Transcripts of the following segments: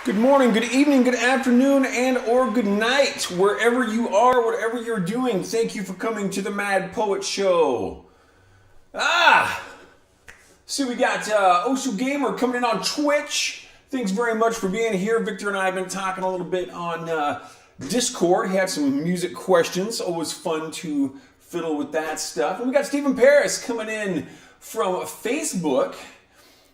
Good morning, good evening, good afternoon, and or good night, wherever you are, whatever you're doing. Thank you for coming to the Mad Poet Show. See, we got Osu Gamer coming in on Twitch. Thanks very much for being here. Victor and I have been talking a little bit on Discord. He had some music questions. Always fun to fiddle with that stuff. And we got Stephen Paris coming in from Facebook.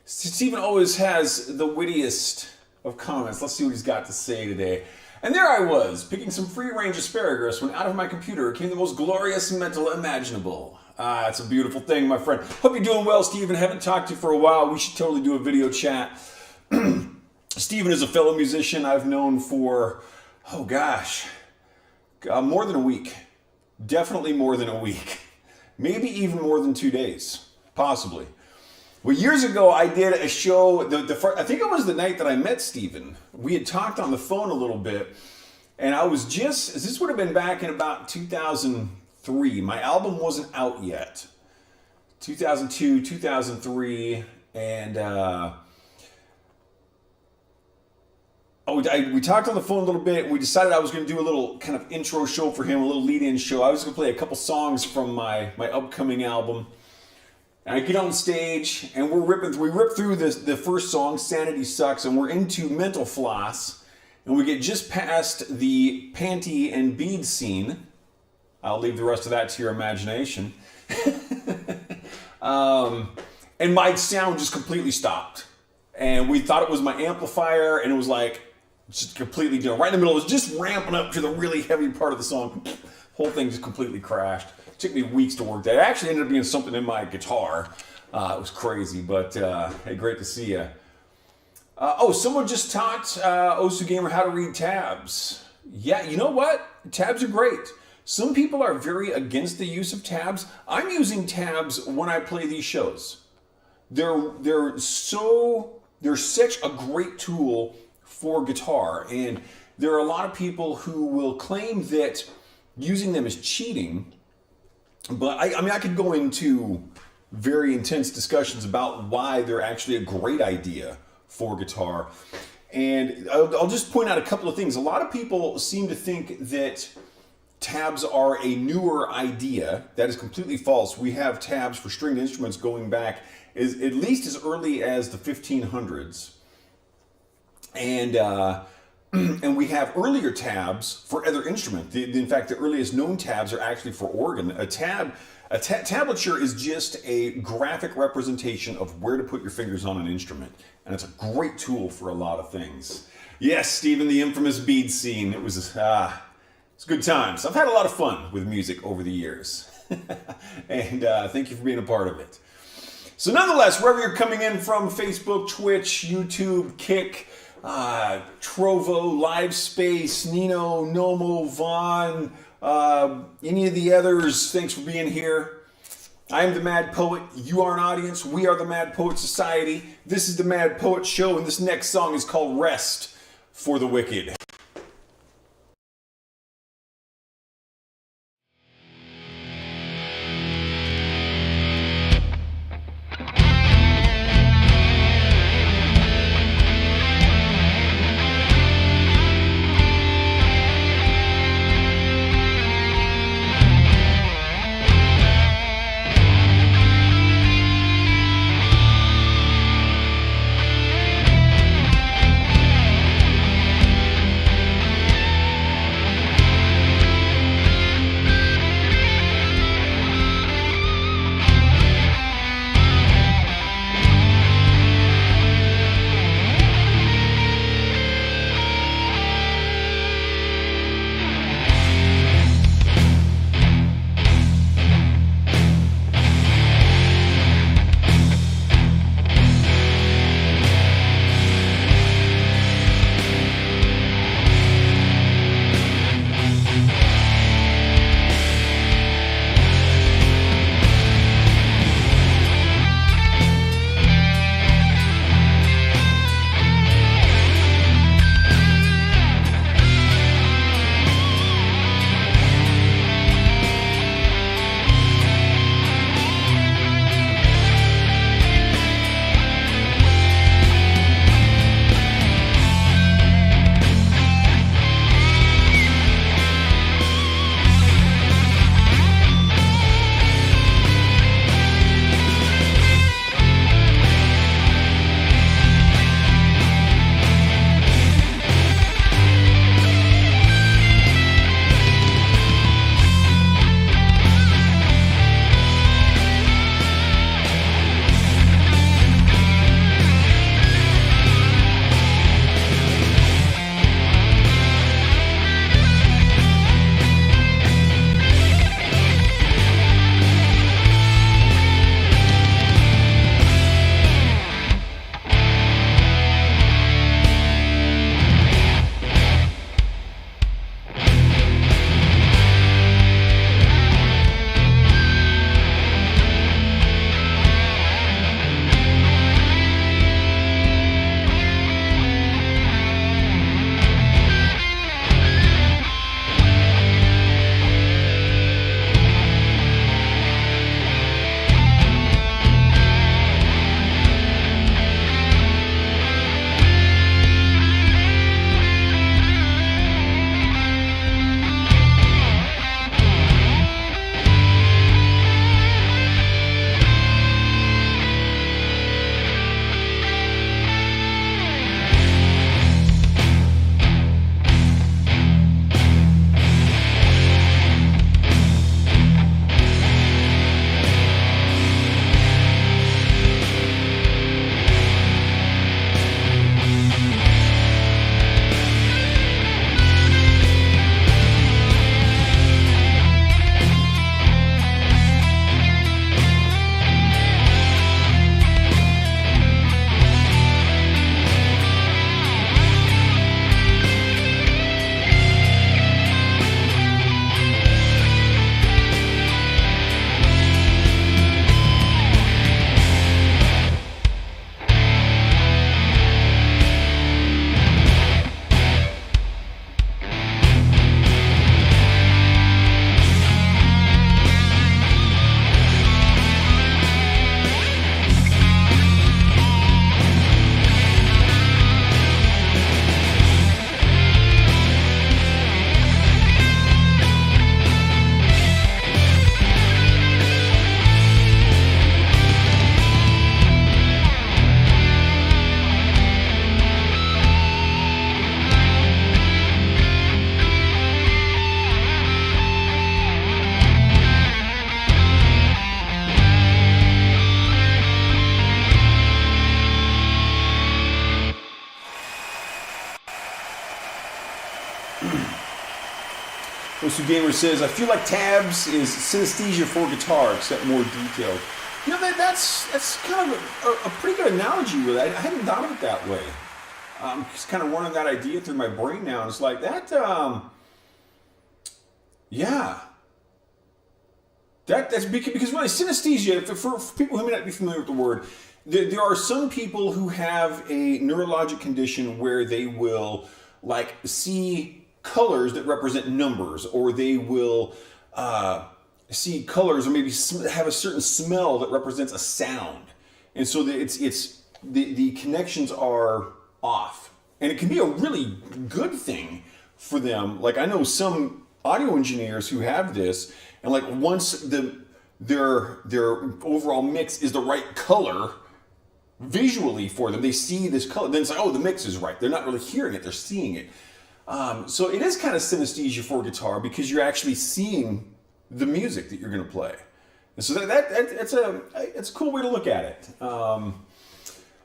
Stephen always has the wittiest of comments. Let's see what he's got to say today. And there I was, picking some free-range asparagus when out of my computer came the most glorious mental imaginable. It's a beautiful thing, my friend. Hope you're doing well, Stephen. Haven't talked to you for a while. We should totally do a video chat. Stephen is a fellow musician I've known for, more than a week. Definitely more than a week. Maybe even more than 2 days. Possibly. Well, years ago, I did a show, I think it was the night that I met Stephen. We had talked on the phone a little bit, and this would have been back in about 2003. My album wasn't out yet. 2002, 2003, and we talked on the phone a little bit. We decided I was going to do a little kind of intro show for him, a little lead-in show. I was going to play a couple songs from my upcoming album. And I get on stage, and we rip through the first song, Sanity Sucks, and we're into Mental Floss, and we get just past the panty and bead scene. I'll leave the rest of that to your imagination. And my sound just completely stopped. And we thought it was my amplifier, and it was like, just completely different. Right in the middle, it was just ramping up to the really heavy part of the song. Whole thing just completely crashed. It took me weeks to work that. It actually ended up being something in my guitar. It was crazy, but hey, great to see you. Someone just taught Osu Gamer how to read tabs. Yeah, you know what? Tabs are great. Some people are very against the use of tabs. I'm using tabs when I play these shows. They're such a great tool for guitar, and there are a lot of people who will claim that using them is cheating. But I could go into very intense discussions about why they're actually a great idea for guitar. And I'll just point out a couple of things. A lot of people seem to think that tabs are a newer idea. That is completely false. We have tabs for stringed instruments going back at least as early as the 1500s. And we have earlier tabs for other instruments. In fact, the earliest known tabs are actually for organ. Tablature is just a graphic representation of where to put your fingers on an instrument. And it's a great tool for a lot of things. Yes, Stephen, the infamous bead scene. It's good times. I've had a lot of fun with music over the years. And thank you for being a part of it. So nonetheless, wherever you're coming in from, Facebook, Twitch, YouTube, Kick, Trovo, Livespace, Nino, Nomo, Vaughn, any of the others, thanks for being here. I am the Mad Poet. You are an audience. We are the Mad Poet Society. This is the Mad Poet Show, and this next song is called Rest for the Wicked. Osu Gamer says, I feel like tabs is synesthesia for guitar, except more detailed. You know, that's kind of a pretty good analogy with it. I hadn't thought of it that way. I'm just kind of running that idea through my brain now. And it's like that, yeah. That's because really synesthesia, for people who may not be familiar with the word, there are some people who have a neurologic condition where they will like see colors that represent numbers, or they will see colors, or maybe have a certain smell that represents a sound, and so the connections are off, and it can be a really good thing for them. Like I know some audio engineers who have this, and like once their overall mix is the right color visually for them, they see this color, then it's like, oh, the mix is right. They're not really hearing it, they're seeing it. So it is kind of synesthesia for guitar, because you're actually seeing the music that you're going to play. And so it's a cool way to look at it.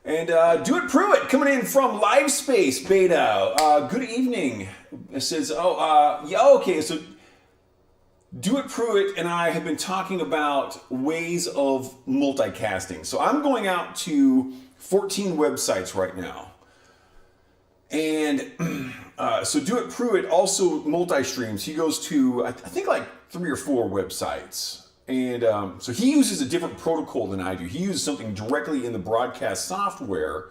And Do It Pruitt coming in from Livespace Beta. Good evening. It says, okay, so Do It Pruitt and I have been talking about ways of multicasting. So I'm going out to 14 websites right now. And so Do It Pruitt also multi-streams. He goes to, I think, like 3 or 4 websites. And so he uses a different protocol than I do. He uses something directly in the broadcast software.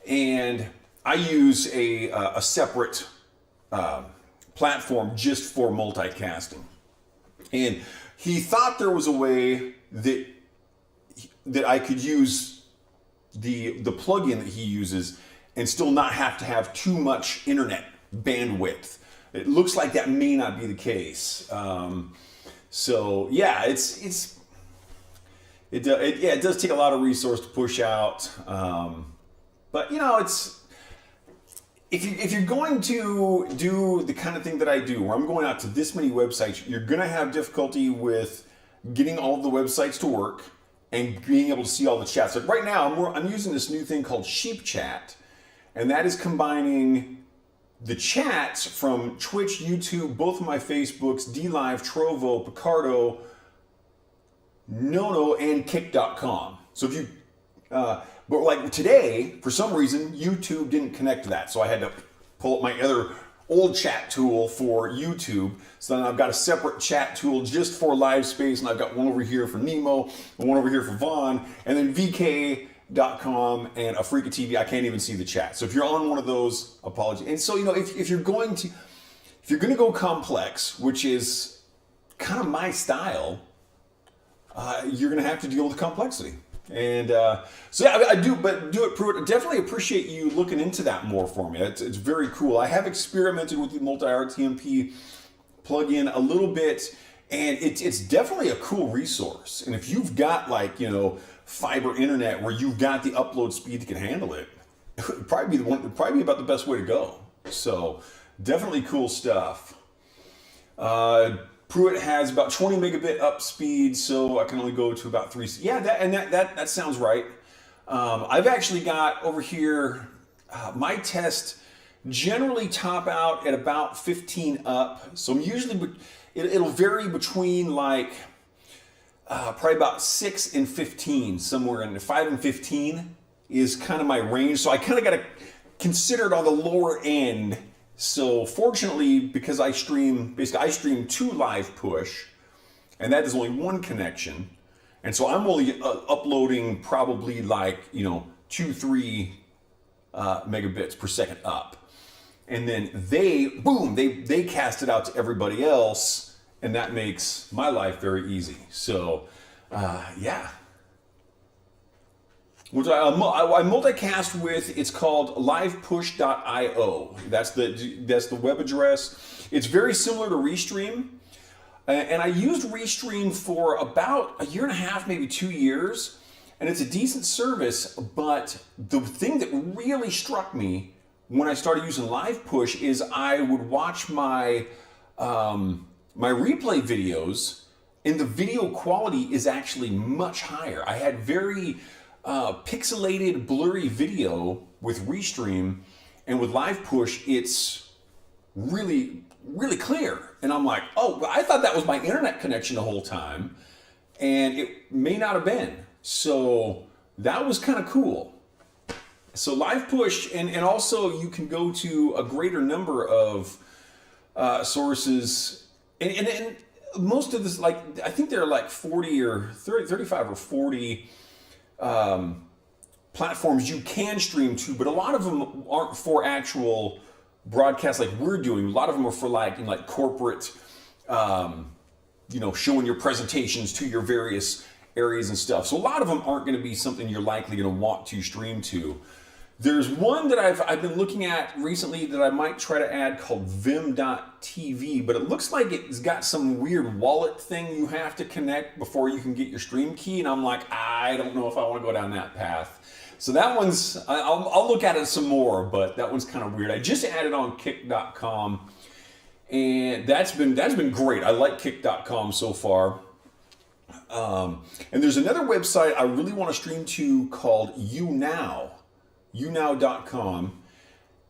And I use a separate platform just for multicasting. And he thought there was a way that I could use the plugin that he uses and still not have to have too much internet bandwidth. It looks like that may not be the case. So yeah, it does take a lot of resource to push out. But you know, if you're going to do the kind of thing that I do, where I'm going out to this many websites, you're gonna have difficulty with getting all of the websites to work and being able to see all the chats. Like right now, I'm using this new thing called Sheep Chat, and that is combining the chats from Twitch, YouTube, both of my Facebooks, DLive, Trovo, Picardo, Nono, and Kick.com. So if you, but like today, for some reason, YouTube didn't connect to that. So I had to pull up my other old chat tool for YouTube. So then I've got a separate chat tool just for Livespace, and I've got one over here for Nemo, and one over here for Vaughn, and then VK.com and Afrika TV. I can't even see the chat. So if you're on one of those, apologies. And so, you know, if you're going to go complex, which is kind of my style, you're going to have to deal with complexity. And so yeah, I do, but Do It Pruitt, I definitely appreciate you looking into that more for me. It's very cool. I have experimented with the multi-RTMP plugin a little bit, and it's definitely a cool resource. And if you've got, like, you know, fiber internet where you've got the upload speed that can handle it, it would probably be about the best way to go. So definitely cool stuff. Pruitt has about 20 megabit up speed, so I can only go to about 3. Yeah, that sounds right. I've actually got over here, my test generally top out at about 15 up. So I'm usually, it'll vary between like probably about 6 and 15, somewhere in 5 and 15 is kind of my range. So I kind of got to consider it on the lower end. So fortunately, because I stream to Live Push, and that is only one connection, and so I'm only uploading probably like, you know, 2-3 megabits per second up, and then they cast it out to everybody else, and that makes my life very easy. So yeah. Which I multicast with, it's called livepush.io. That's the web address. It's very similar to Restream. And I used Restream for about a year and a half, maybe 2 years. And it's a decent service, but the thing that really struck me when I started using LivePush is I would watch my my replay videos, and the video quality is actually much higher. I had very pixelated, blurry video with Restream, and with LivePush, it's really, really clear. And I'm like, oh, I thought that was my internet connection the whole time. And it may not have been. So that was kind of cool. So Live Push, and also you can go to a greater number of sources. And most of this, like, I think there are like 40 or 30, 35 or 40 platforms you can stream to, but a lot of them aren't for actual broadcasts like we're doing. A lot of them are for like corporate, showing your presentations to your various areas and stuff. So a lot of them aren't going to be something you're likely going to want to stream to. There's one that I've been looking at recently that I might try to add called Vim.tv, but it looks like it's got some weird wallet thing you have to connect before you can get your stream key, and I'm like, I don't know if I want to go down that path. So that one's, I'll look at it some more, but that one's kind of weird. I just added on Kick.com, and that's been great. I like Kick.com so far. And there's another website I really want to stream to called YouNow.com.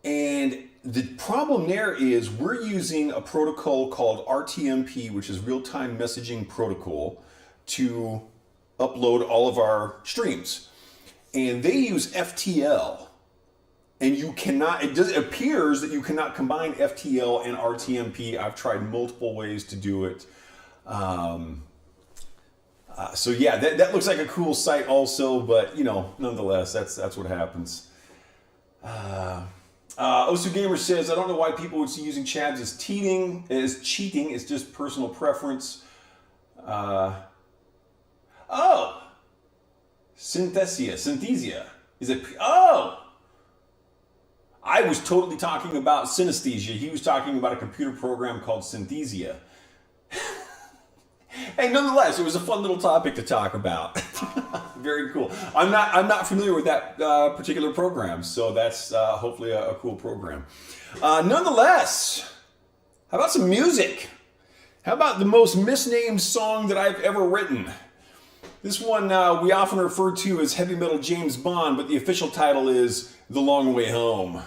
And the problem there is we're using a protocol called RTMP, which is real-time messaging protocol, to upload all of our streams. And they use FTL. And you cannot, it appears that you cannot combine FTL and RTMP. I've tried multiple ways to do it. So yeah, that looks like a cool site also, but nonetheless, that's what happens. Osu Gamer says, I don't know why people would see using Chabs as cheating. It's just personal preference. Synthesia. Is it? Oh! I was totally talking about synesthesia. He was talking about a computer program called Synthesia. Hey, nonetheless, it was a fun little topic to talk about. Very cool. I'm not familiar with that particular program, so that's hopefully a cool program. Nonetheless, how about some music? How about the most misnamed song that I've ever written? This one we often refer to as Heavy Metal James Bond, but the official title is The Long Way Home.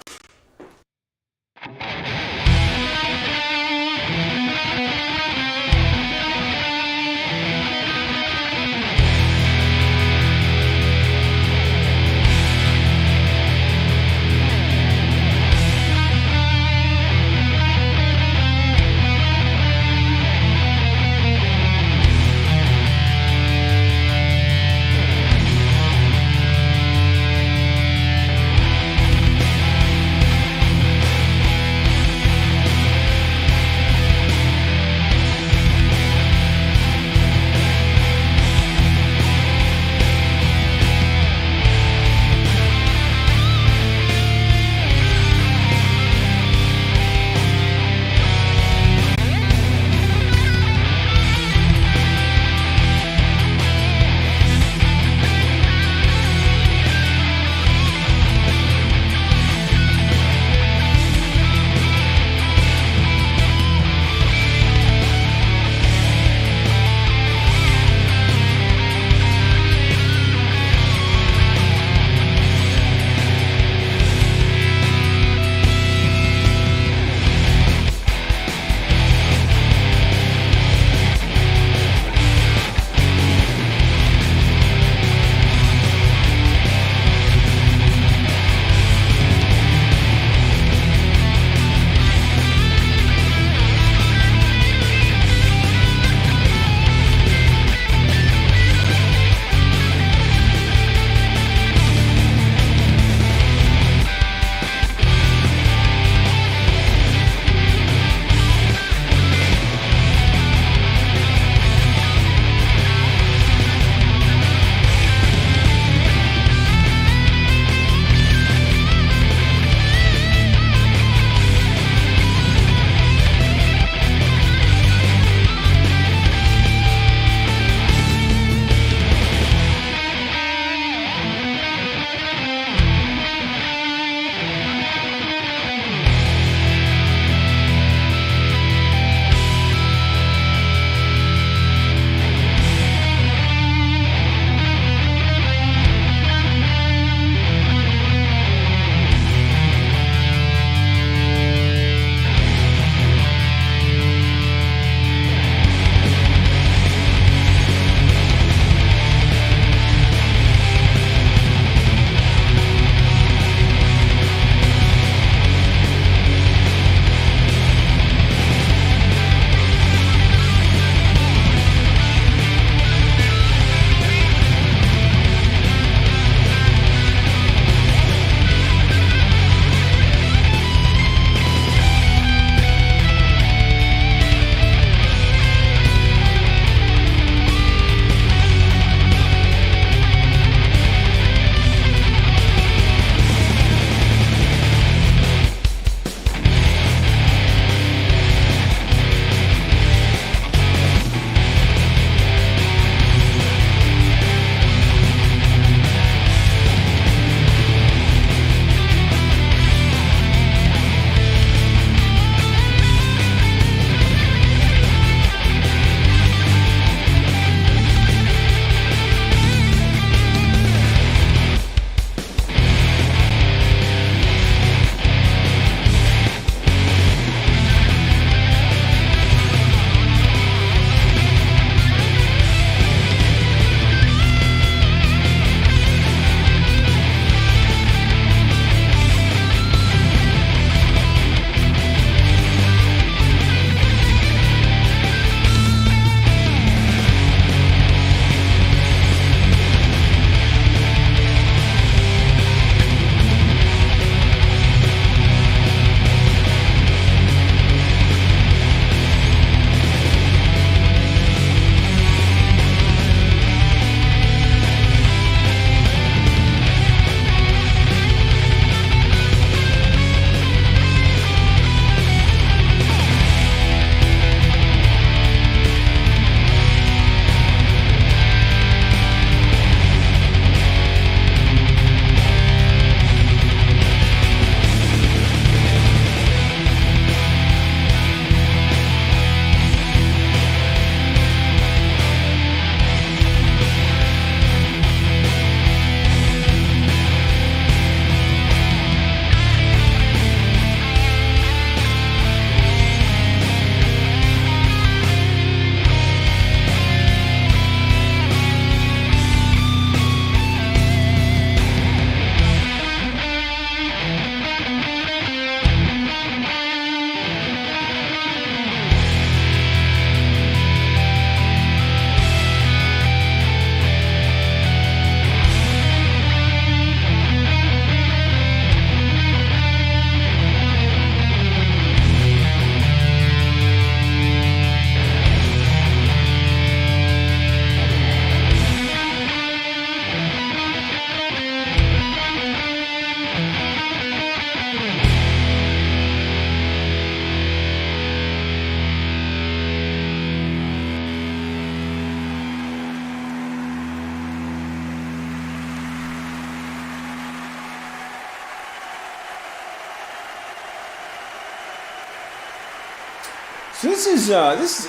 So this is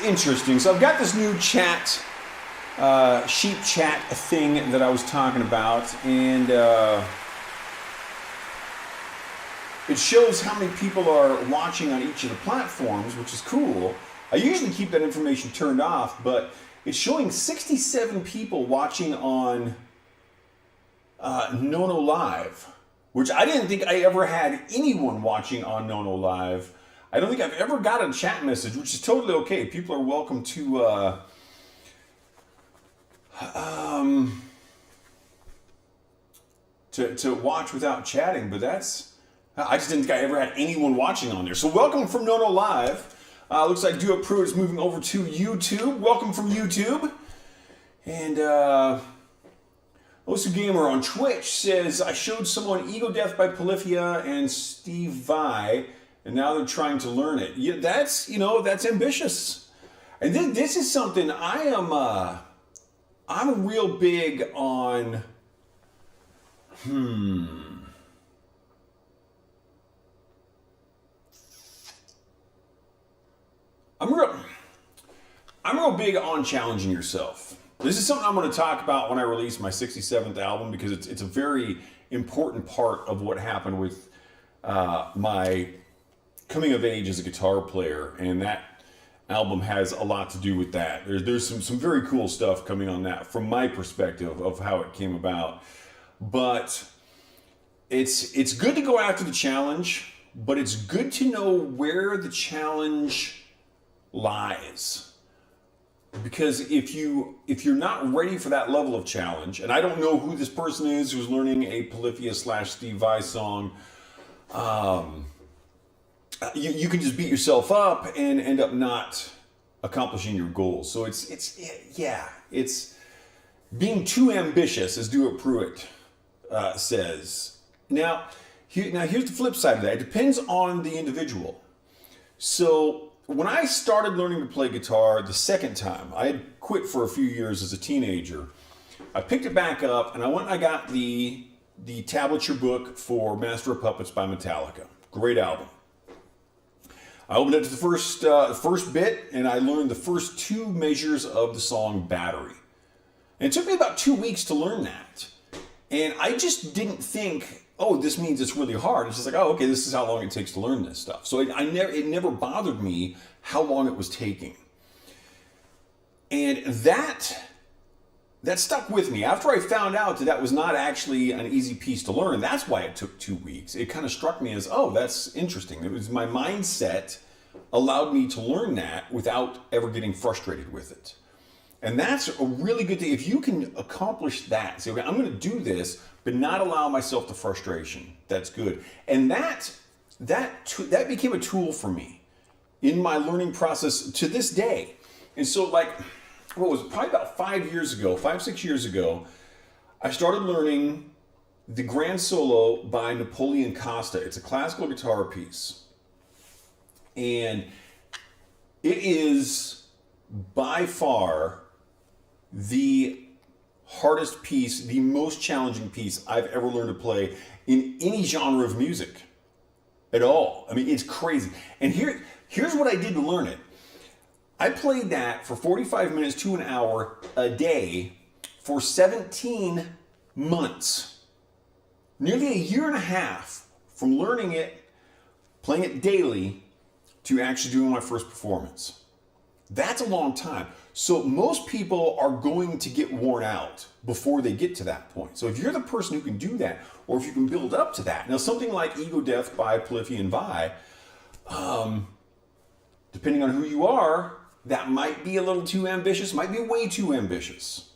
interesting. So I've got this new chat, sheep chat thing that I was talking about, and it shows how many people are watching on each of the platforms, which is cool. I usually keep that information turned off, but it's showing 67 people watching on Nono Live, which I didn't think I ever had anyone watching on Nono Live. I don't think I've ever got a chat message, which is totally okay. People are welcome to to watch without chatting, but I just didn't think I ever had anyone watching on there. So welcome from Nono Live. Looks like Do It Pruitt is moving over to YouTube. Welcome from YouTube. And Osu Gamer on Twitch says, I showed someone Ego Death by Polyphia and Steve Vai, and now they're trying to learn it. Yeah, that's ambitious. And then this is something I'm real big on. I'm real big on challenging yourself. This is something I'm going to talk about when I release my 67th album, because it's a very important part of what happened with my coming of age as a guitar player, and that album has a lot to do with that. There's some very cool stuff coming on that from my perspective of how it came about. But it's good to go after the challenge, but it's good to know where the challenge lies. Because if you're not ready for that level of challenge, and I don't know who this person is who's learning a Polyphia / Steve Vai song, you can just beat yourself up and end up not accomplishing your goals. So it's being too ambitious, as Do It Pruitt says. Now here's the flip side of that. It depends on the individual. So when I started learning to play guitar the second time, I had quit for a few years as a teenager. I picked it back up, and I went and I got the tablature book for Master of Puppets by Metallica. Great album. I opened up to the first bit, and I learned the first 2 measures of the song Battery. And it took me about 2 weeks to learn that. And I just didn't think, oh, this means it's really hard. It's just like, oh, okay, this is how long it takes to learn this stuff. So it never bothered me how long it was taking. And that stuck with me. After I found out that was not actually an easy piece to learn, that's why it took 2 weeks. It kind of struck me as, oh, that's interesting. It was my mindset allowed me to learn that without ever getting frustrated with it. And that's a really good thing. If you can accomplish that, say, okay, I'm going to do this, but not allow myself the frustration, that's good. And that became a tool for me in my learning process to this day. And so, like, what was it? Probably about 6 years ago, I started learning the Grand Solo by Napoleon Costa. It's a classical guitar piece. And it is by far the hardest piece, the most challenging piece I've ever learned to play in any genre of music at all. I mean, it's crazy. And here's what I did to learn it. I played that for 45 minutes to an hour a day for 17 months. Nearly a year and a half from learning it, playing it daily, to actually doing my first performance. That's a long time. So most people are going to get worn out before they get to that point. So if you're the person who can do that, or if you can build up to that. Now, something like Ego Death by Polyphia and Vai, depending on who you are, that might be a little too ambitious, might be way too ambitious.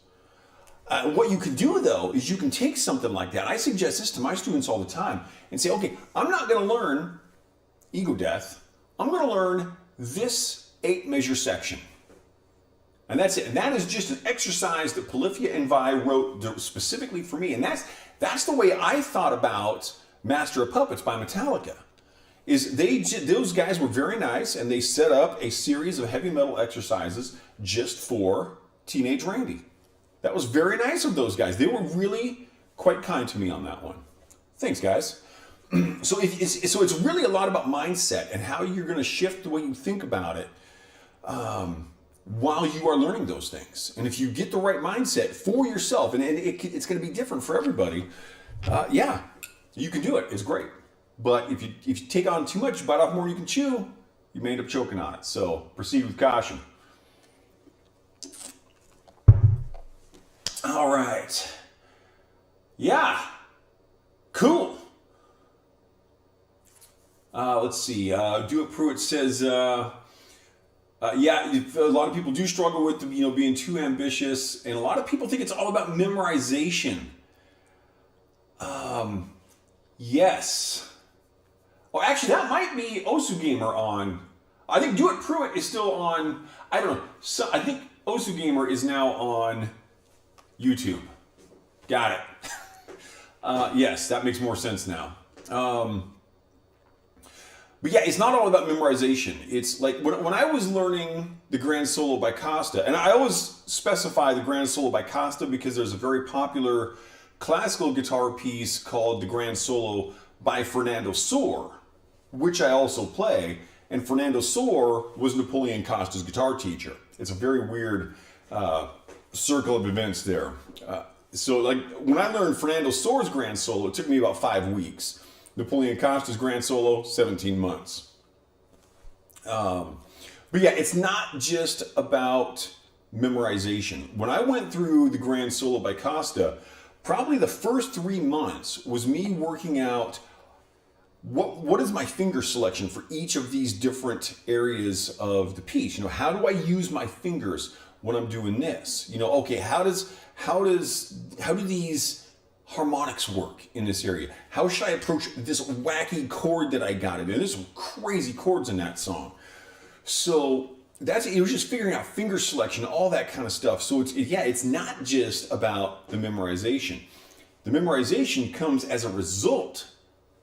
What you can do, though, is you can take something like that. I suggest this to my students all the time and say, okay, I'm not going to learn Ego Death. I'm going to learn this 8-measure section. And that's it. And that is just an exercise that Polyphia and Vai wrote specifically for me. And that's the way I thought about Master of Puppets by Metallica. Those guys were very nice, and they set up a series of heavy metal exercises just for Teenage Randy. That was very nice of those guys. They were really quite kind to me on that one. Thanks, guys. So it's really a lot about mindset and how you're going to shift the way you think about it while you are learning those things. And if you get the right mindset for yourself, and it's going to be different for everybody, yeah, you can do it. It's great. But if you take on too much, you bite off more than you can chew, you may end up choking on it. So proceed with caution. All right. Yeah. Cool. Let's see. Do It Pruitt says, yeah, a lot of people do struggle with being too ambitious, and a lot of people think it's all about memorization. Yes. Oh, actually, that might be Osu Gamer on. I think Do It Pruitt is still on. I don't know. So I think Osu Gamer is now on YouTube. Got it. Yes, that makes more sense now. But yeah, it's not all about memorization. It's like when I was learning the Grand Solo by Costa, and I always specify the Grand Solo by Costa because there's a very popular classical guitar piece called the Grand Solo by Fernando Sor, which I also play. And Fernando Sor was Napoleon Costa's guitar teacher. It's a very weird circle of events there. So like when I learned Fernando Sor's Grand Solo, it took me about 5 weeks. Napoleon Costa's Grand Solo, 17 months. But yeah, it's not just about memorization. When I went through the Grand Solo by Costa, probably the first 3 months was me working out what is my finger selection for each of these different areas of the piece. How do I use my fingers when I'm doing this? Okay, how do these harmonics work in this area? How should I approach this wacky chord that I got in there? There's some crazy chords in that song. So it was just figuring out finger selection, all that kind of stuff. So it's not just about the memorization. The memorization comes as a result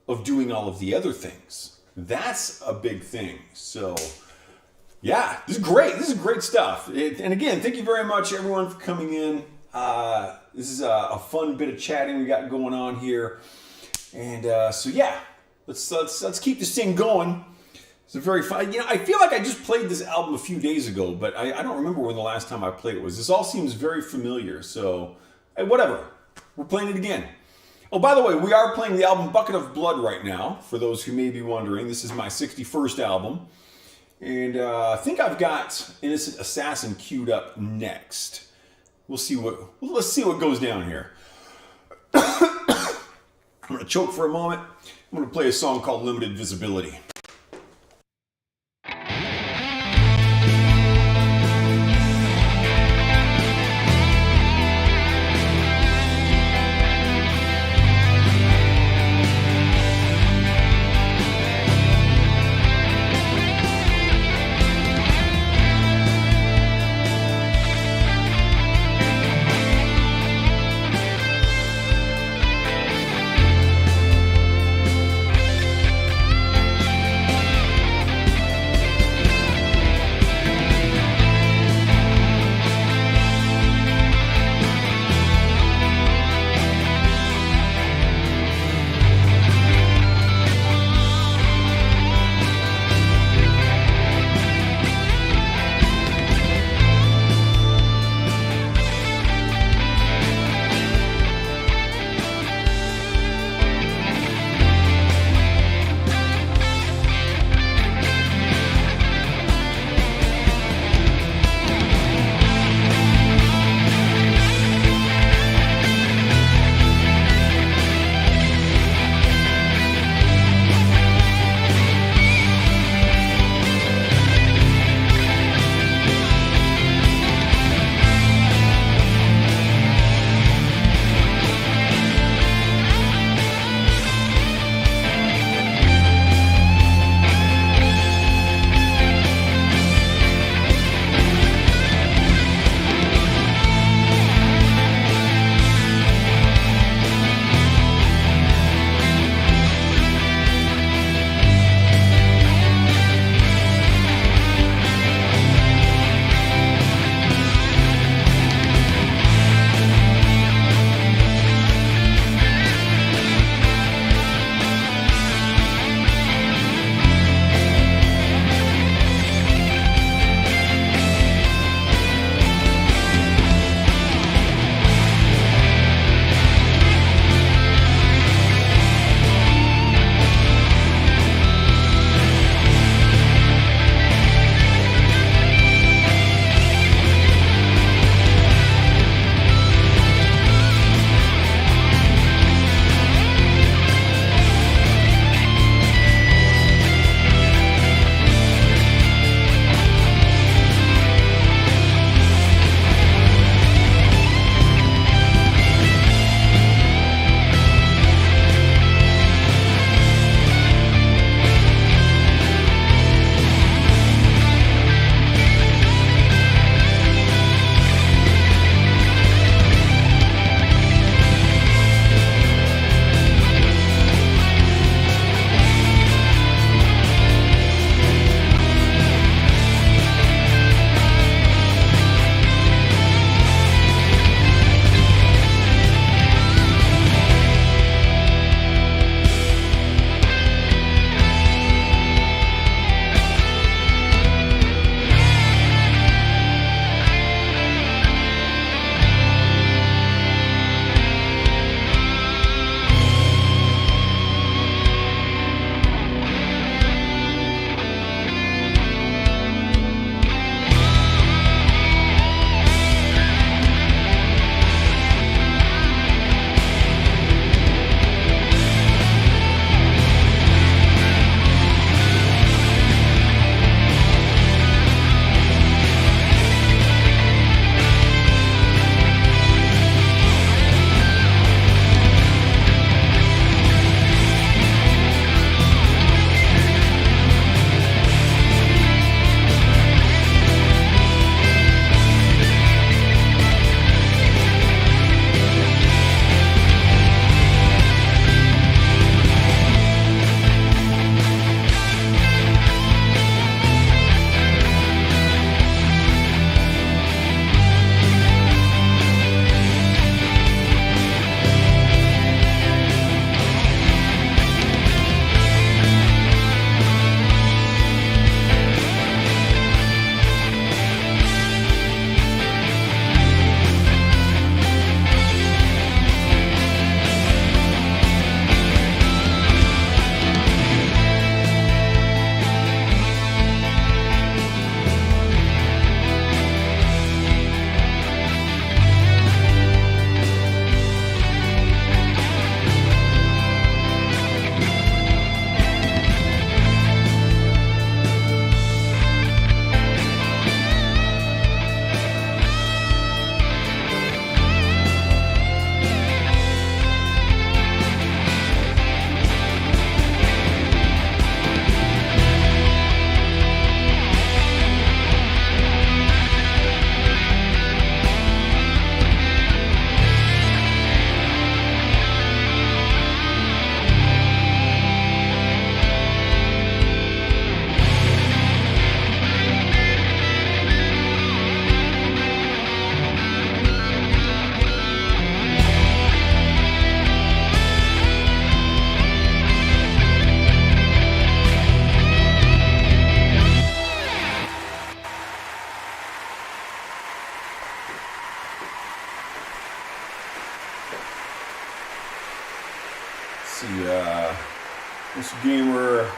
of doing all of the other things. That's a big thing. So yeah, this is great. This is great stuff. And again, thank you very much everyone for coming in. This is a fun bit of chatting we got going on here, and so yeah, let's keep this thing going. It's a very fun. I feel like I just played this album a few days ago, but I don't remember when the last time I played it was. This all seems very familiar, so hey, whatever. We're playing it again. Oh, by the way, we are playing the album Bucket of Blood right now. For those who may be wondering, this is my 61st album, and I think I've got Innocent Assassin queued up next. Let's see what goes down here. I'm gonna choke for a moment. I'm gonna play a song called Limited Visibility.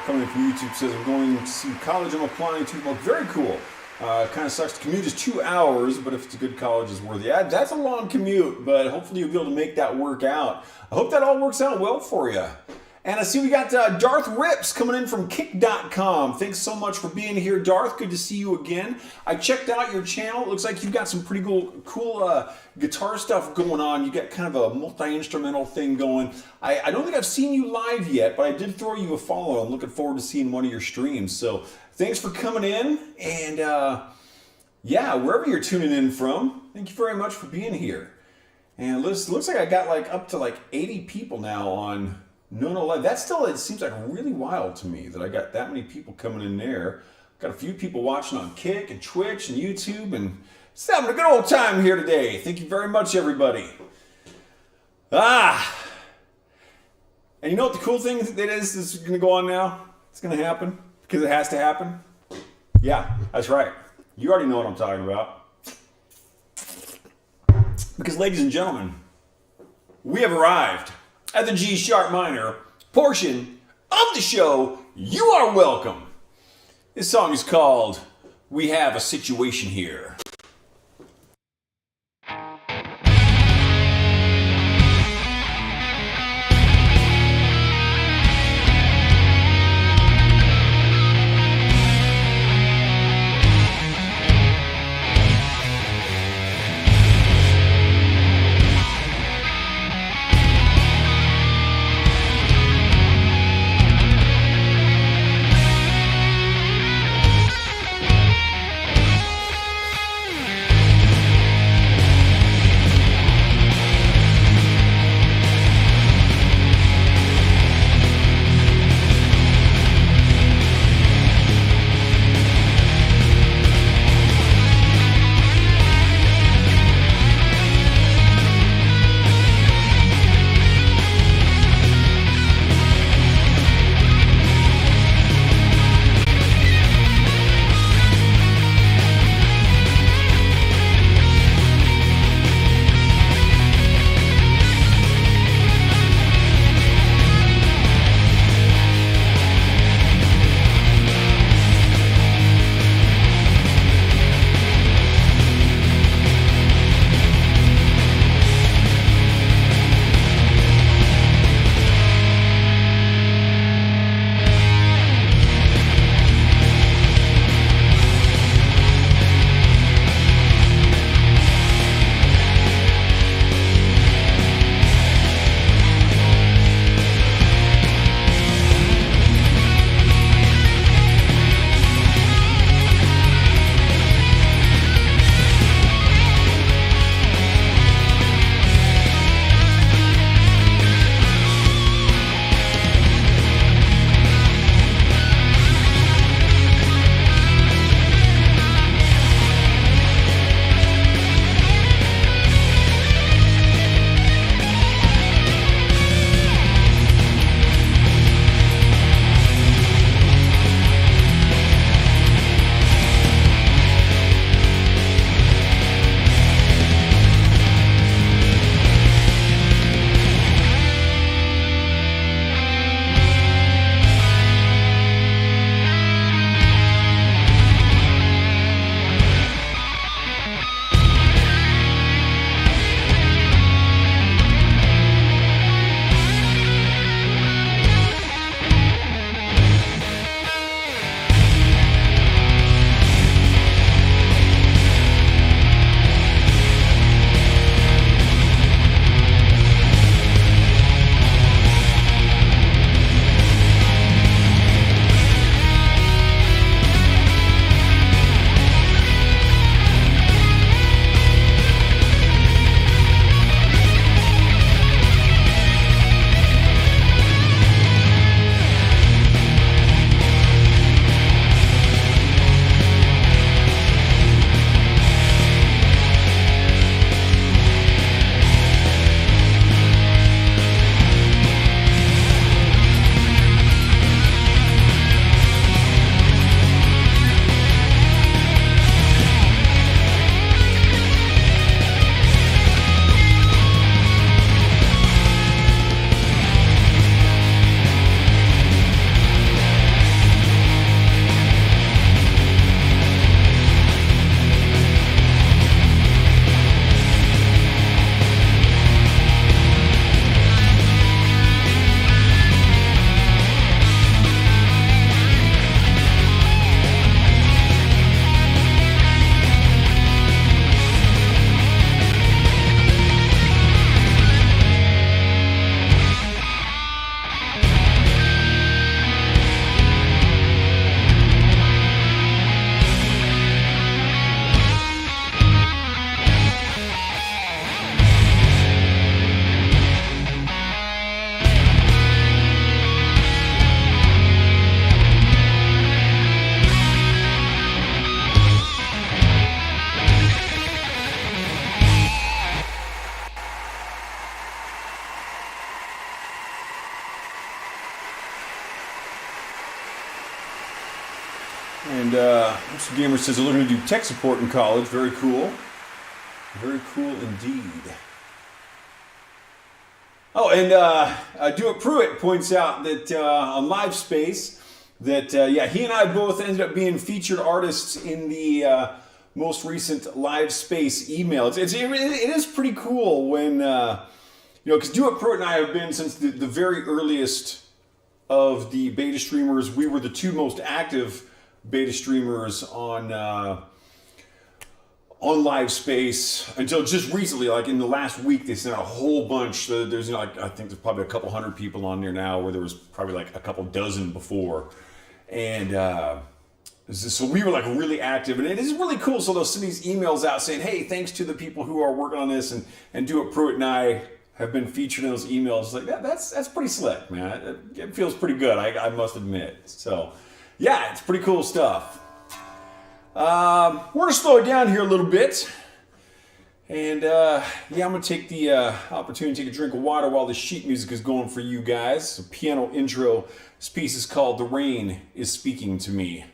coming in from YouTube says, I'm going to see college I'm applying to. Well, very cool. Kind of sucks. The commute is 2 hours, but if it's a good college, it's worth it. Yeah, that's a long commute, but hopefully you'll be able to make that work out. I hope that all works out well for you. And I see we got Darth Rips coming in from Kick.com. Thanks so much for being here, Darth. Good to see you again. I checked out your channel. It looks like you've got some pretty cool guitar stuff going on. You got kind of a multi-instrumental thing going. I don't think I've seen you live yet, but I did throw you a follow. I'm looking forward to seeing one of your streams. So thanks for coming in. And yeah, wherever you're tuning in from, thank you very much for being here. And it looks like I got up to 80 people now on No Live. That still, it seems like really wild to me that I got that many people coming in there. Got a few people watching on Kick and Twitch and YouTube, and just having a good old time here today. Thank you very much, everybody. And you know what the cool thing that is going to go on now? It's going to happen because it has to happen. Yeah, that's right. You already know what I'm talking about. Because, ladies and gentlemen, we have arrived at the G sharp minor portion of the show. You are welcome. This song is called We Have a Situation Here. And Mr. Gamer says they're looking to do tech support in college. Very cool. Very cool indeed. Oh, and Do It Pruitt points out that on LiveSpace that, he and I both ended up being featured artists in the most recent LiveSpace email. It is pretty cool when, because Do It Pruitt and I have been since the very earliest of the beta streamers. We were the two most active beta streamers on LiveSpace until just recently, like in the last week, they sent out a whole bunch. There's, I think there's probably a couple hundred people on there now, where there was probably like a couple dozen before. And so we were like really active, and it is really cool. So they'll send these emails out saying, hey, thanks to the people who are working on this, and Do It Pruitt and I have been featured in those emails. Like that's pretty slick, man. It feels pretty good, I must admit. So yeah, it's pretty cool stuff. We're going to slow it down here a little bit. And I'm going to take the opportunity to take a drink of water while the sheet music is going for you guys. A piano intro. This piece is called The Rain is Speaking to Me.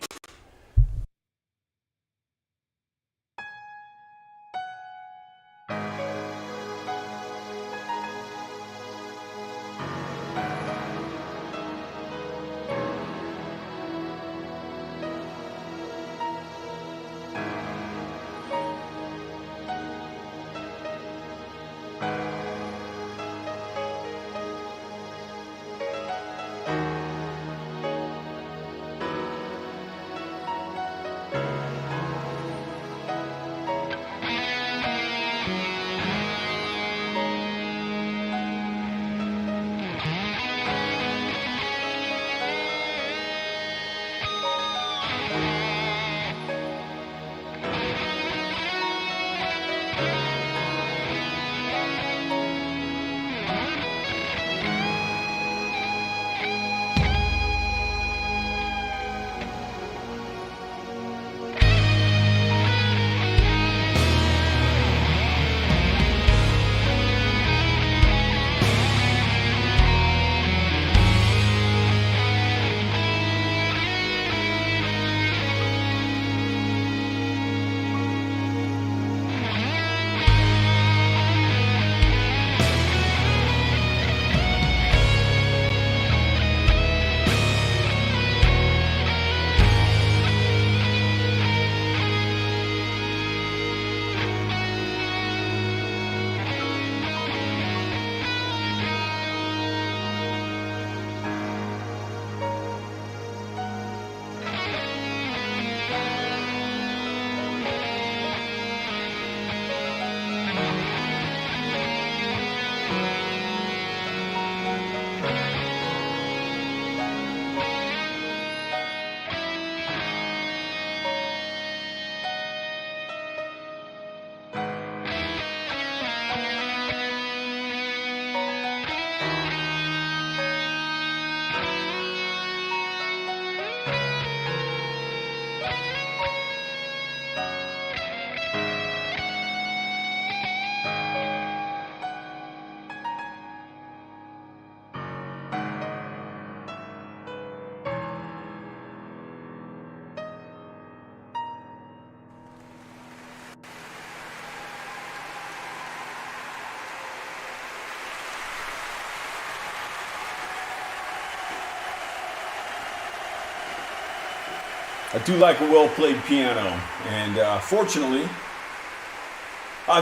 I do like a well-played piano, and fortunately,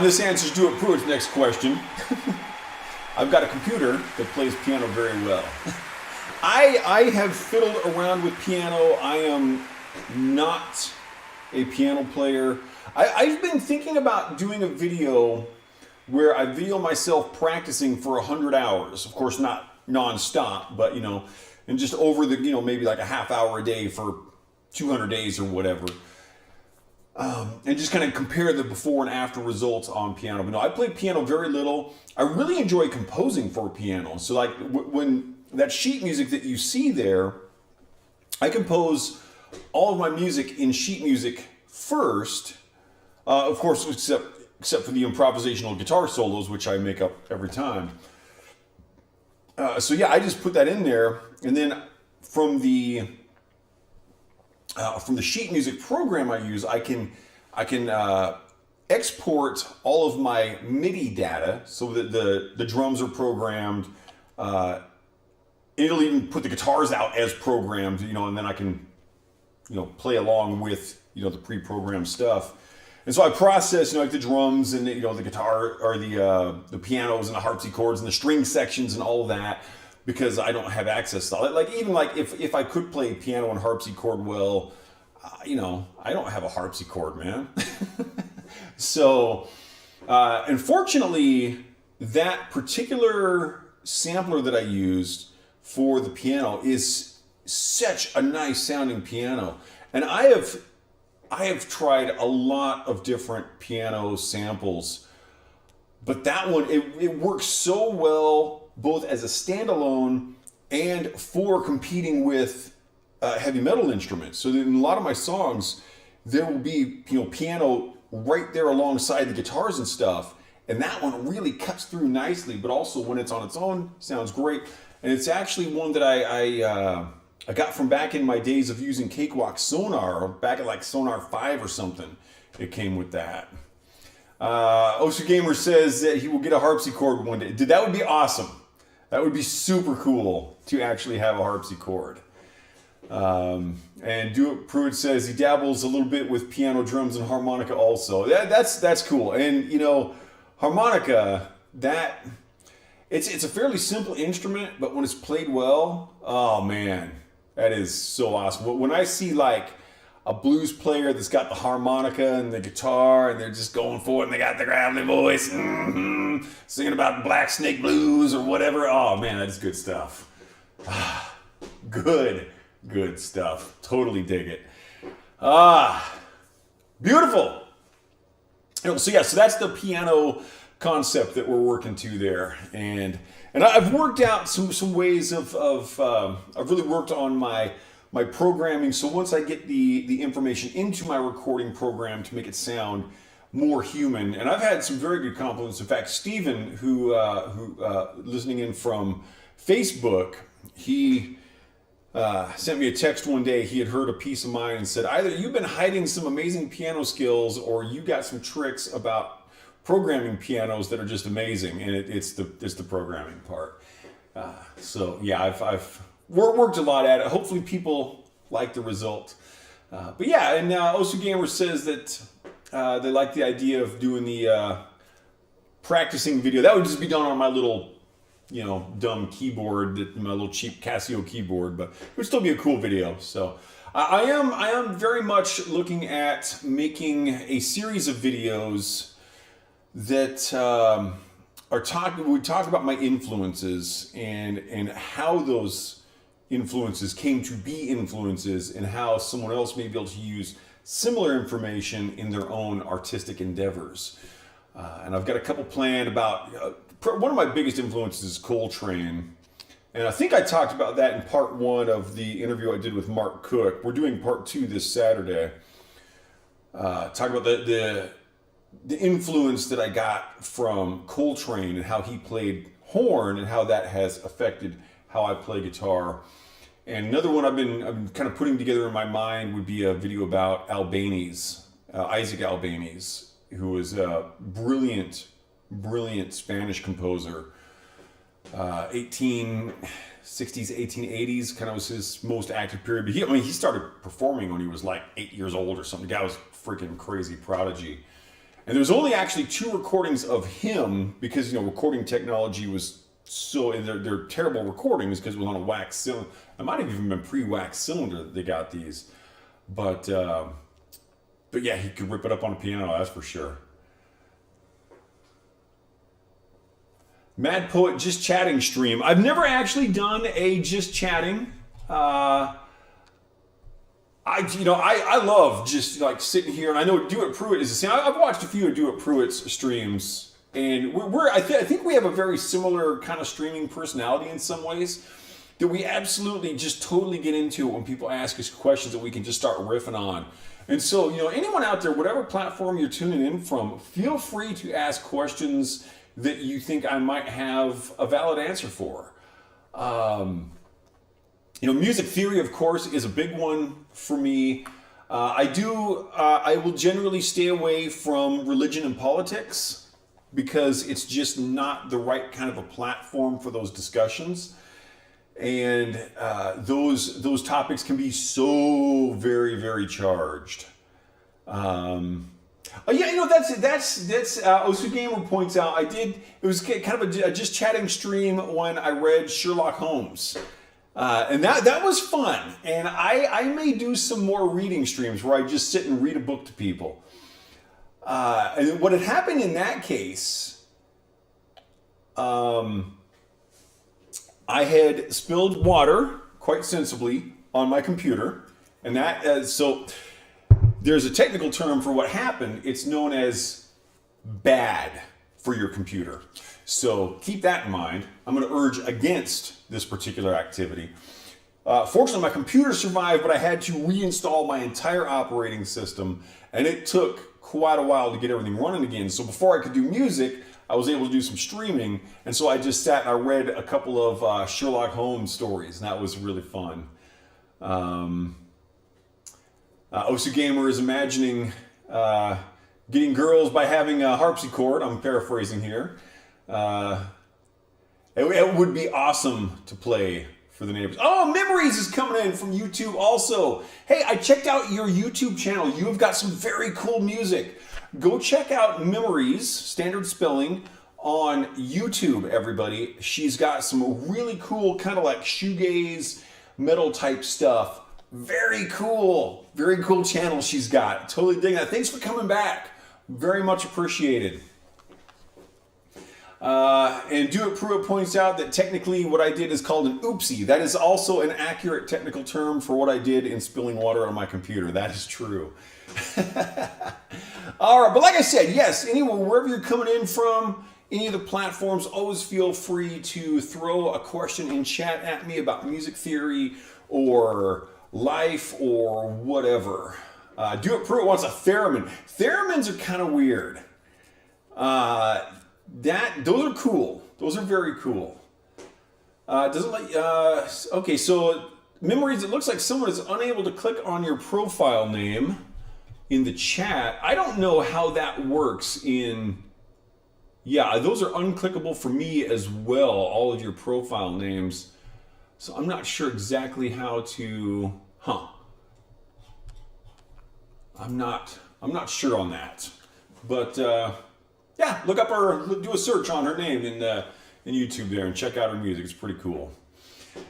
this answers Do It Pruitt's next question. I've got a computer that plays piano very well. I have fiddled around with piano. I am not a piano player. I've been thinking about doing a video where I video myself practicing for 100 hours. Of course, not non-stop, but, and just over the, maybe like a half hour a day for 200 days or whatever. And just kind of compare the before and after results on piano. But no, I play piano very little. I really enjoy composing for piano. So like when that sheet music that you see there, I compose all of my music in sheet music first. Of course, except for the improvisational guitar solos, which I make up every time. So yeah, I just put that in there. And then from the from the sheet music program I use, I can export all of my MIDI data so that the drums are programmed. It'll even put the guitars out as programmed, and then I can, play along with, the pre-programmed stuff. And so I process, like the drums and the guitar or the pianos and the harpsichords and the string sections and all of that, because I don't have access to all it. Like even like if I could play piano and harpsichord well, I don't have a harpsichord, man. So, unfortunately, that particular sampler that I used for the piano is such a nice sounding piano, and I have tried a lot of different piano samples, but that one it works so well both as a standalone and for competing with heavy metal instruments. So in a lot of my songs, there will be piano right there alongside the guitars and stuff, and that one really cuts through nicely. But also when it's on its own, sounds great. And it's actually one that I got from back in my days of using Cakewalk Sonar, back at like Sonar 5 or something. It came with that. Osu Gamer says that he will get a harpsichord one day. Dude, that would be awesome. That would be super cool to actually have a harpsichord. And Do It Pruitt says he dabbles a little bit with piano, drums, and harmonica also. That's cool. And harmonica, it's a fairly simple instrument, but when it's played well, oh man, that is so awesome. When I see like a blues player that's got the harmonica and the guitar and they're just going for it and they got the gravelly voice, singing about Black Snake Blues or whatever, oh man, that is good stuff. Good stuff. Totally dig it. Beautiful. So that's the piano concept that we're working to there, and I've worked out some ways of I've really worked on my programming. So once I get the information into my recording program to make it sound more human, and I've had some very good compliments. In fact, Steven, who listening in from Facebook, he sent me a text one day. He had heard a piece of mine and said, either you've been hiding some amazing piano skills or you got some tricks about programming pianos that are just amazing. And it's the programming part. So yeah, I've worked a lot at it. Hopefully people like the result. But yeah, and Osu Gamer says that they like the idea of doing the practicing video. That would just be done on my little dumb keyboard, my little cheap Casio keyboard, but it would still be a cool video. So I am very much looking at making a series of videos that we talk about my influences and how those influences came to be influences and how someone else may be able to use similar information in their own artistic endeavors. And I've got a couple planned about one of my biggest influences is Coltrane. And I think I talked about that in part 1 of the interview I did with Mark Cook. We're doing part 2 this Saturday. Talk about the influence that I got from Coltrane and how he played horn and how that has affected how I play guitar. And another one I've been kind of putting together in my mind would be a video about Albéniz, Isaac Albéniz, who was a brilliant Spanish composer. 1860s, 1880s kind of was his most active period. But he started performing when he was like 8 years old or something. The guy was freaking crazy prodigy. And there's only actually 2 recordings of him because recording technology was so, and they're terrible recordings because it was on a wax cylinder. It might have even been pre-wax cylinder that they got these. But yeah, he could rip it up on a piano, that's for sure. Mad Poet Just Chatting stream. I've never actually done a Just Chatting. I love just like sitting here, and I know Do It Pruitt is the same. I've watched a few of Do It Pruitt's streams, and I think we have a very similar kind of streaming personality in some ways. That we absolutely just totally get into when people ask us questions that we can just start riffing on. And so, anyone out there, whatever platform you're tuning in from, feel free to ask questions that you think I might have a valid answer for. Music theory, of course, is a big one for me. I will generally stay away from religion and politics because it's just not the right kind of a platform for those discussions. And those topics can be so very, very charged. That's Osu Gamer points out. It was kind of a just chatting stream when I read Sherlock Holmes. And that was fun. And I may do some more reading streams where I just sit and read a book to people. And what had happened in that case, I had spilled water, quite sensibly, on my computer. And so there's a technical term for what happened. It's known as bad for your computer. So keep that in mind. I'm going to urge against this particular activity. Fortunately, my computer survived, but I had to reinstall my entire operating system, and it took quite a while to get everything running again. So before I could do music, I was able to do some streaming, and so I just sat and I read a couple of Sherlock Holmes stories, and that was really fun. Osu Gamer is imagining getting girls by having a harpsichord. I'm paraphrasing here. It would be awesome to play for the neighbors. Oh, Memories is coming in from YouTube also. Hey, I checked out your YouTube channel. You have got some very cool music. Go check out Memories, standard spelling, on YouTube, everybody. She's got some really cool kind of like shoegaze, metal type stuff. Very cool channel she's got. Totally digging that. Thanks for coming back. Very much appreciated. And Do It Pruitt points out that technically what I did is called an oopsie. That is also an accurate technical term for what I did in spilling water on my computer. That is true. All right, but like I said, yes, anywhere, wherever you're coming in from, any of the platforms, always feel free to throw a question in chat at me about music theory or life or whatever. Do It Pruitt wants a theremin. Theremins are kind of weird. Those are cool. Those are very cool. Okay, so Memories, it looks like someone is unable to click on your profile name in the chat. I don't know how that works those are unclickable for me as well, all of your profile names. So I'm not sure exactly how to, I'm not sure on that. But look up do a search on her name in YouTube there and check out her music. It's pretty cool.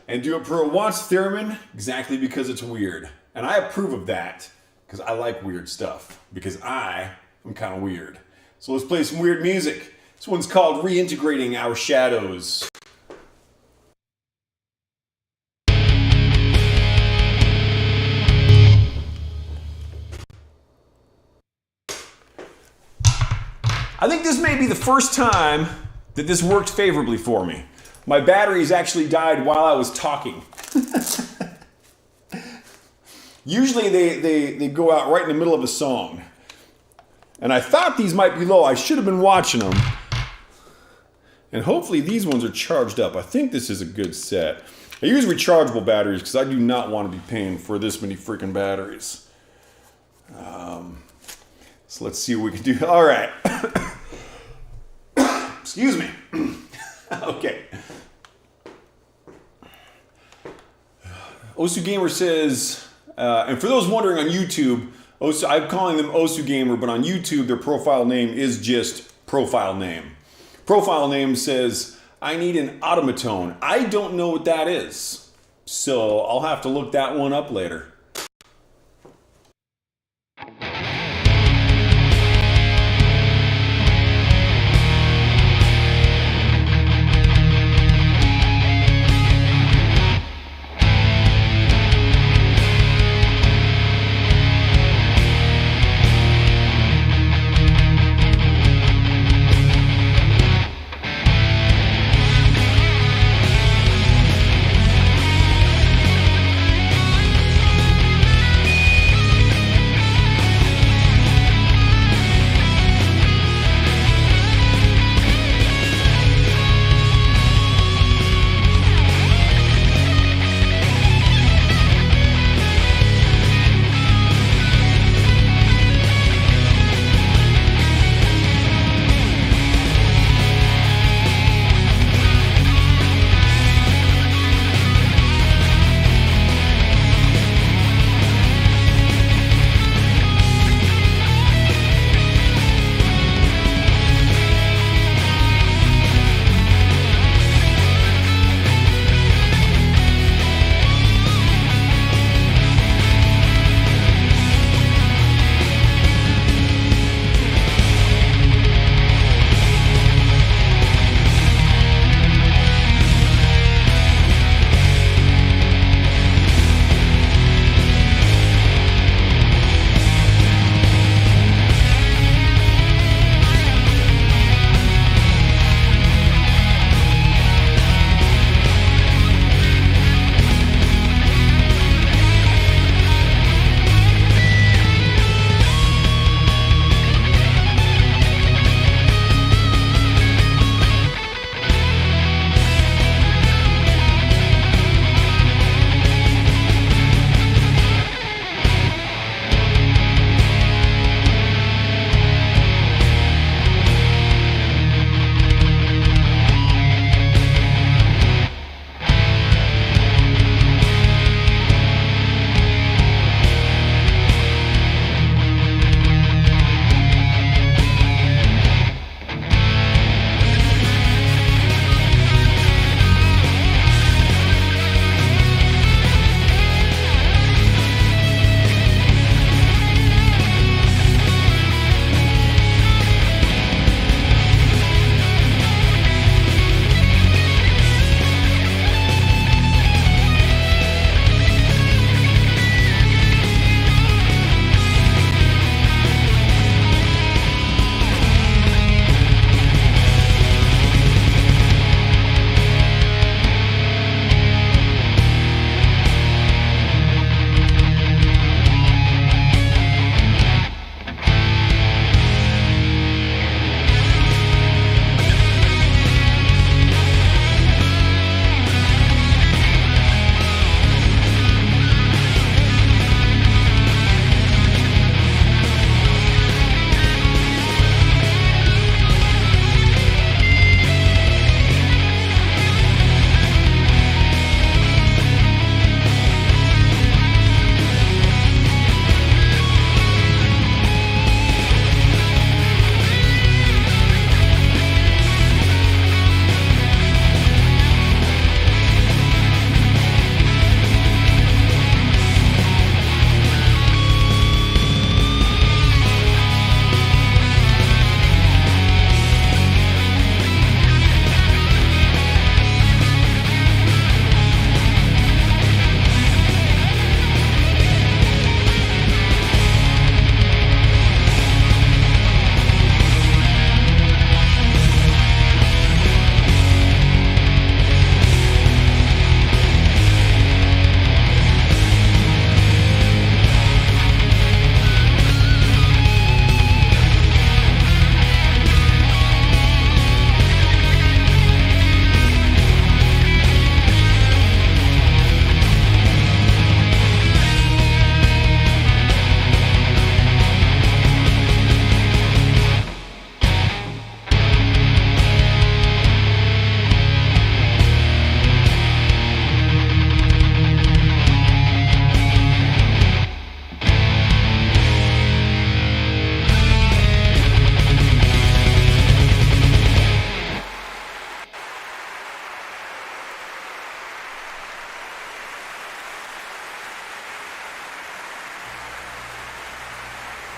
And Do It Pruitt wants theremin exactly because it's weird. And I approve of that because I like weird stuff. Because I am kind of weird. So let's play some weird music. This one's called Reintegrating Our Shadows. I think this may be the first time that this worked favorably for me. My batteries actually died while I was talking. Usually they go out right in the middle of a song. And I thought these might be low. I should have been watching them. And hopefully these ones are charged up. I think this is a good set. I use rechargeable batteries because I do not want to be paying for this many freaking batteries. So let's see what we can do. All right. Excuse me. Okay. Osu Gamer says, and for those wondering on YouTube, I'm calling them Osu Gamer, but on YouTube their profile name is just profile name. Profile name says, I need an automaton. I don't know what that is, so I'll have to look that one up later.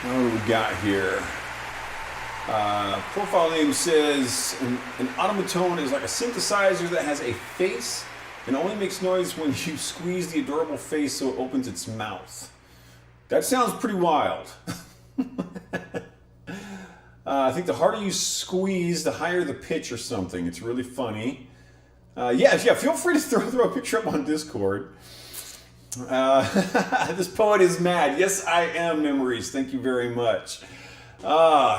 What do we got here? Profile name says an automaton is like a synthesizer that has a face and only makes noise when you squeeze the adorable face so it opens its mouth. That sounds pretty wild. I think the harder you squeeze, the higher the pitch or something. It's really funny. Yeah, feel free to throw a picture up on Discord. This poet is mad. Yes, I am, Memories. Thank you very much.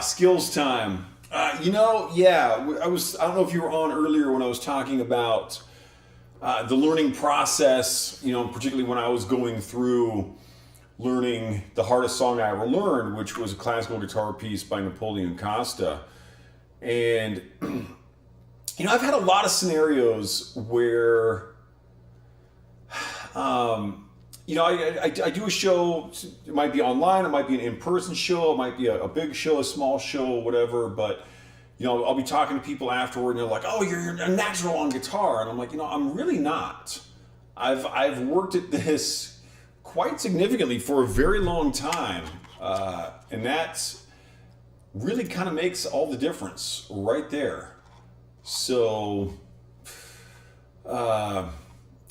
Skills time. I don't know if you were on earlier when I was talking about the learning process, particularly when I was going through learning the hardest song I ever learned, which was a classical guitar piece by Napoleon Costa. And, I've had a lot of scenarios where, I do a show. It might be online, it might be an in-person show, it might be a big show, a small show, whatever. But I'll be talking to people afterward, and they're like, "Oh, you're a natural on guitar," and I'm like, I'm really not. I've worked at this quite significantly for a very long time, and that really kind of makes all the difference right there. So.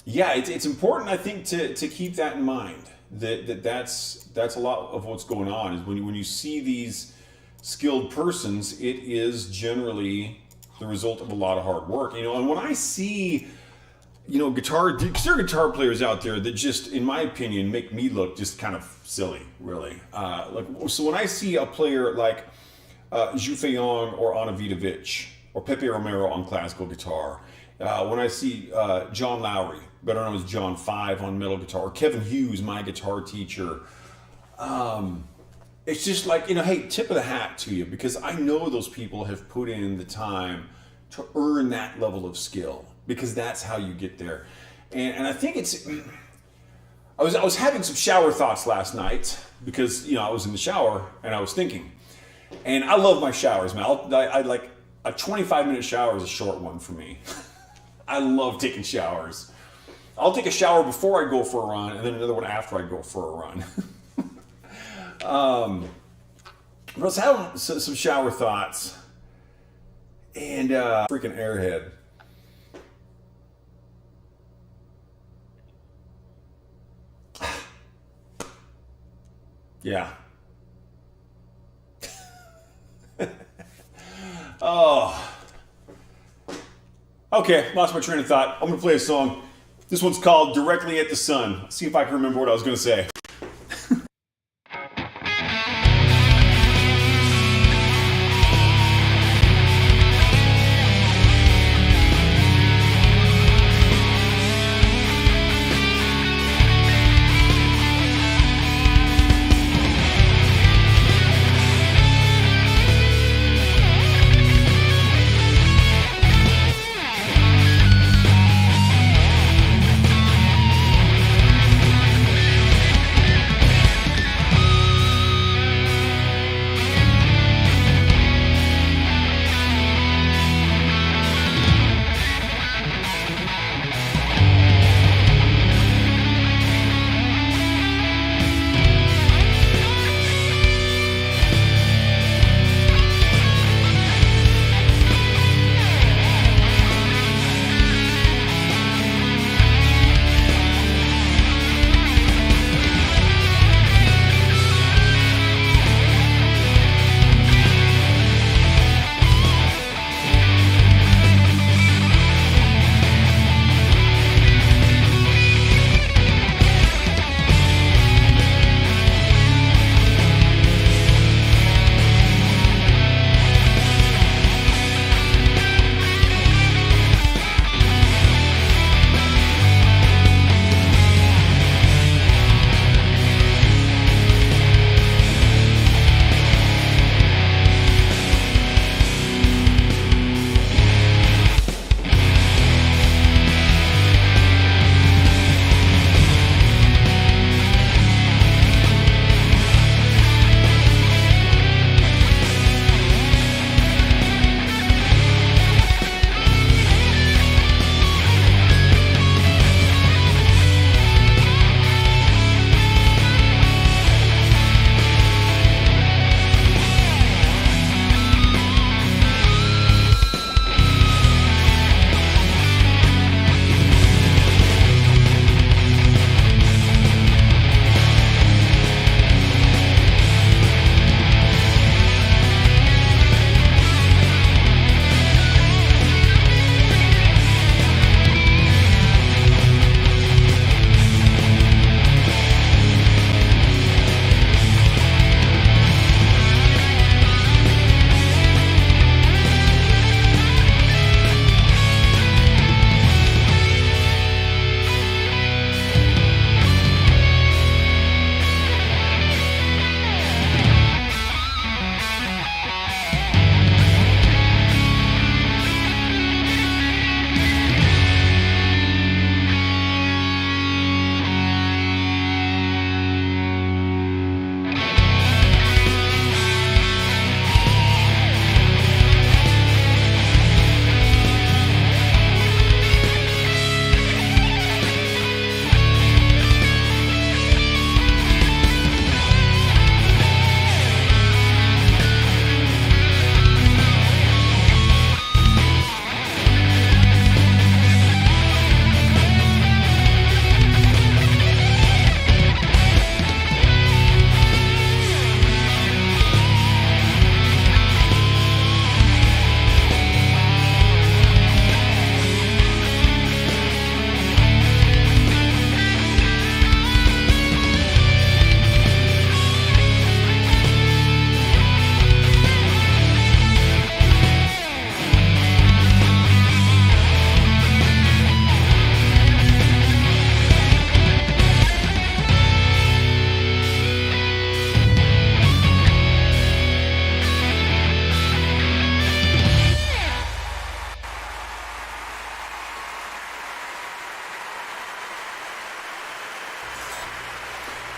It's important, I think, to keep that in mind. That's a lot of what's going on. Is when you see these skilled persons, it is generally the result of a lot of hard work. And when I see, because there are guitar players out there that just, in my opinion, make me look just kind of silly, really. So when I see a player like Zhu Feiyong or Ana Vidovic or Pepe Romero on classical guitar, when I see John Lowry, better known as John 5 on metal guitar, or Kevin Hughes, my guitar teacher, it's just like, hey, tip of the hat to you, because I know those people have put in the time to earn that level of skill, because that's how you get there. And I think I was having some shower thoughts last night, because, I was in the shower and I was thinking, and I love my showers, man. I like a 25-minute shower is a short one for me. I love taking showers. I'll take a shower before I go for a run, and then another one after I go for a run. But I was having some shower thoughts, and freaking airhead. Yeah. Oh. Okay, lost my train of thought. I'm going to play a song. This one's called Directly at the Sun. See if I can remember what I was going to say.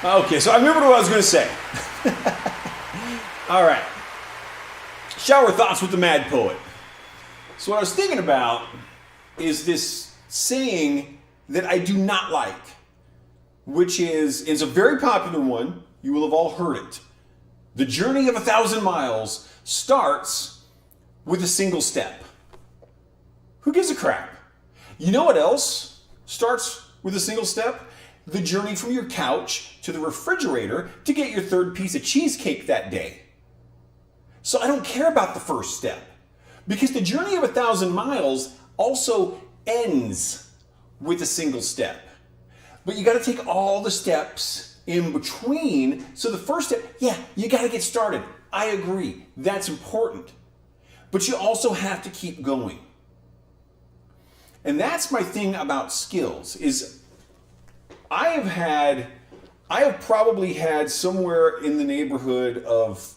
Okay, so I remember what I was going to say. All right. Shower thoughts with the Mad Poet. So what I was thinking about is this saying that I do not like, which is a very popular one. You will have all heard it. The journey of 1,000 miles starts with a single step. Who gives a crap? You know what else starts with a single step? The journey from your couch to the refrigerator to get your third piece of cheesecake that day. So I don't care about the first step, because the journey of 1,000 miles also ends with a single step. But you got to take all the steps in between. So the first step, yeah, you got to get started. I agree. That's important. But you also have to keep going. And that's my thing about skills is I have probably had somewhere in the neighborhood of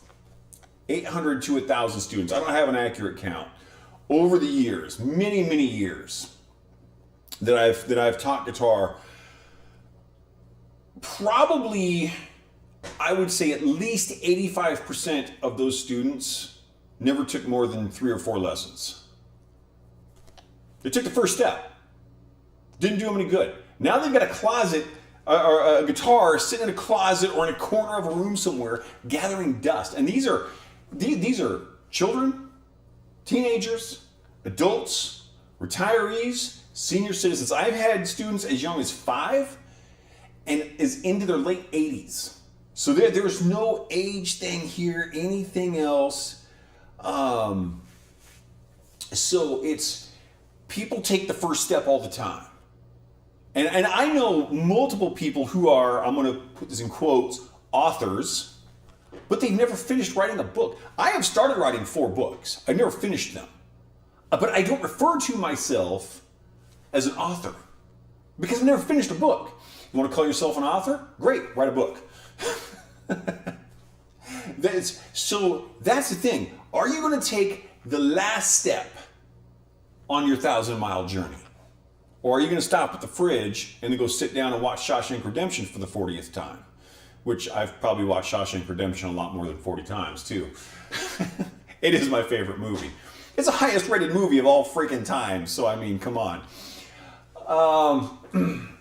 800 to 1,000 students. I don't have an accurate count over the years, many, many years that I've taught guitar. Probably, I would say at least 85% of those students never took more than 3 or 4 lessons. They took the first step. Didn't do them any good. Now they've got a closet or a guitar sitting in a closet or in a corner of a room somewhere gathering dust. And these are children, teenagers, adults, retirees, senior citizens. I've had students as young as 5 and is into their late 80s. So there's no age thing here, anything else. So it's people take the first step all the time. And I know multiple people who are, I'm going to put this in quotes, authors, but they've never finished writing a book. I have started writing 4 books. I've never finished them. But I don't refer to myself as an author because I've never finished a book. You want to call yourself an author? Great, write a book. So that's the thing. Are you going to take the last step on your 1,000-mile journey? Or are you going to stop at the fridge and then go sit down and watch Shawshank Redemption for the 40th time? Which I've probably watched Shawshank Redemption a lot more than 40 times, too. It is my favorite movie. It's the highest rated movie of all freaking time, so I mean, come on.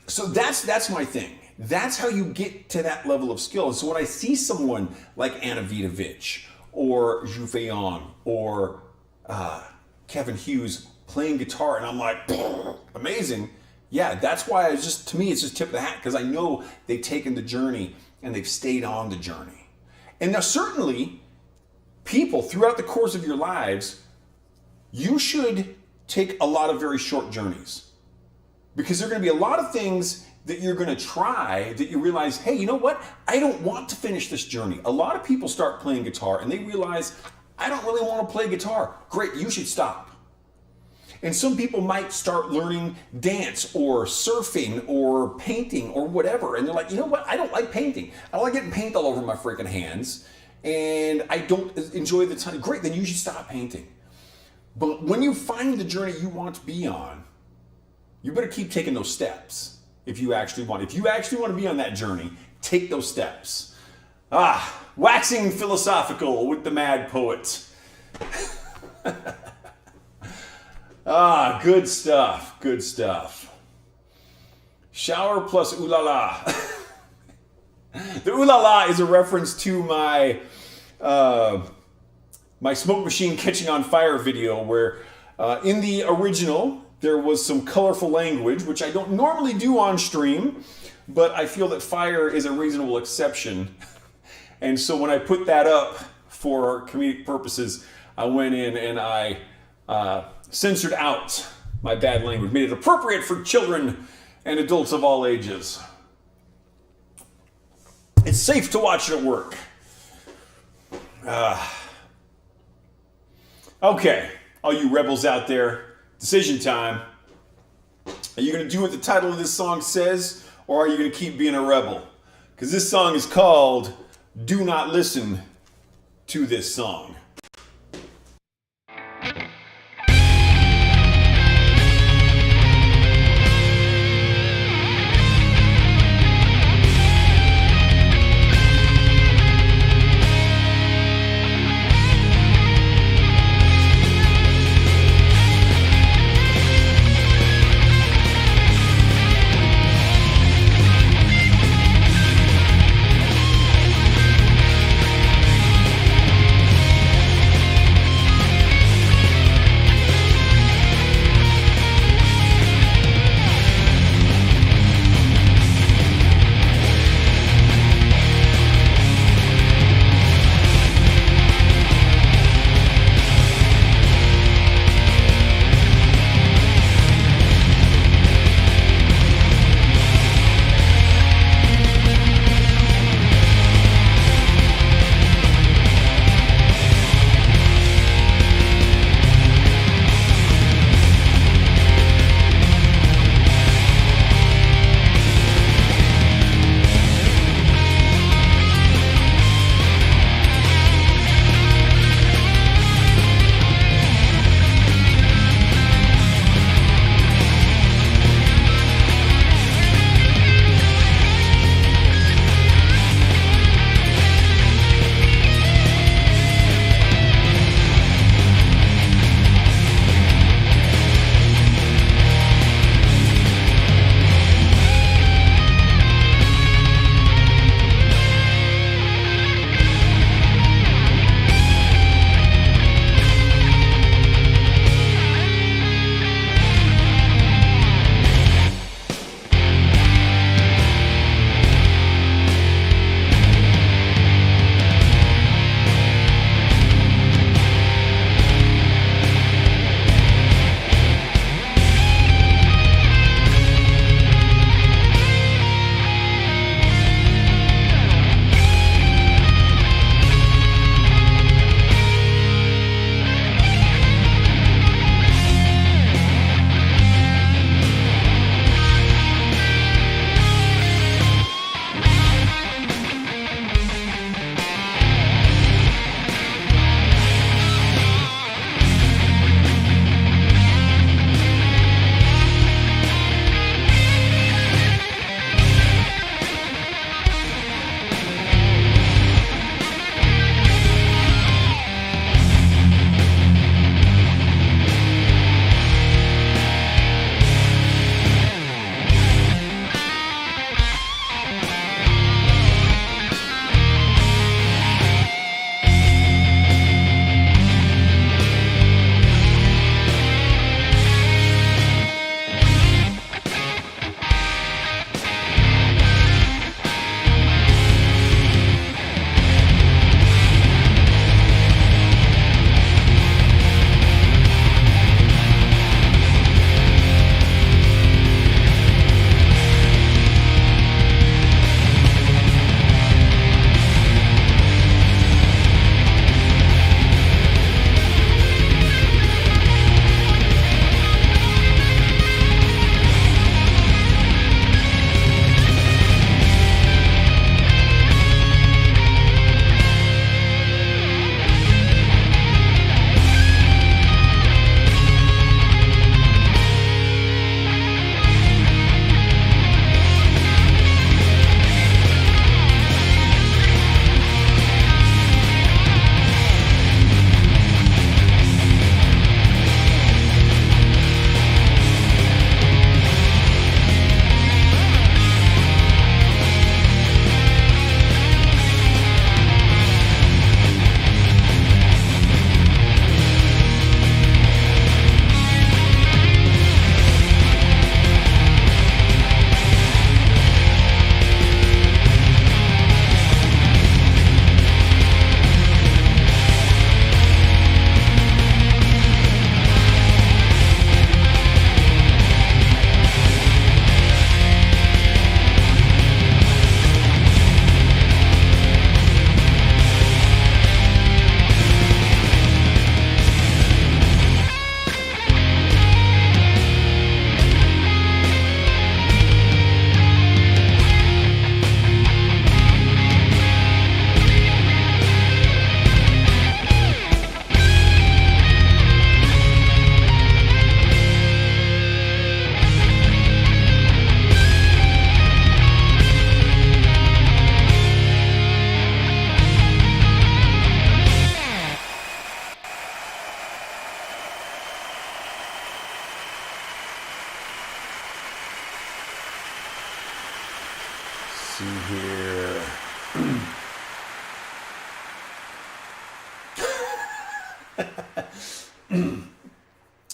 So that's my thing. That's how you get to that level of skill. And so when I see someone like Anna Vidovic or Zhu Feiyang or Kevin Hughes playing guitar, and I'm like, amazing. Yeah, that's why to me, it's just tip of the hat, because I know they've taken the journey and they've stayed on the journey. And now certainly, people throughout the course of your lives, you should take a lot of very short journeys, because there are going to be a lot of things that you're going to try that you realize, hey, you know what? I don't want to finish this journey. A lot of people start playing guitar and they realize, I don't really want to play guitar. Great, you should stop. And some people might start learning dance or surfing or painting or whatever. And they're like, you know what? I don't like painting. I don't like getting paint all over my freaking hands. And I don't enjoy the time. Great, then you should stop painting. But when you find the journey you want to be on, you better keep taking those steps. If you actually want to be on that journey, take those steps. Waxing philosophical with the Mad Poet. Good stuff, good stuff. Shower plus ooh la la. The ooh la la is a reference to my my smoke machine catching on fire video, where in the original there was some colorful language, which I don't normally do on stream, but I feel that fire is a reasonable exception. And so when I put that up for comedic purposes, I went in and I censored out my bad language, made it appropriate for children and adults of all ages. It's safe to watch it at work. Okay, all you rebels out there, decision time. Are you going to do what the title of this song says, or are you going to keep being a rebel? Because this song is called Do Not Listen to This Song.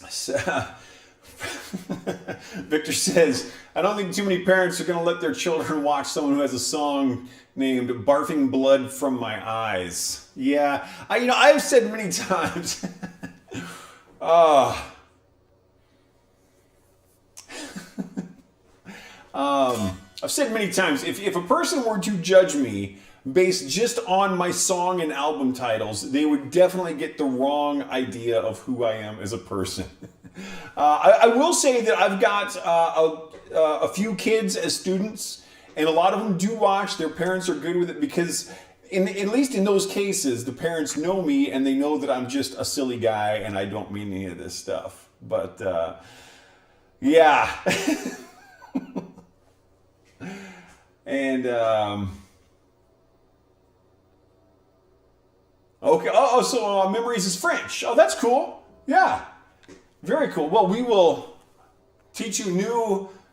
So, Victor says, I don't think too many parents are going to let their children watch someone who has a song named Barfing Blood from My Eyes. Yeah, I've said many times. I've said many times, if a person were to judge me based just on my song and album titles, they would definitely get the wrong idea of who I am as a person. I will say that I've got a few kids as students, and a lot of them do watch. Their parents are good with it because, at least in those cases, the parents know me and they know that I'm just a silly guy and I don't mean any of this stuff. But yeah. And okay. So Memories is French. Oh, that's cool. Yeah. Very cool. Well, we will teach you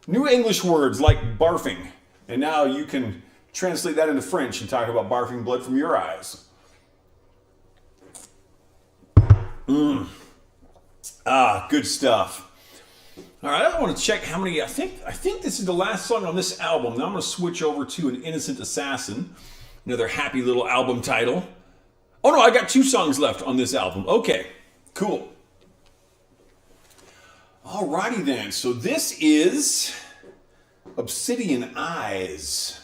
new English words like barfing. And now you can translate that into French and talk about barfing blood from your eyes. Good stuff. All right, I want to check how many. I think this is the last song on this album. Now I'm going to switch over to An Innocent Assassin, another happy little album title. Oh no, I got 2 songs left on this album. Okay, cool. Alrighty then, so this is Obsidian Eyes.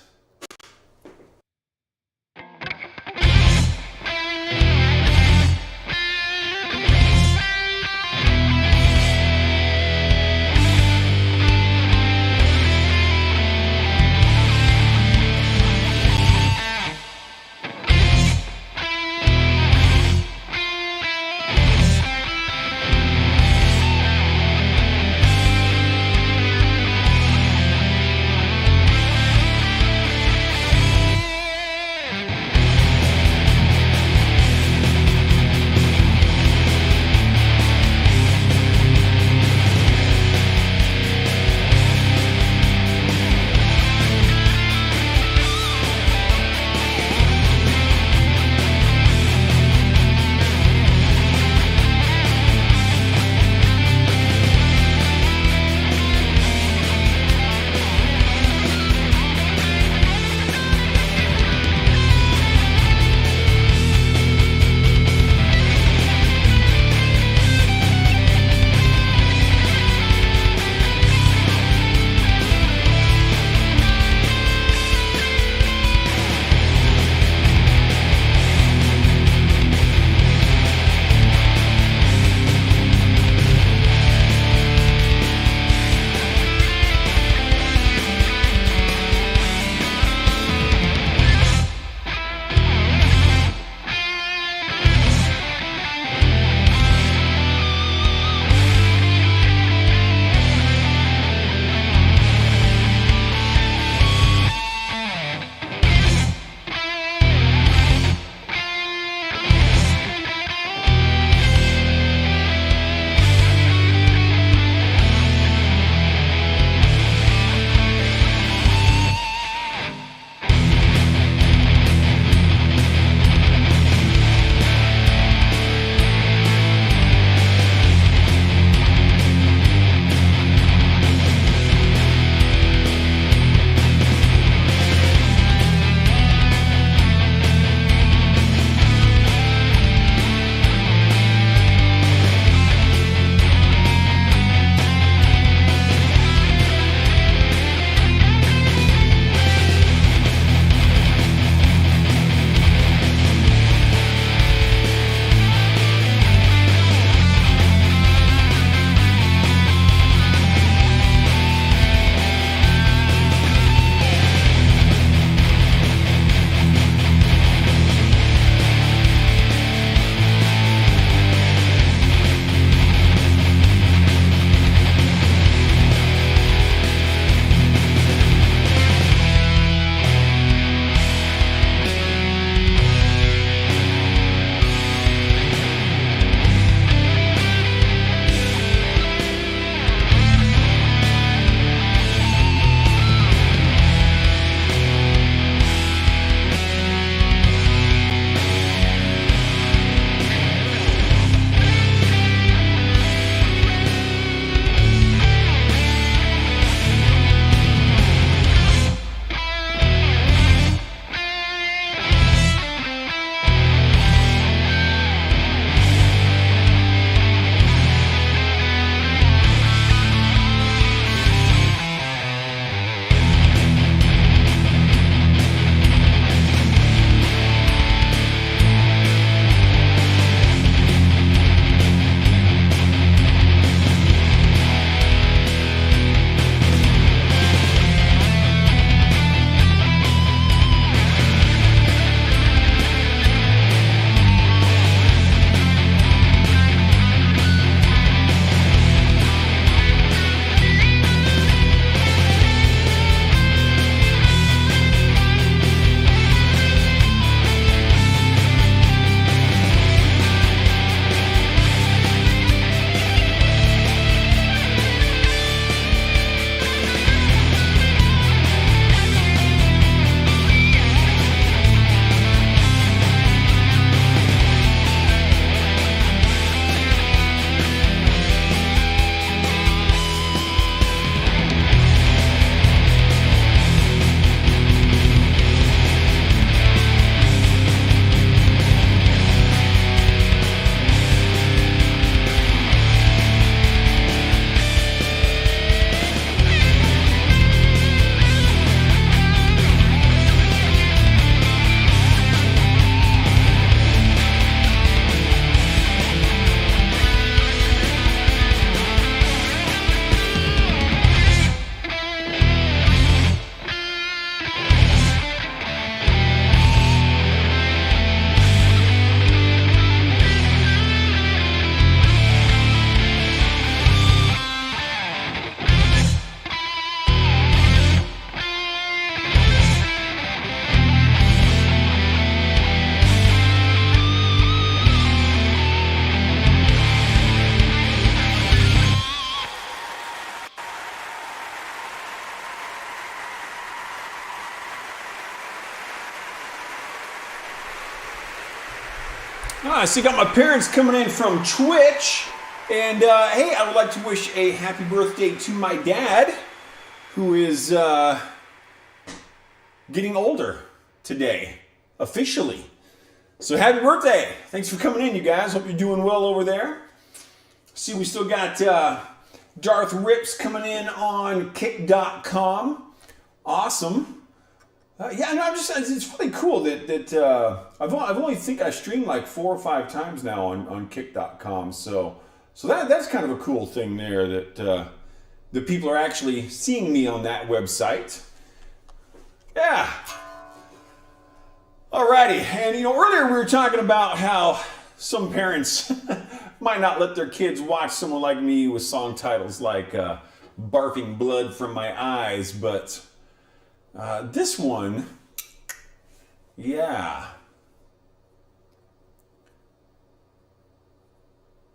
So you got my parents coming in from Twitch. And hey, I would like to wish a happy birthday to my dad, who is getting older today, officially. So happy birthday. Thanks for coming in, you guys. Hope you're doing well over there. See, we still got Darth Rips coming in on Kick.com. Awesome. Yeah, no, it's really cool that I've only think I streamed like 4 or 5 times now on Kick.com. So that's kind of a cool thing there that the people are actually seeing me on that website. Yeah. Alrighty, and earlier we were talking about how some parents might not let their kids watch someone like me with song titles like Barfing Blood from My Eyes, but this one, yeah.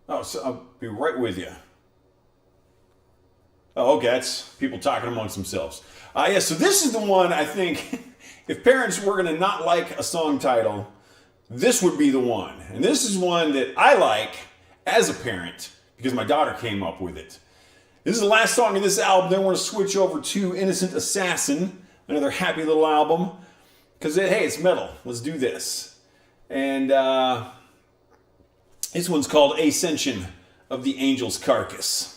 Oh, so I'll be right with you. Oh, okay, that's people talking amongst themselves. Yeah, so this is the one I think, if parents were going to not like a song title, this would be the one. And this is one that I like as a parent because my daughter came up with it. This is the last song in this album. Then we're going to switch over to Innocent Assassin, another happy little album. Because, hey, it's metal. Let's do this. And this one's called Ascension of the Angel's Carcass.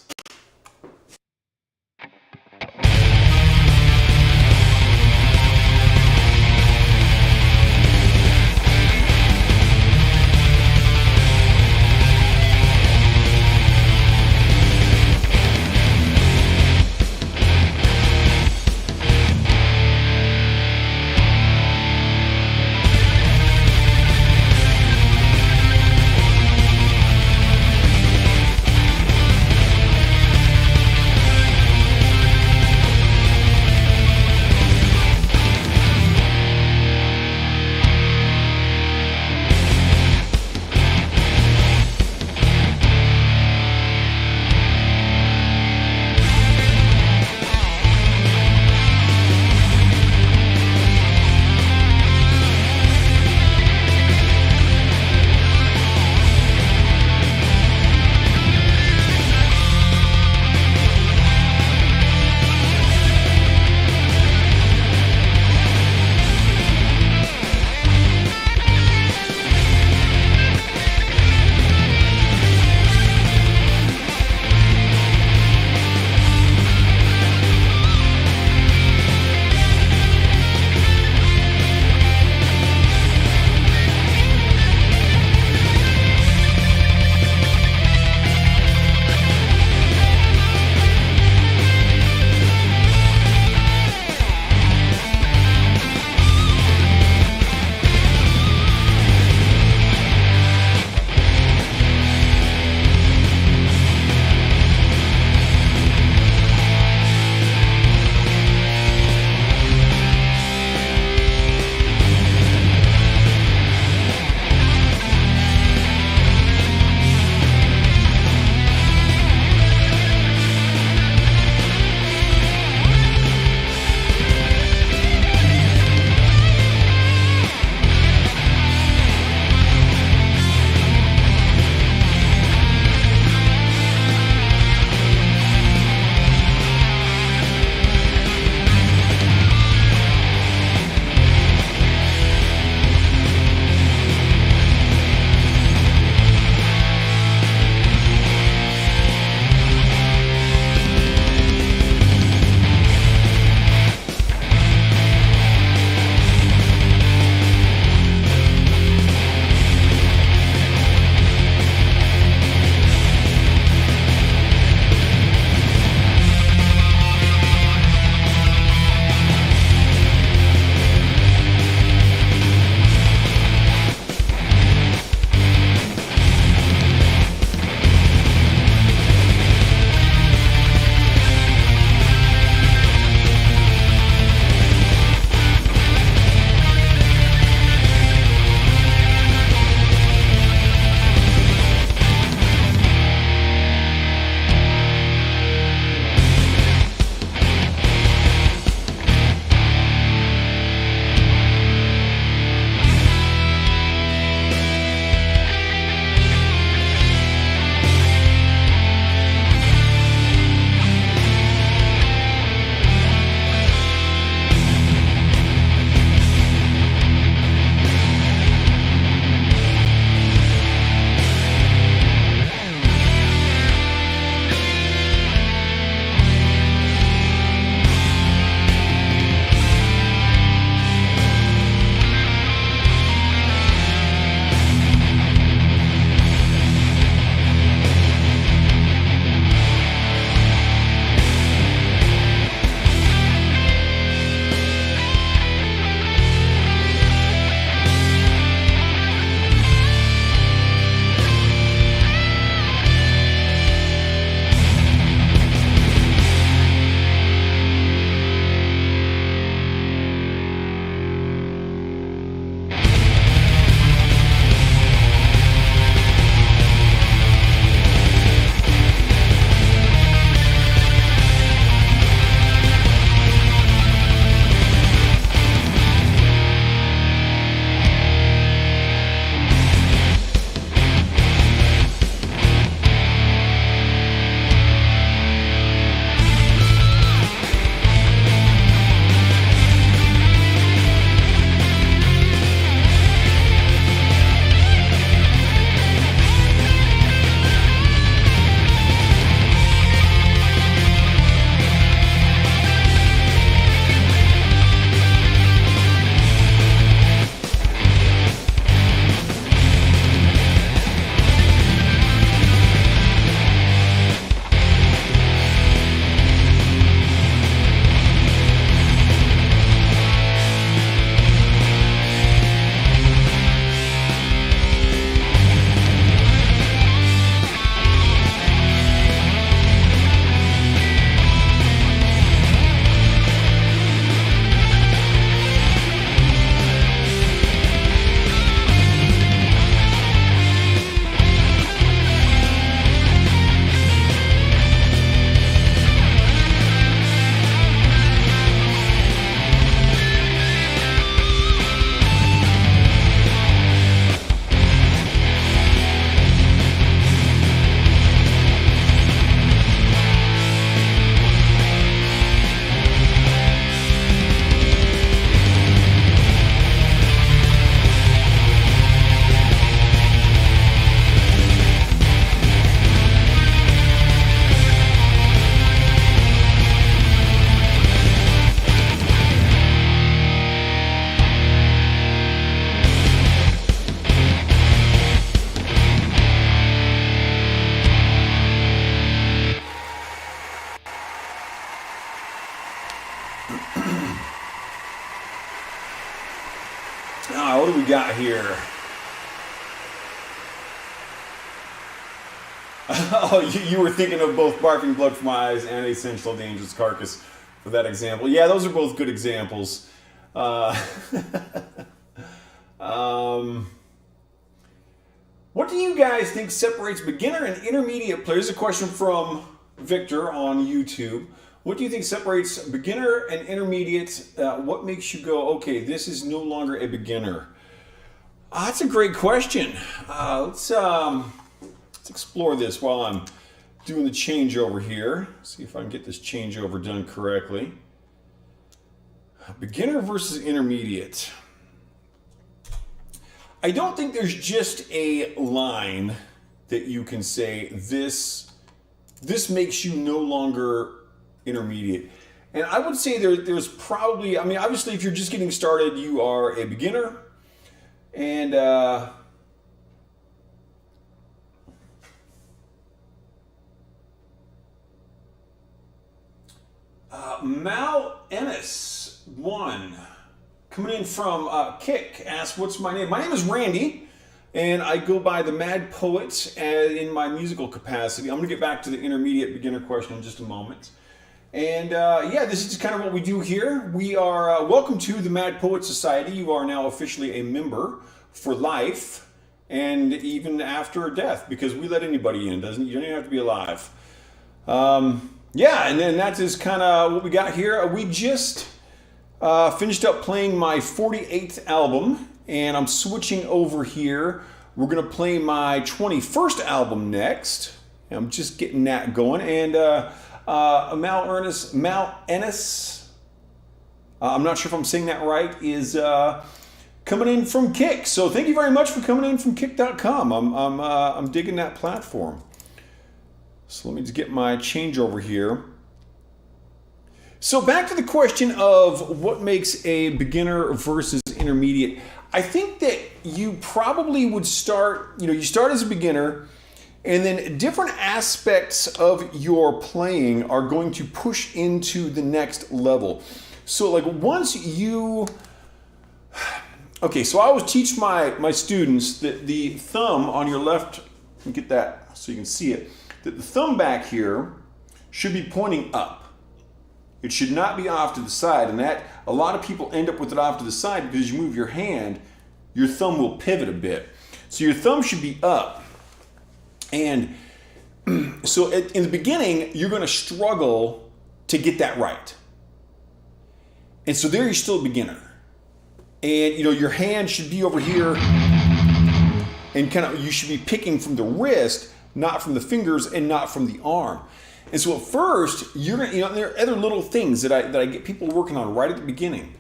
got here? Oh, you were thinking of both Barfing Blood from My Eyes and Essential Dangerous Carcass for that example. Yeah, those are both good examples. What do you guys think separates beginner and intermediate players? A question from Victor on YouTube. What do you think separates beginner and intermediate? What makes you go, okay, this is no longer a beginner? That's a great question. Let's explore this while I'm doing the changeover here. See if I can get this changeover done correctly. Beginner versus intermediate. I don't think there's just a line that you can say this makes you no longer intermediate. And I would say there's probably, I mean, obviously if you're just getting started, you are a beginner. And Mal Ennis 1 coming in from Kick asks, what's my name? My name is Randy, and I go by the Mad Poet in my musical capacity. I'm going to get back to the intermediate beginner question in just a moment. And yeah, this is kind of what we do here. We are welcome to the Mad Poet Society. You are now officially a member for life and even after death, because we let anybody in, doesn't it? You don't even have to be alive. Yeah, and then that is kind of what we got here. We just finished up playing my 48th album, and I'm switching over here. We're going to play my 21st album next. I'm just getting that going. And Mal Ennis, I'm not sure if I'm saying that right, is coming in from Kick. So thank you very much for coming in from Kick.com. I'm digging that platform. So let me just get my changeover here. So back to the question of what makes a beginner versus intermediate. I think that you probably would start, you start as a beginner, and then different aspects of your playing are going to push into the next level. So like once you, okay, so I always teach my students that the thumb on your left, let me get that so you can see it, that the thumb back here should be pointing up. It should not be off to the side, and that a lot of people end up with it off to the side because you move your hand, your thumb will pivot a bit. So your thumb should be up. And so in the beginning, you're going to struggle to get that right. And so there you're still a beginner. And your hand should be over here, and kind of you should be picking from the wrist, not from the fingers and not from the arm. And so at first, you're gonna, there are other little things that I get people working on right at the beginning.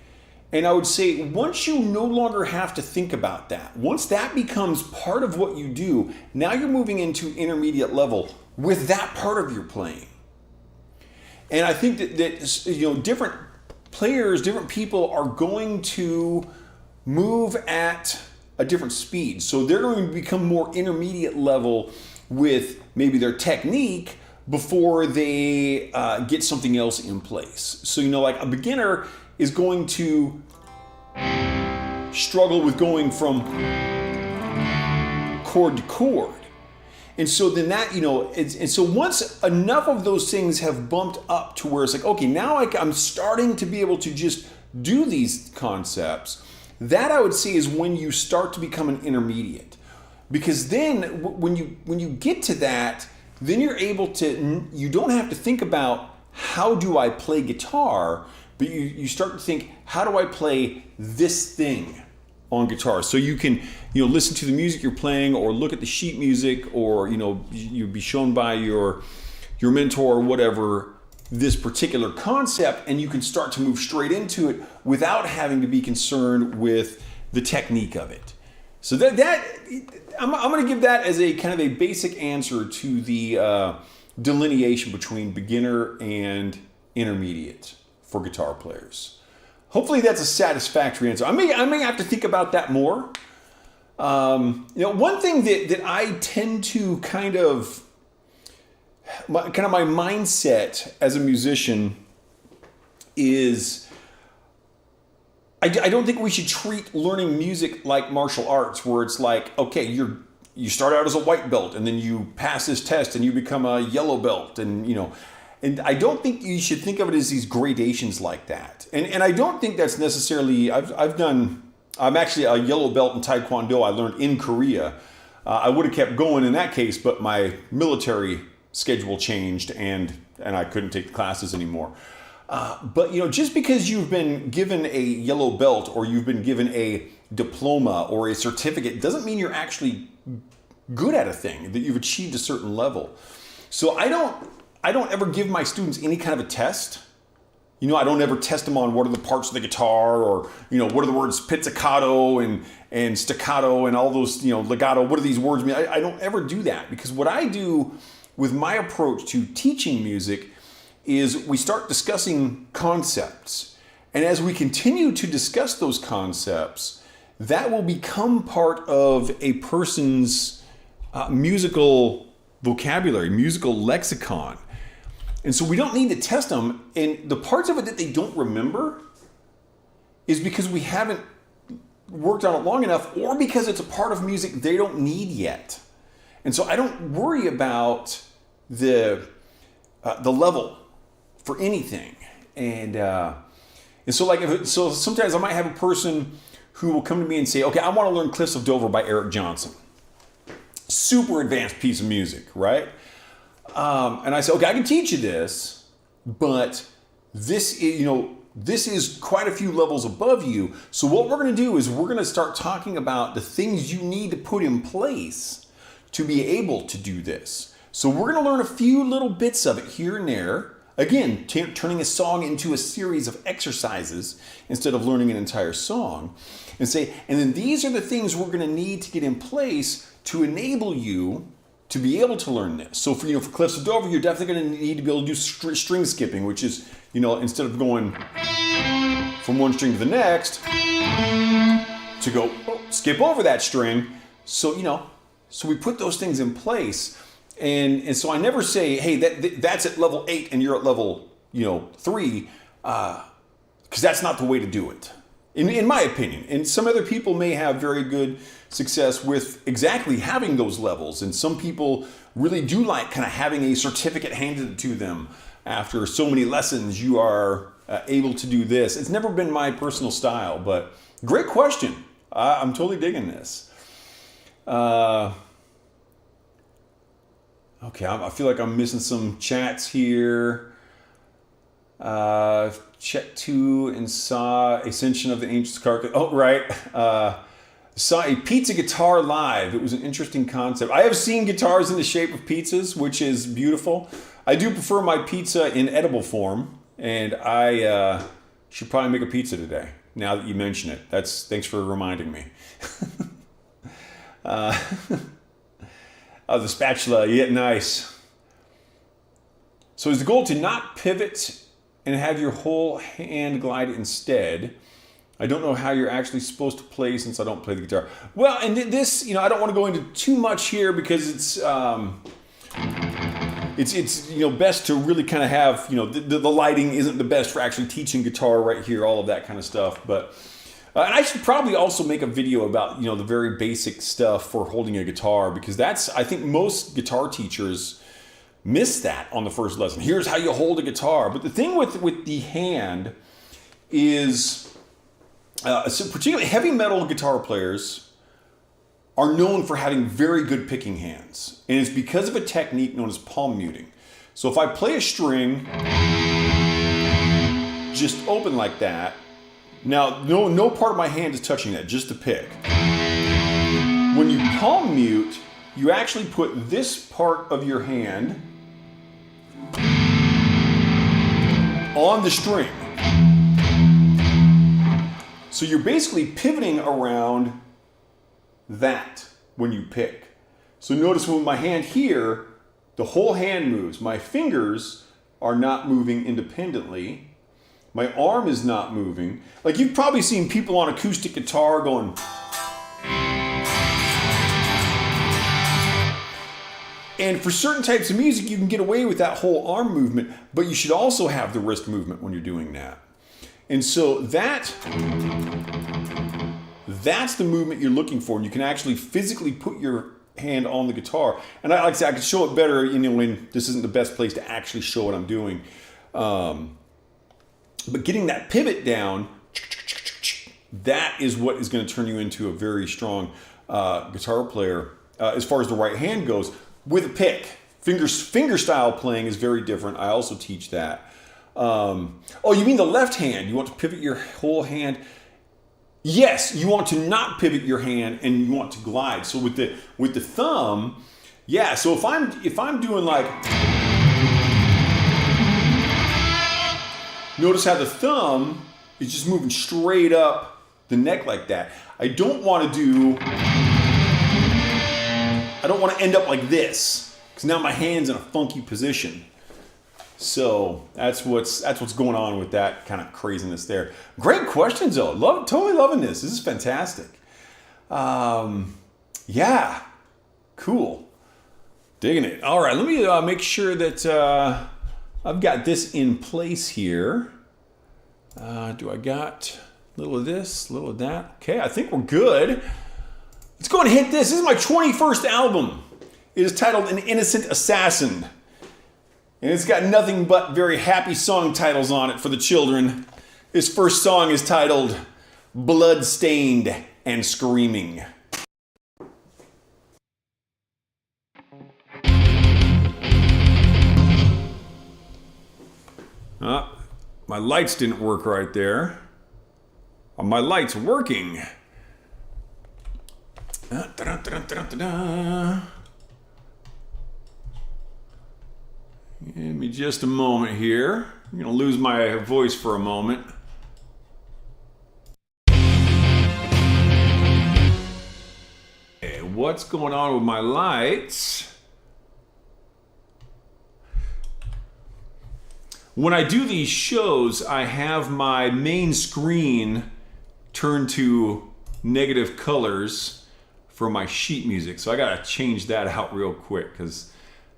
And I would say once you no longer have to think about that, once that becomes part of what you do, now you're moving into intermediate level with that part of your playing. And I think that different players, different people are going to move at a different speed. So they're going to become more intermediate level with maybe their technique before they get something else in place. So, like a beginner is going to struggle with going from chord to chord. And so then that, and so once enough of those things have bumped up to where it's like, okay, now I'm starting to be able to just do these concepts, that I would say is when you start to become an intermediate. Because then when you get to that, then you're able to, you don't have to think about how do I play guitar, but you start to think, how do I play this thing on guitar? So you can, listen to the music you're playing or look at the sheet music or, you'll be shown by your mentor or whatever this particular concept, and you can start to move straight into it without having to be concerned with the technique of it. So that I'm going to give that as a kind of a basic answer to the delineation between beginner and intermediate for guitar players. Hopefully that's a satisfactory answer. I may have to think about that more. One thing that I tend to kind of my mindset as a musician is I don't think we should treat learning music like martial arts, where it's like, okay, you start out as a white belt and then you pass this test and you become a yellow belt, and and I don't think you should think of it as these gradations like that. And I don't think that's necessarily. I'm actually a yellow belt in Taekwondo. I learned in Korea. I would have kept going in that case, but my military schedule changed and I couldn't take the classes anymore. But just because you've been given a yellow belt or you've been given a diploma or a certificate doesn't mean you're actually good at a thing, that you've achieved a certain level. So I don't ever give my students any kind of a test. I don't ever test them on what are the parts of the guitar, or what are the words pizzicato and staccato and all those, legato. What do these words mean? I don't ever do that, because what I do with my approach to teaching music is we start discussing concepts. And as we continue to discuss those concepts, that will become part of a person's musical vocabulary, musical lexicon. And so we don't need to test them. And the parts of it that they don't remember is because we haven't worked on it long enough, or because it's a part of music they don't need yet. And so I don't worry about the level for anything. And so sometimes I might have a person who will come to me and say, okay, I want to learn Cliffs of Dover by Eric Johnson. Super advanced piece of music, right? And I say, okay, I can teach you this, but this is quite a few levels above you. So what we're going to do is we're going to start talking about the things you need to put in place to be able to do this. So we're going to learn a few little bits of it here and there. Again, turning a song into a series of exercises instead of learning an entire song. And then these are the things we're going to need to get in place to enable you to be able to learn this. So for Cliffs of Dover, you're definitely going to need to be able to do string skipping, which is, instead of going from one string to the next, to go skip over that string. So, so we put those things in place. And so I never say, hey, that's at level 8 and you're at level 3, because that's not the way to do it, in my opinion. And some other people may have very good success with exactly having those levels. And some people really do like kind of having a certificate handed to them after so many lessons. You are able to do this. It's never been my personal style, but great question. I'm totally digging this. Okay, I feel like I'm missing some chats here. Chet 2 and saw Ascension of the Ancients Carcass. Oh, right. Saw a pizza guitar live. It was an interesting concept. I have seen guitars in the shape of pizzas, which is beautiful. I do prefer my pizza in edible form, and I should probably make a pizza today, now that you mention it. Thanks for reminding me. The spatula, yeah, nice. So is the goal to not pivot and have your whole hand glide instead? I don't know how you're actually supposed to play since I don't play the guitar. Well, and this, I don't want to go into too much here because it's best to really kind of have, the lighting isn't the best for actually teaching guitar right here, all of that kind of stuff. But and I should probably also make a video about, the very basic stuff for holding a guitar, because I think most guitar teachers miss that on the first lesson. Here's how you hold a guitar. But the thing with the hand is, so particularly heavy metal guitar players are known for having very good picking hands. And it's because of a technique known as palm muting. So if I play a string just open like that, now, no part of my hand is touching that, just the pick. When you palm mute, you actually put this part of your hand on the string. So you're basically pivoting around that when you pick. So notice with my hand here, the whole hand moves. My fingers are not moving independently. My arm is not moving. Like, you've probably seen people on acoustic guitar going. And for certain types of music, you can get away with that whole arm movement, but you should also have the wrist movement when you're doing that. And so that's the movement you're looking for. And you can actually physically put your hand on the guitar. And like I said, I can show it better, when this isn't the best place to actually show what I'm doing. But getting that pivot down, that is what is going to turn you into a very strong guitar player as far as the right hand goes with a pick. Finger style playing is very different. I also teach that. Oh, you mean the left hand? You want to pivot your whole hand? Yes, you want to not pivot your hand and you want to glide. So with the thumb, yeah. So if I'm doing like, notice how the thumb is just moving straight up the neck like that. I don't want to end up like this because now my hand's in a funky position. So that's what's going on with that kind of craziness there. Great questions though. Totally loving this. This is fantastic. Yeah, cool. Digging it. All right, let me make sure that I've got this in place here. Do I got a little of this, a little of that? Okay, I think we're good. Let's go and hit this. This is my 21st album. It is titled An Innocent Assassin. And it's got nothing but very happy song titles on it for the children. This first song is titled Bloodstained and Screaming. My lights didn't work right there. My light's working. Give me just a moment here. I'm going to lose my voice for a moment. Okay, what's going on with my lights? When I do these shows, I have my main screen turned to negative colors for my sheet music. So I got to change that out real quick because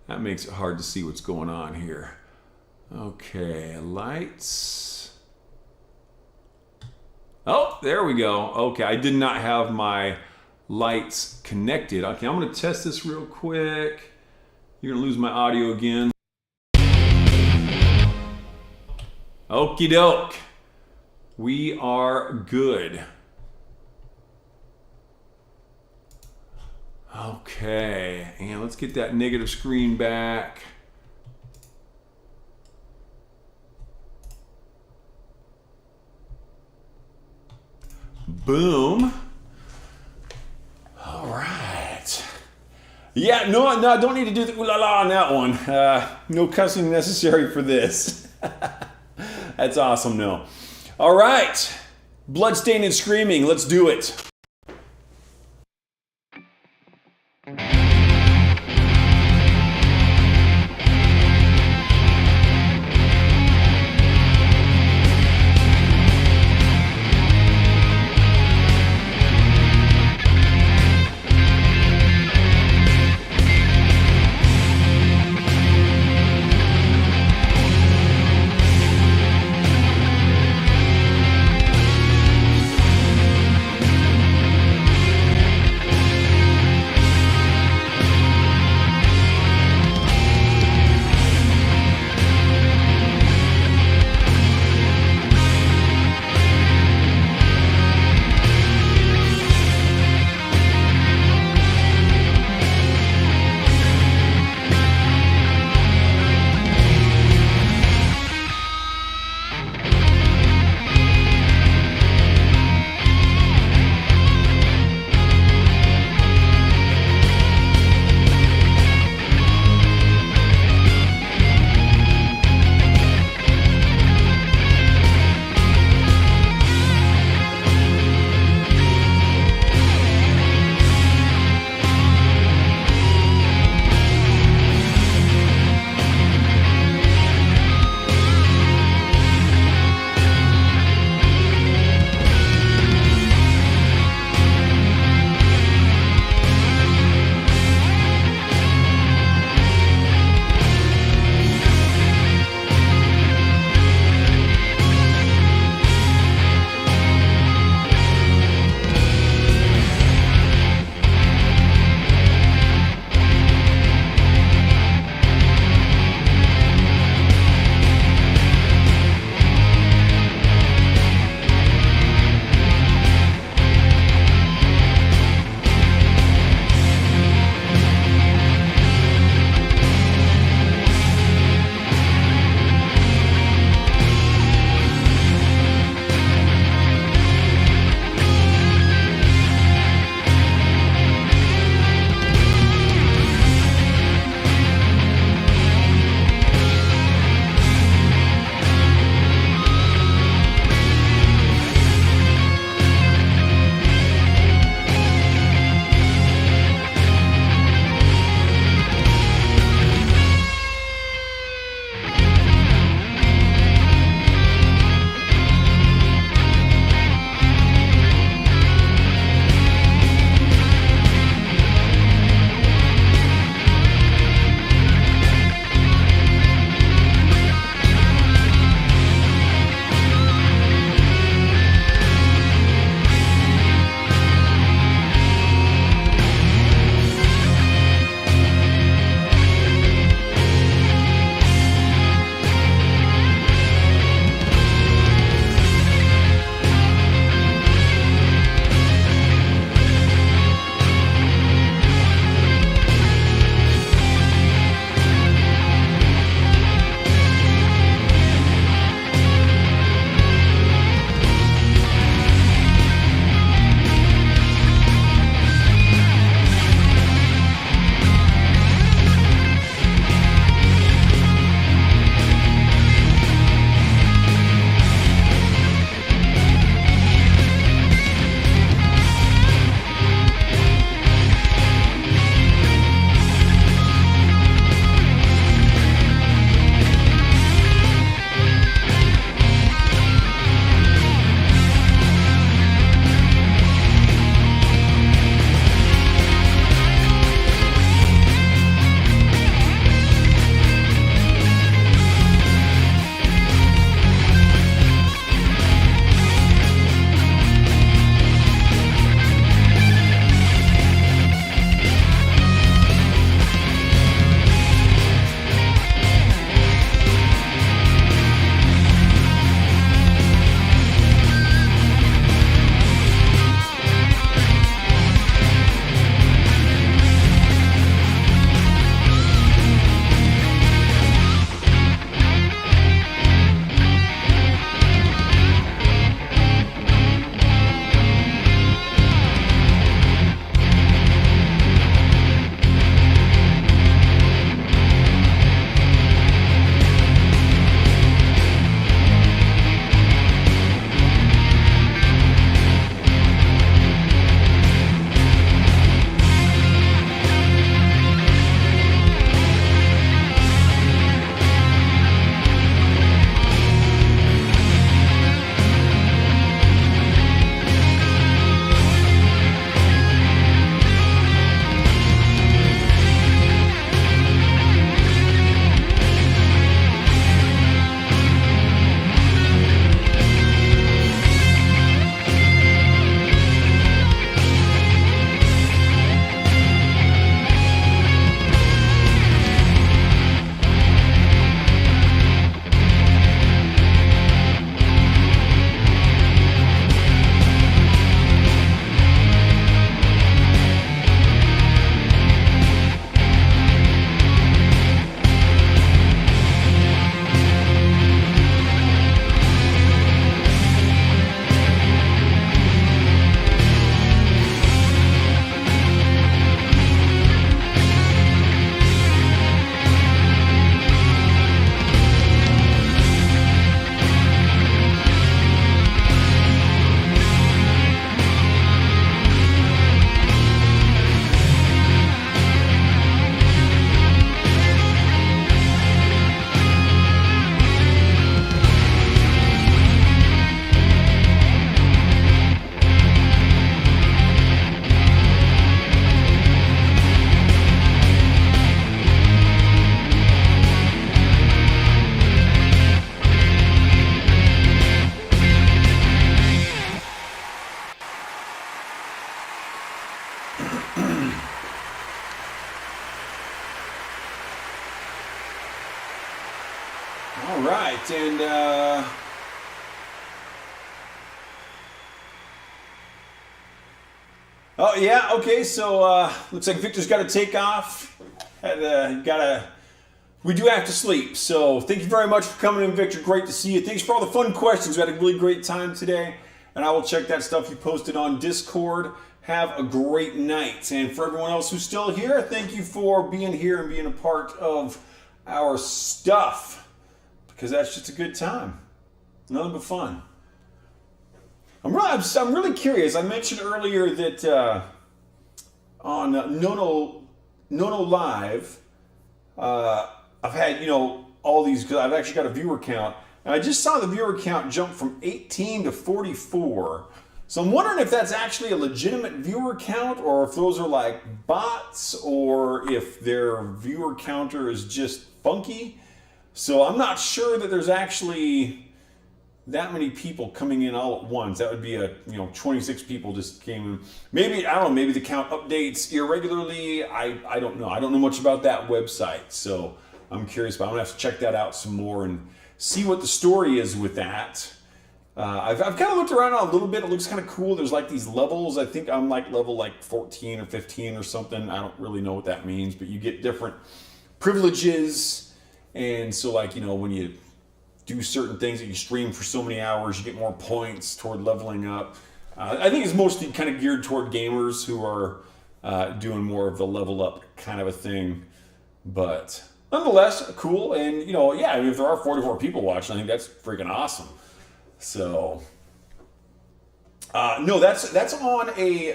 that makes it hard to see what's going on here. Okay, lights. Oh, there we go. Okay, I did not have my lights connected. Okay, I'm gonna test this real quick. You're gonna lose my audio again. Okie doke. We are good. Okay, and let's get that negative screen back. Boom. All right. Yeah, no, I don't need to do the ooh la la on that one. No cussing necessary for this. That's awesome, no. All right. Bloodstained and Screaming, let's do it. right, and oh yeah, okay. So looks like Victor's got to take off. We do have to sleep. So thank you very much for coming in, Victor. Great to see you. Thanks for all the fun questions. We had a really great time today, and I will check that stuff you posted on Discord. Have a great night, and for everyone else who's still here, thank you for being here and being a part of our stuff, because that's just a good time. Nothing but fun. I'm really curious. I mentioned earlier that on Nono Live, I've had all these. Cause I've actually got a viewer count, and I just saw the viewer count jump from 18 to 44. So I'm wondering if that's actually a legitimate viewer count, or if those are like bots, or if their viewer counter is just funky. So I'm not sure that there's actually that many people coming in all at once. That would be 26 people just came in. Maybe, I don't know, maybe the count updates irregularly. I don't know. I don't know much about that website. So I'm curious, but I'm gonna have to check that out some more and see what the story is with that. I've kind of looked around a little bit. It looks kind of cool. There's like these levels. I think I'm like level 14 or 15 or something. I don't really know what that means, but you get different privileges. And so when you do certain things that you stream for so many hours, you get more points toward leveling up. I think it's mostly kind of geared toward gamers who are doing more of the level up kind of a thing. But nonetheless, cool. And if there are 44 people watching, I think that's freaking awesome. So, no, that's on a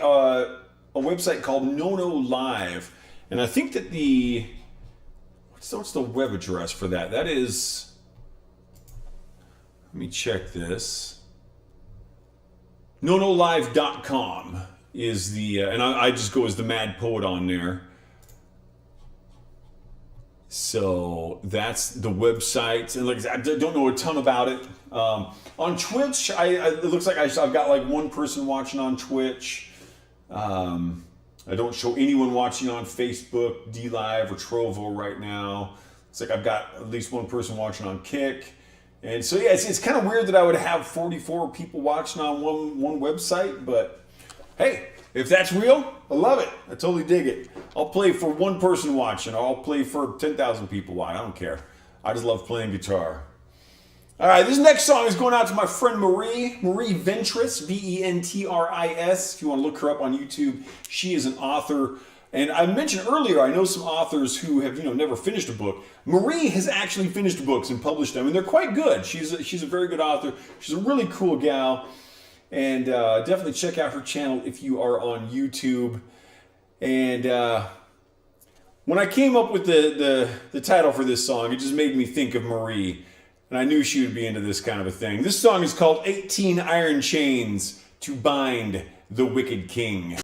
website called Nono Live, and I think that what's the web address for that? That is, let me check this. NoNoLive.com is the, and I just go as the Mad Poet on there. So that's the website, and like I don't know a ton about it. On Twitch, it looks like I've got like one person watching on Twitch. I don't show anyone watching on Facebook, DLive, or Trovo right now. It's like I've got at least one person watching on Kick. And so yeah, it's kind of weird that I would have 44 people watching on one website, but hey, if that's real, I love it. I totally dig it. I'll play for one person watching, or I'll play for 10,000 people watching. I don't care. I just love playing guitar. All right, this next song is going out to my friend Marie Ventris, Ventris. If you want to look her up on YouTube, she is an author. And I mentioned earlier, I know some authors who have never finished a book. Marie has actually finished books and published them, and they're quite good. She's a very good author. She's a really cool gal. And definitely check out her channel if you are on YouTube. And when I came up with the title for this song, it just made me think of Marie. And I knew she would be into this kind of a thing. This song is called 18 Iron Chains to Bind the Wicked King.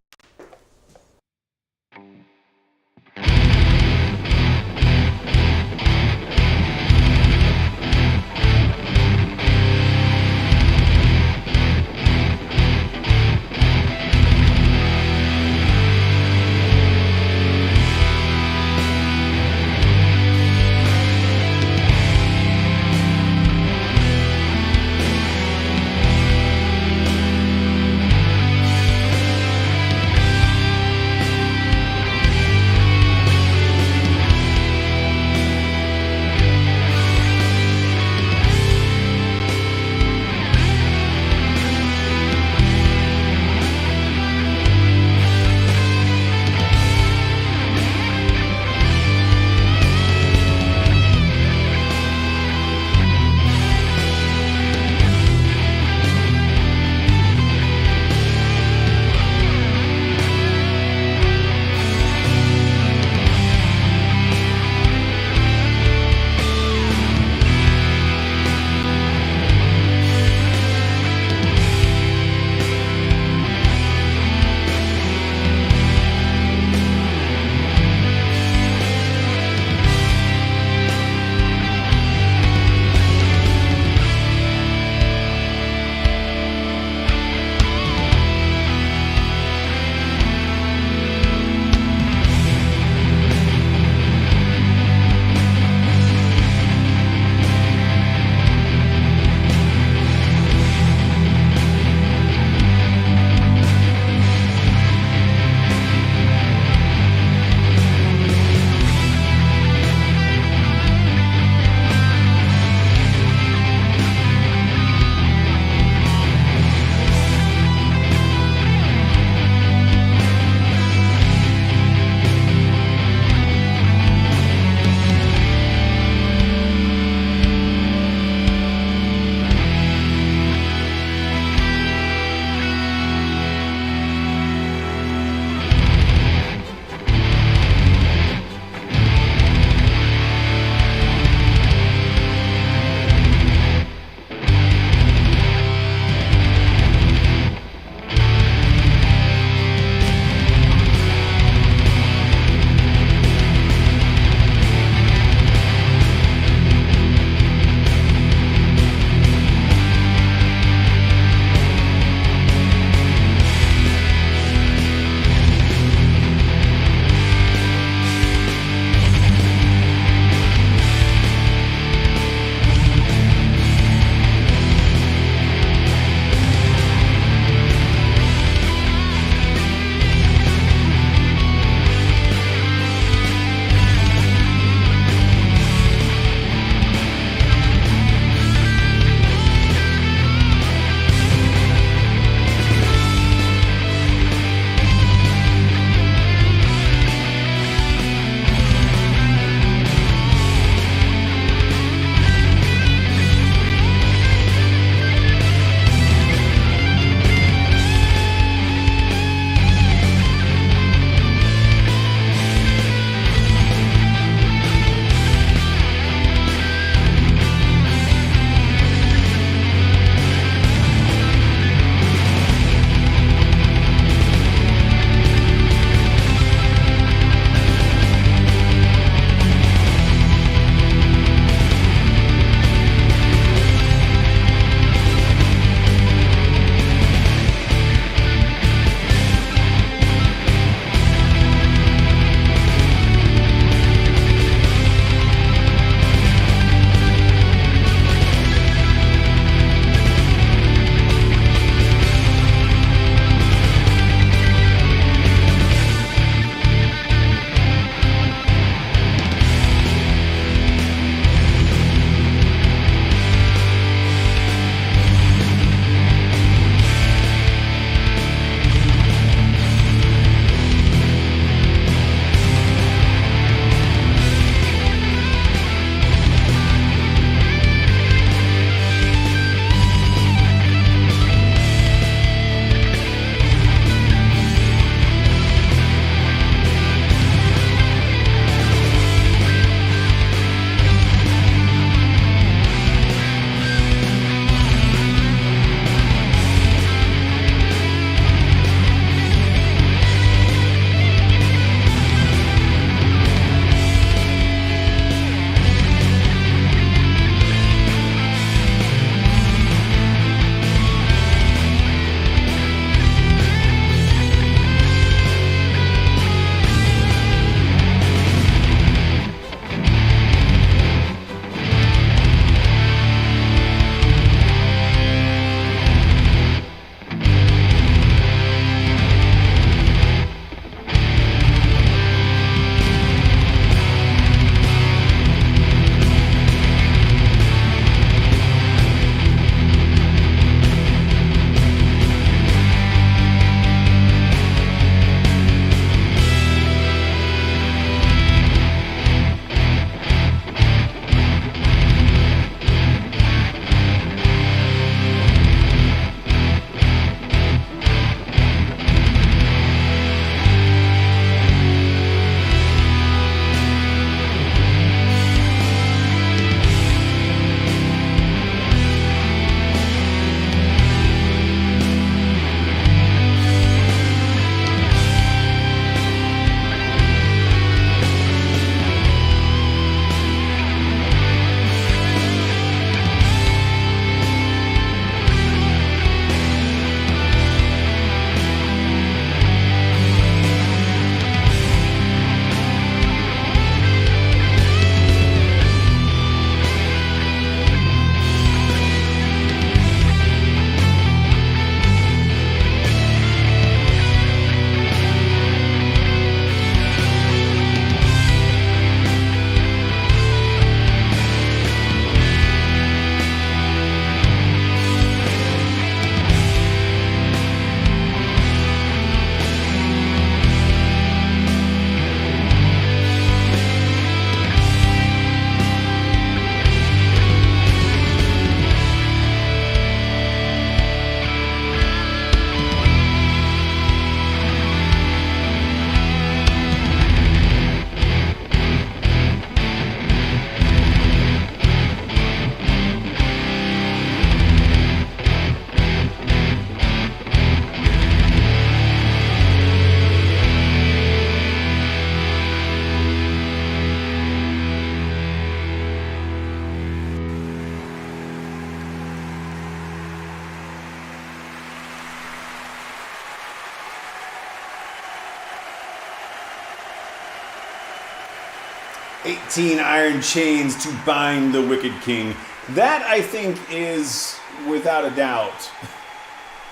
18 iron chains to bind the wicked king. That, I think, is, without a doubt,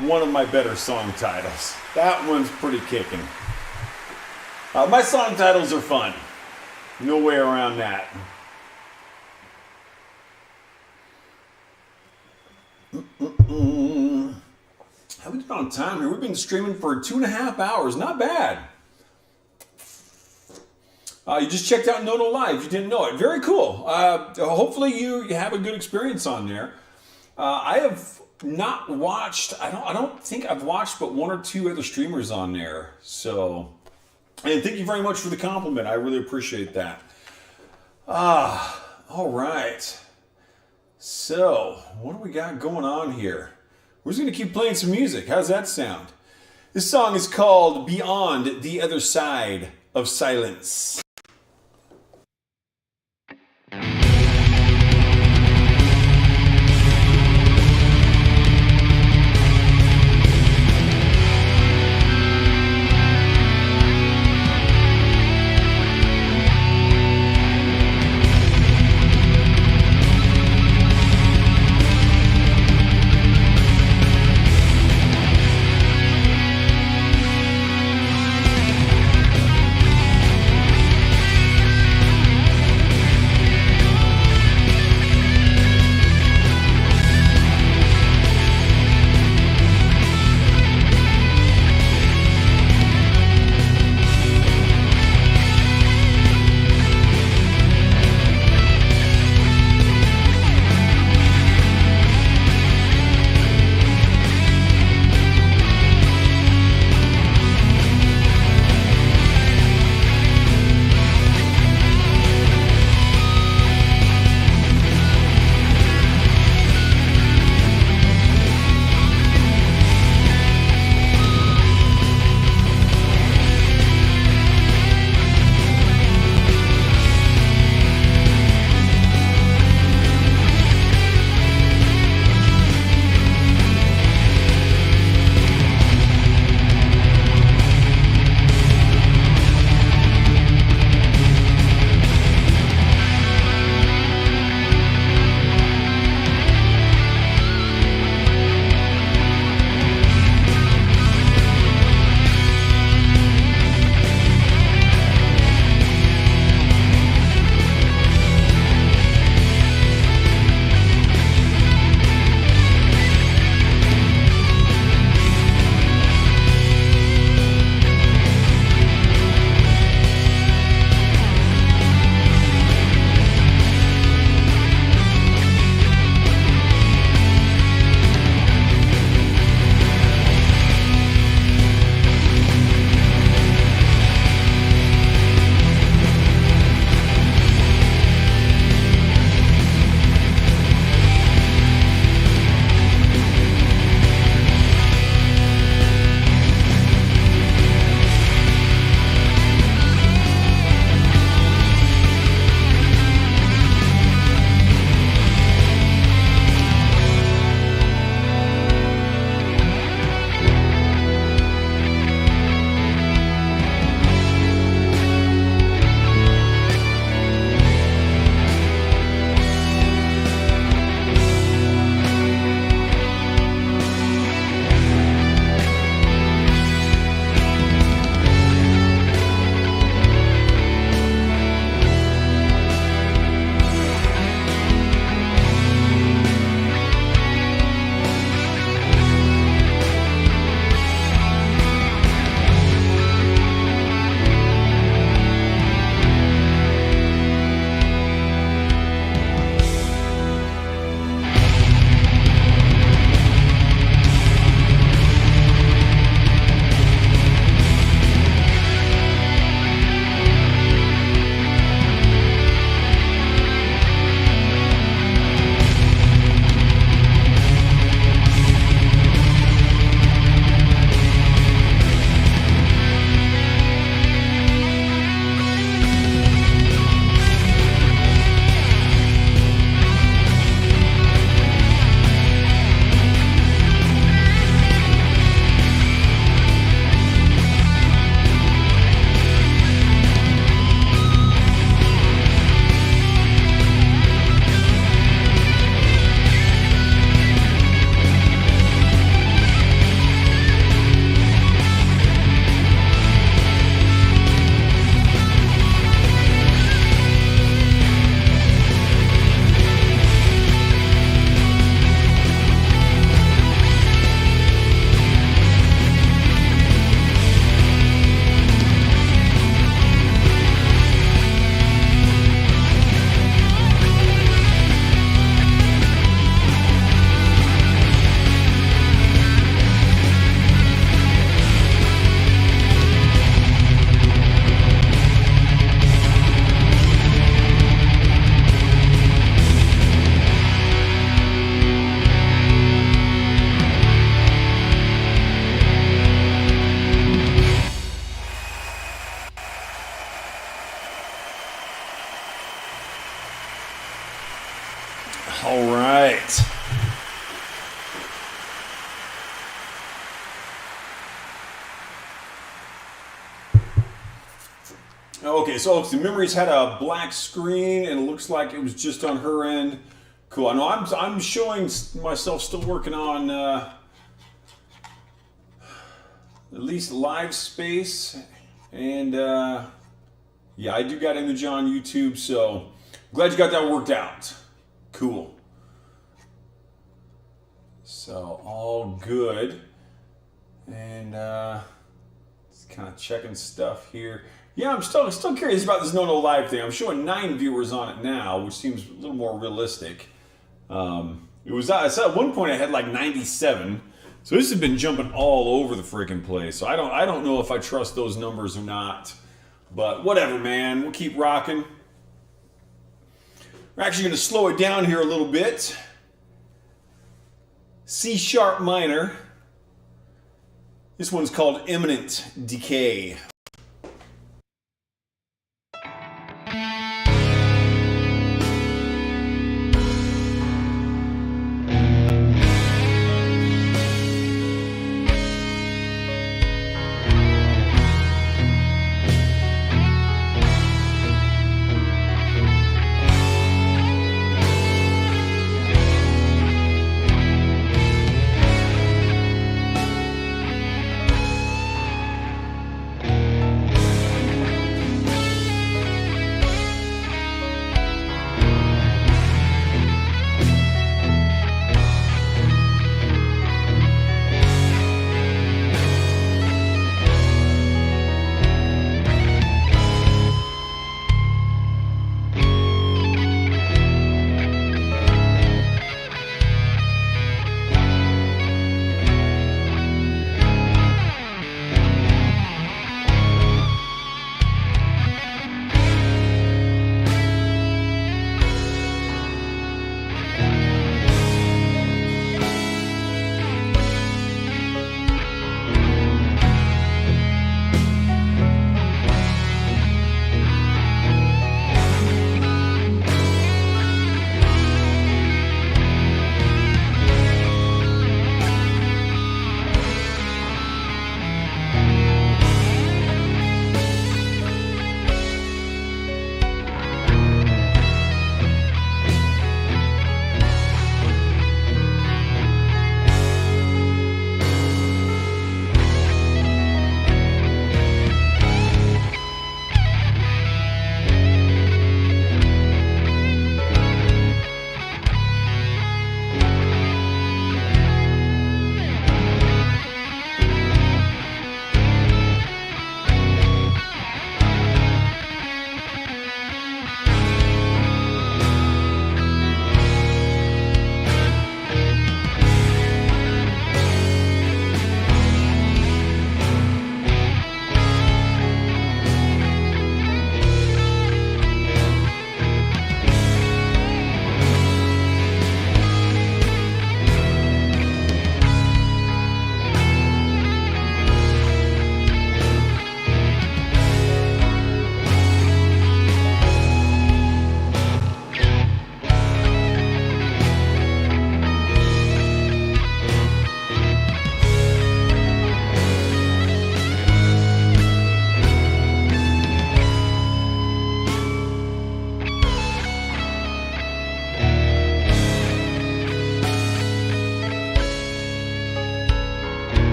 one of my better song titles. That one's pretty kicking. My song titles are fun. No way around that. How we doing on time here? We've been streaming for 2.5 hours. Not bad. You just checked out Nono Live. You didn't know it. Very cool. Hopefully you have a good experience on there. I have not watched. I don't think I've watched but one or two other streamers on there. So, and thank you very much for the compliment. I really appreciate that. All right. So, what do we got going on here? We're just going to keep playing some music. How's that sound? This song is called Beyond the Other Side of Silence. All right. Okay, so the memories had a black screen, and it looks like it was just on her end. Cool. I know I'm showing myself still working on at least live space, and yeah, I do got image on YouTube, so glad you got that worked out. Cool. So all good, and just kind of checking stuff here. Yeah, I'm still curious about this No Live thing. I'm showing 9 viewers on it now, which seems a little more realistic. It was I said at one point I had like 97, so this has been jumping all over the freaking place. So I don't know if I trust those numbers or not, but whatever, man. We'll keep rocking. We're actually going to slow it down here a little bit. C sharp minor. This one's called Imminent Decay.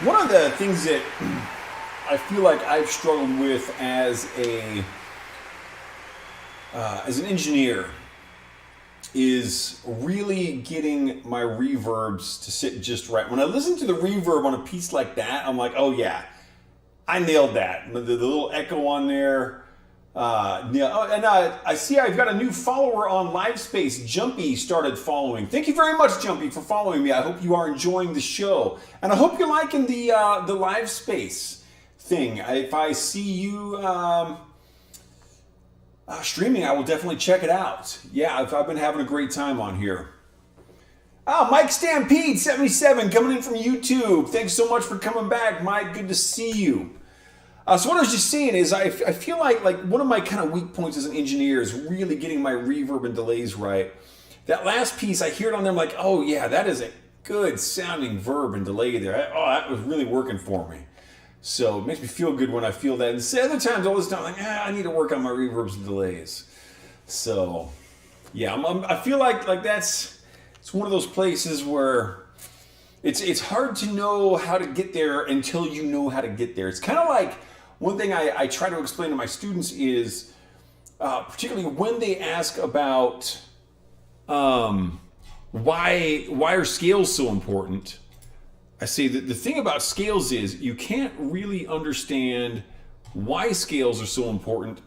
One of the things that I feel like I've struggled with as an engineer is really getting my reverbs to sit just right. When I listen to the reverb on a piece like that, I'm like, oh yeah, I nailed that. The little echo on there. I see I've got a new follower on LiveSpace. Jumpy started following. Thank you very much, Jumpy, for following me. I hope you are enjoying the show, and I hope you're liking the LiveSpace thing. If I see you streaming, I will definitely check it out. Yeah, I've been having a great time on here. Oh, Mike Stampede 77 coming in from YouTube. Thanks so much for coming back, Mike. Good to see you. So what I was just saying is I feel like one of my kind of weak points as an engineer is really getting my reverb and delays right. That last piece, I hear it on there, I'm like, oh yeah, that is a good sounding verb and delay there. Oh, that was really working for me. So it makes me feel good when I feel that. And the other times, all this time, I'm like, I need to work on my reverbs and delays. So yeah, I feel like it's one of those places where it's hard to know how to get there until you know how to get there. It's kind of like, one thing I try to explain to my students is, particularly when they ask about why are scales so important, I say that the thing about scales is you can't really understand why scales are so important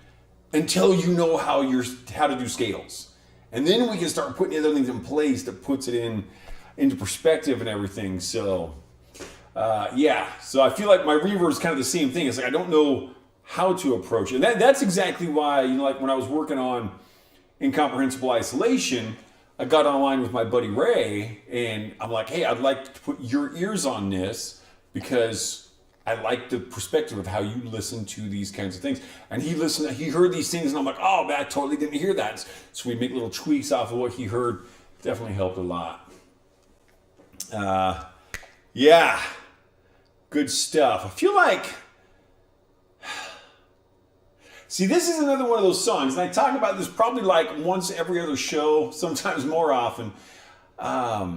until you know how to do scales. And then we can start putting other things in place that puts it into perspective and everything. So so I feel like my reverb is kind of the same thing. It's like I don't know how to approach it. And that's exactly why, like when I was working on Incomprehensible Isolation, I got online with my buddy Ray, and I'm like, hey, I'd like to put your ears on this because I like the perspective of how you listen to these kinds of things. And he heard these things, and I'm like, oh, man, I totally didn't hear that. So we make little tweaks off of what he heard. Definitely helped a lot. Yeah. Good stuff. I feel like, see, this is another one of those songs, and I talk about this probably like once every other show, sometimes more often. I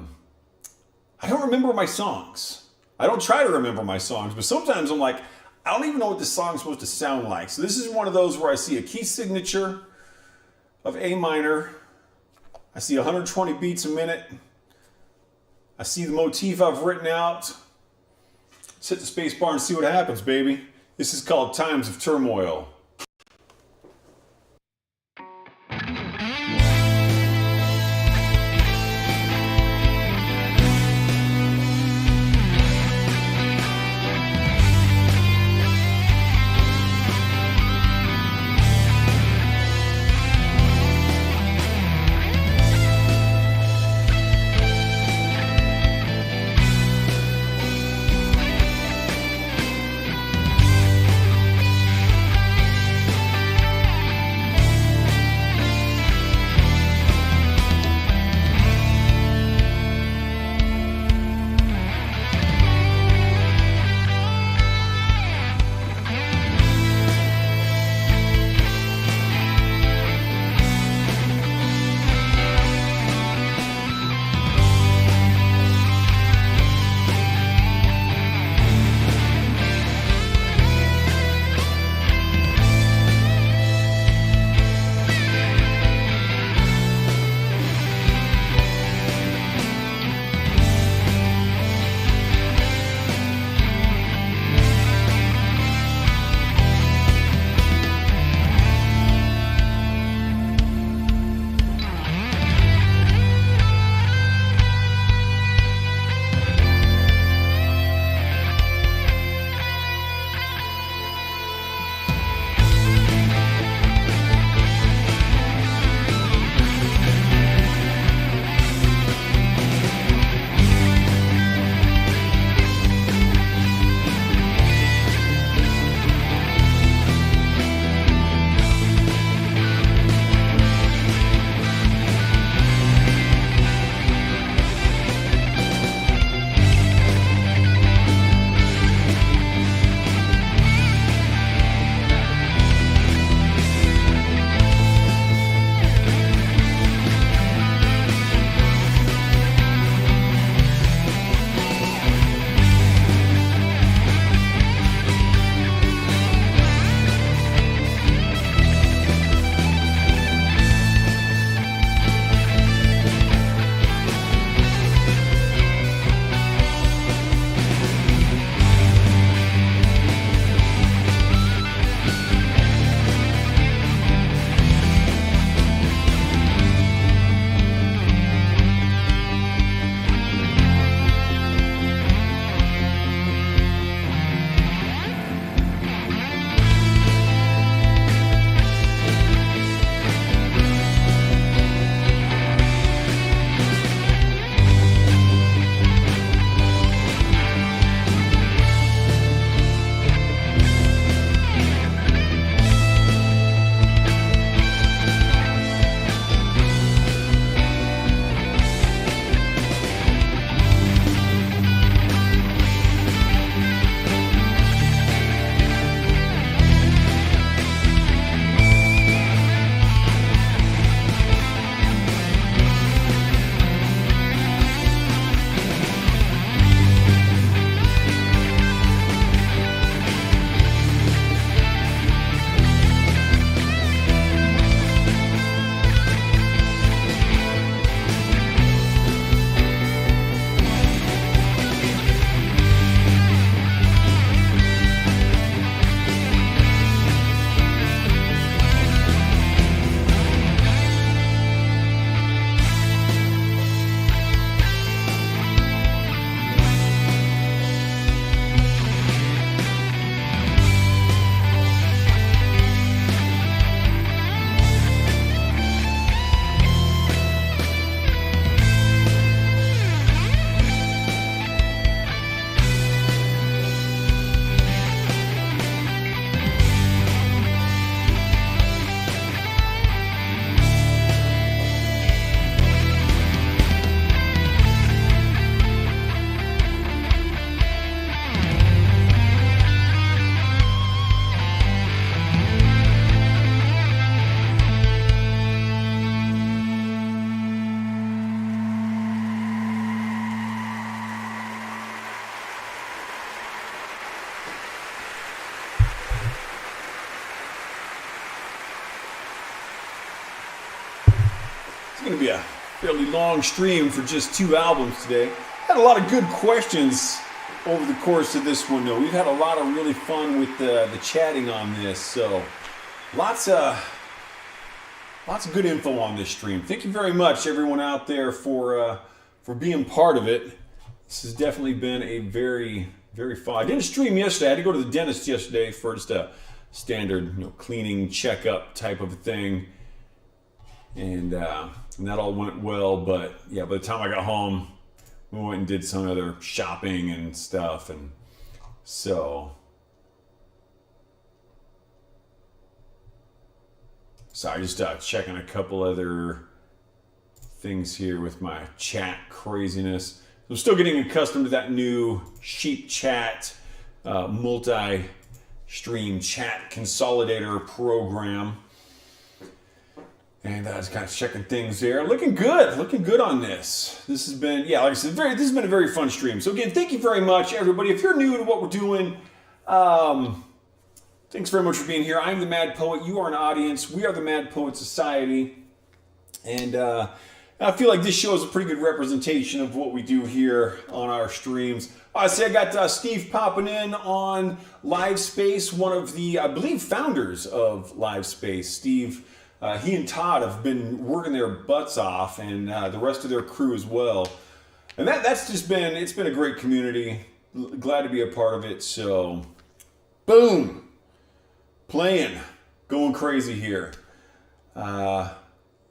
don't remember my songs. I don't try to remember my songs, but sometimes I'm like, I don't even know what this song's supposed to sound like. So this is one of those where I see a key signature of A minor. I see 120 beats a minute. I see the motif I've written out. Let's hit the space bar and see what happens, baby. This is called Times of Turmoil. going to be a fairly long stream for just 2 albums today. Had a lot of good questions over the course of this one, though. We've had a lot of really fun with the chatting on this, so lots of good info on this stream. Thank you very much, everyone out there, for being part of it. This has definitely been a very, very fun. I didn't stream yesterday. I had to go to the dentist yesterday for just a standard, cleaning checkup type of a thing, and that all went well. But yeah, by the time I got home, we went and did some other shopping and stuff, and so sorry, just checking a couple other things here with my chat craziness. I'm still getting accustomed to that new Sheep Chat multi-stream chat consolidator program. And I was kind of checking things there. Looking good on this. This has been, like I said, this has been a very fun stream. So again, thank you very much, everybody. If you're new to what we're doing, thanks very much for being here. I'm the Mad Poet. You are an audience. We are the Mad Poet Society. And I feel like this show is a pretty good representation of what we do here on our streams. I got Steve popping in on LiveSpace, one of the, I believe, founders of LiveSpace. Steve, he and Todd have been working their butts off, and the rest of their crew as well. And that's just been, it's been a great community. Glad to be a part of it. So, boom, playing, going crazy here.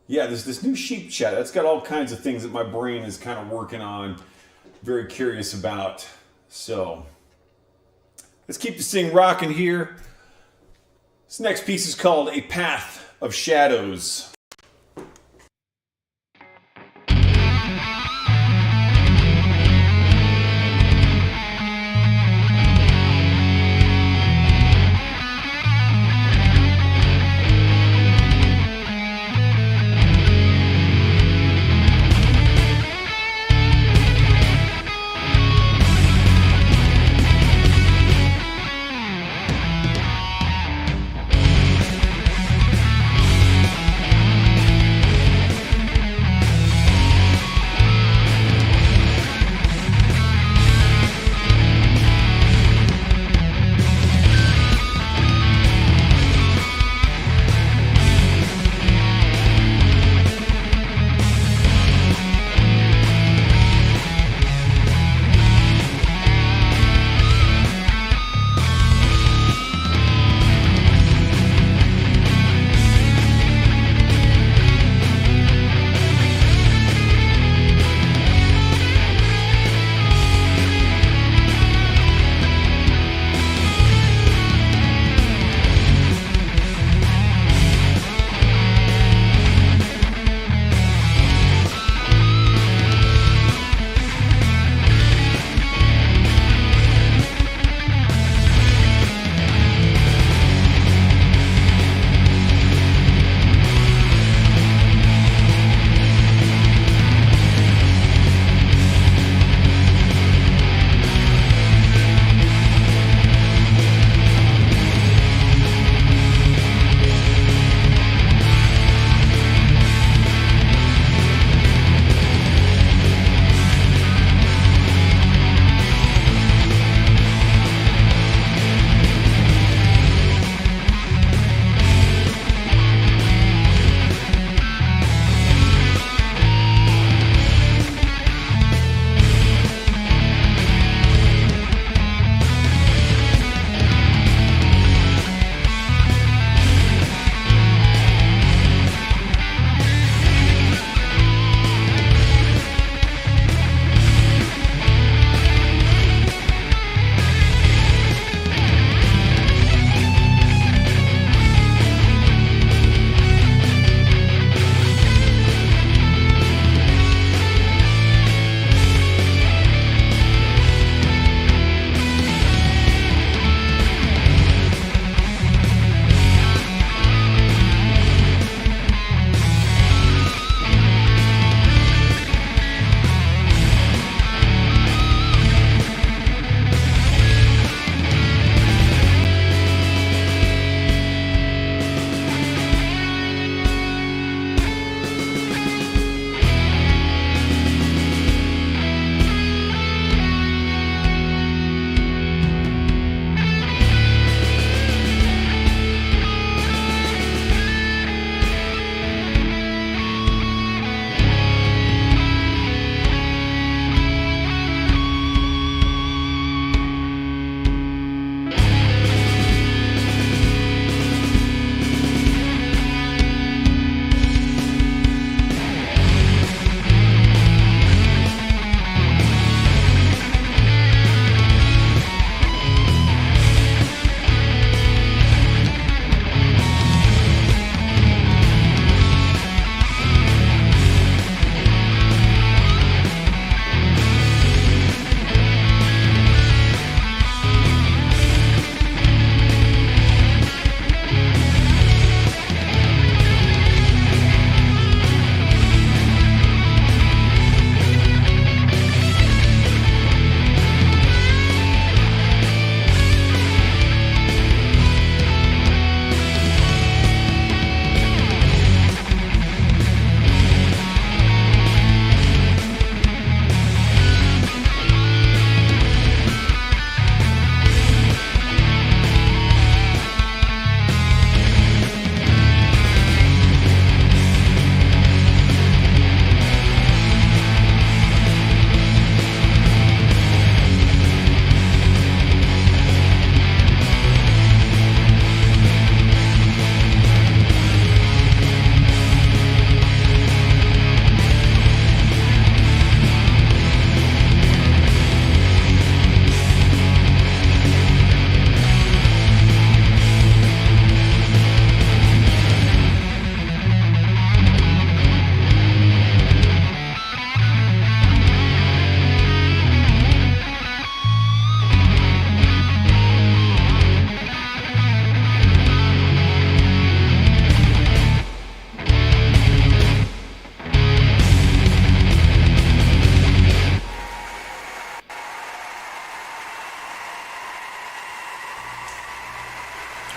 Yeah, there's this new Sheep Chat. That's got all kinds of things that my brain is kind of working on. Very curious about. So, let's keep this thing rocking here. This next piece is called A Path of Shadows.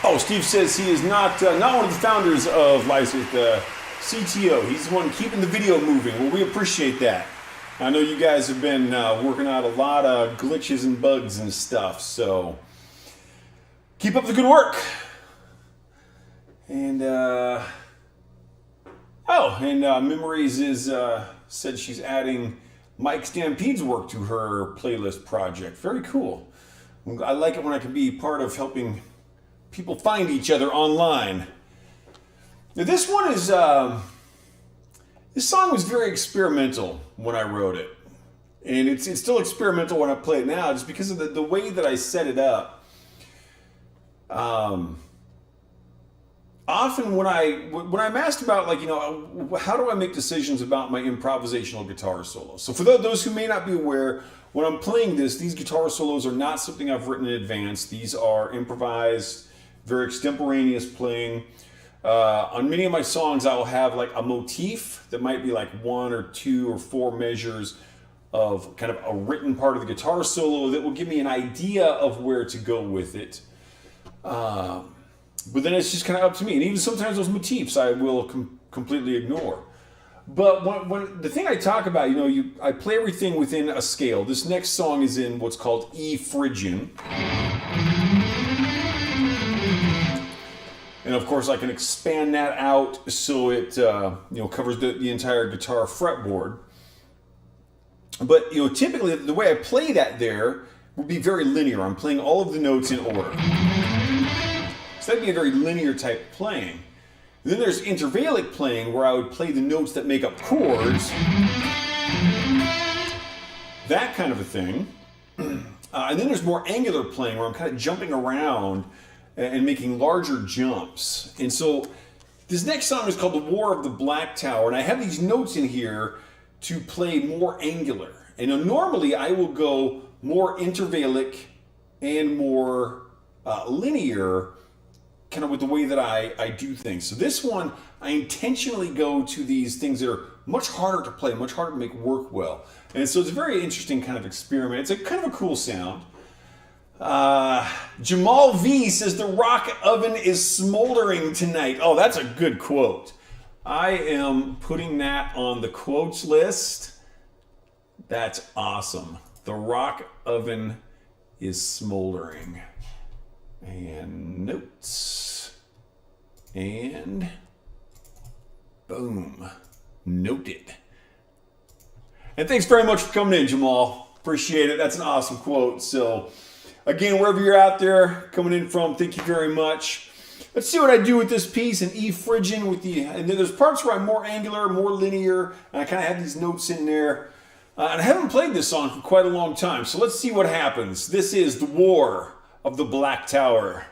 Oh, Steve says he is not one of the founders of Livesync, the CTO. He's the one keeping the video moving. Well, we appreciate that. I know you guys have been working out a lot of glitches and bugs and stuff, so keep up the good work. And Memories is said she's adding Mike Stampede's work to her playlist project. Very cool. I like it when I can be part of helping people find each other online. Now this one is this song was very experimental when I wrote it, and it's still experimental when I play it now, just because of the way that I set it up. Often when I'm asked about, like, how do I make decisions about my improvisational guitar solos? So for those who may not be aware, when I'm playing these guitar solos are not something I've written in advance. These are improvised, very extemporaneous playing. On many of my songs, I'll have like a motif that might be like 1 or 2 or 4 measures of kind of a written part of the guitar solo that will give me an idea of where to go with it. But then it's just kind of up to me. And even sometimes those motifs I will completely ignore. But when the thing I talk about, I play everything within a scale. This next song is in what's called E Phrygian. And of course I can expand that out so it covers the entire guitar fretboard. But typically the way I play that there would be very linear. I'm playing all of the notes in order. So that'd be a very linear type playing. Then there's intervallic playing, where I would play the notes that make up chords. That kind of a thing. And then there's more angular playing, where I'm kind of jumping around and making larger jumps. And so this next song is called The War of the Black Tower, and I have these notes in here to play more angular. And normally I will go more intervallic and more linear, kind of with the way that I do things. So this one, I intentionally go to these things that are much harder to play, much harder to make work well. And so it's a very interesting kind of experiment. It's a kind of a cool sound. Jamal V says, the rock oven is smoldering tonight. Oh, that's a good quote. I am putting that on the quotes list. That's awesome. The rock oven is smoldering. And notes. And boom. Noted. And thanks very much for coming in, Jamal. Appreciate it. That's an awesome quote. So again, wherever you're out there coming in from, thank you very much. Let's see what I do with this piece in E Phrygian and then there's parts where I'm more angular, more linear, and I kind of have these notes in there. And I haven't played this song for quite a long time, so let's see what happens. This is The War of the Black Tower.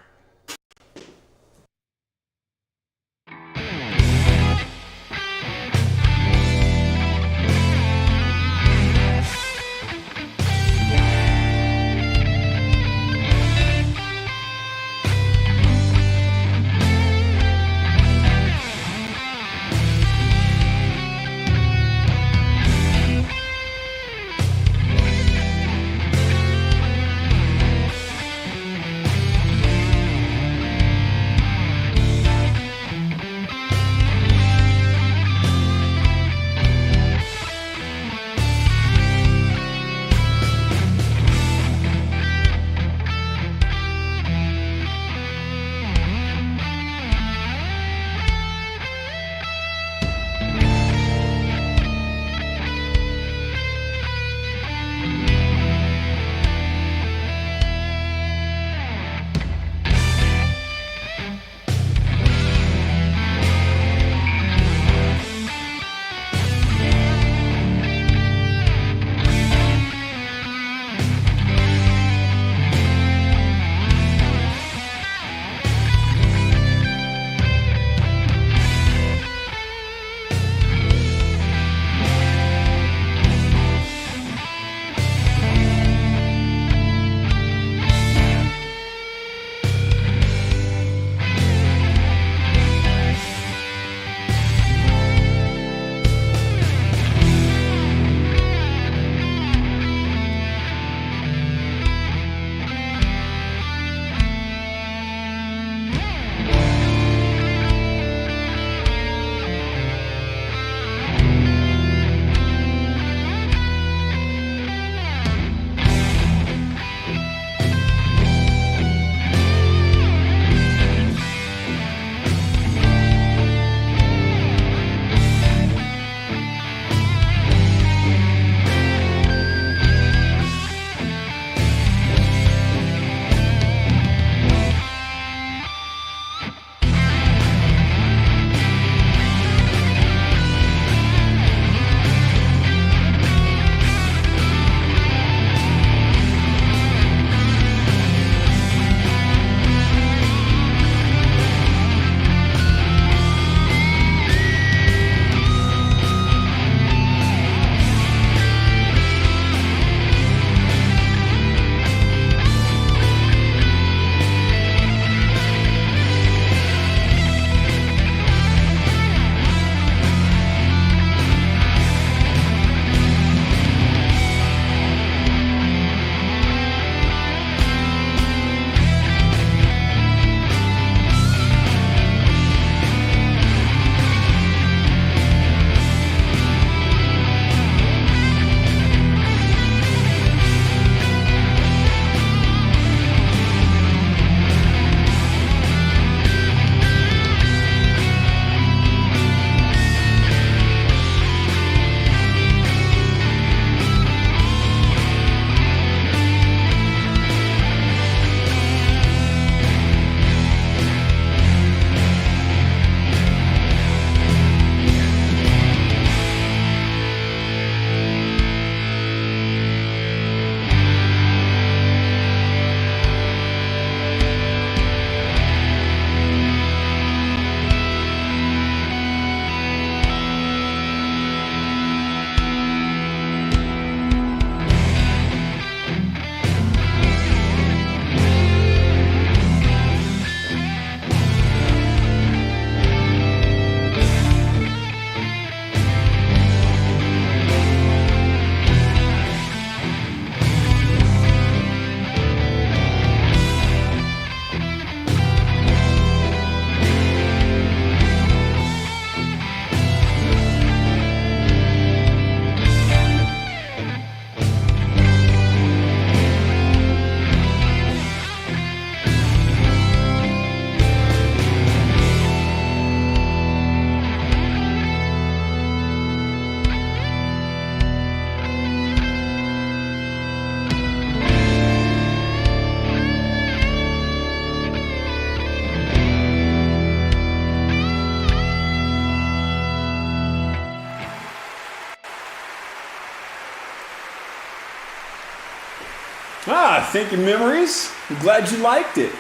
Thinking Memories. I'm glad you liked it.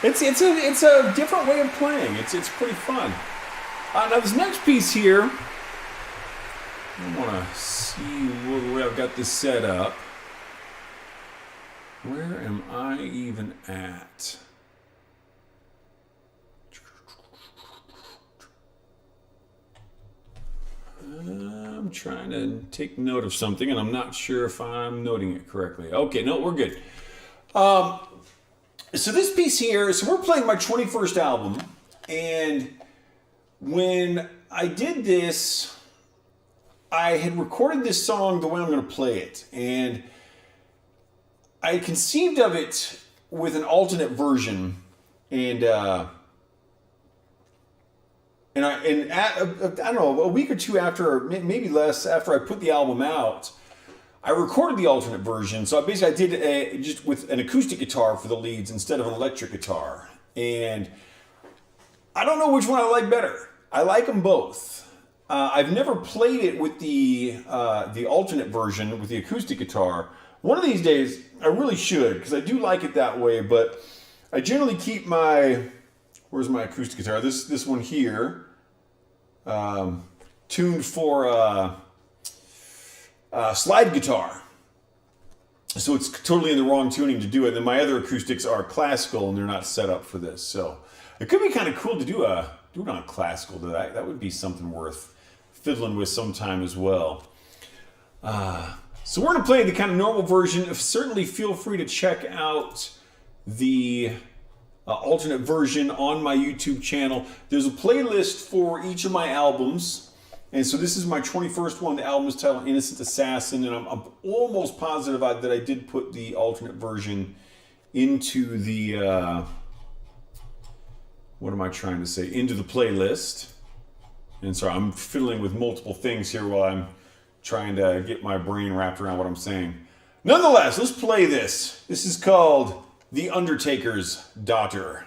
It's a different way of playing. It's pretty fun. Now this next piece here, I want to see where I've got this set up. Where am I even at? I'm trying to take note of something, and I'm not sure if I'm noting it correctly. Okay, no, we're good. So this piece here, so we're playing my 21st album, and when I did this, I had recorded this song the way I'm going to play it, and I conceived of it with an alternate version, and I don't know, a week or two after, or maybe less, after I put the album out, I recorded the alternate version. So I did just with an acoustic guitar for the leads instead of an electric guitar. And I don't know which one I like better. I like them both. I've never played it with the alternate version with the acoustic guitar. One of these days, I really should, because I do like it that way. But I generally keep my, where's my acoustic guitar? This one here, tuned for slide guitar. So it's totally in the wrong tuning to do it. And my other acoustics are classical, and they're not set up for this. So it could be kind of cool to do it on classical. That would be something worth fiddling with sometime as well. So we're going to play the kind of normal version. Certainly feel free to check out the alternate version on my YouTube channel. There's a playlist for each of my albums. And so this is my 21st one. The album is titled Innocent Assassin. And I'm almost positive that I did put the alternate version into the, what am I trying to say? Into the playlist. And sorry, I'm fiddling with multiple things here while I'm trying to get my brain wrapped around what I'm saying. Nonetheless, let's play this. This is called The Undertaker's Daughter.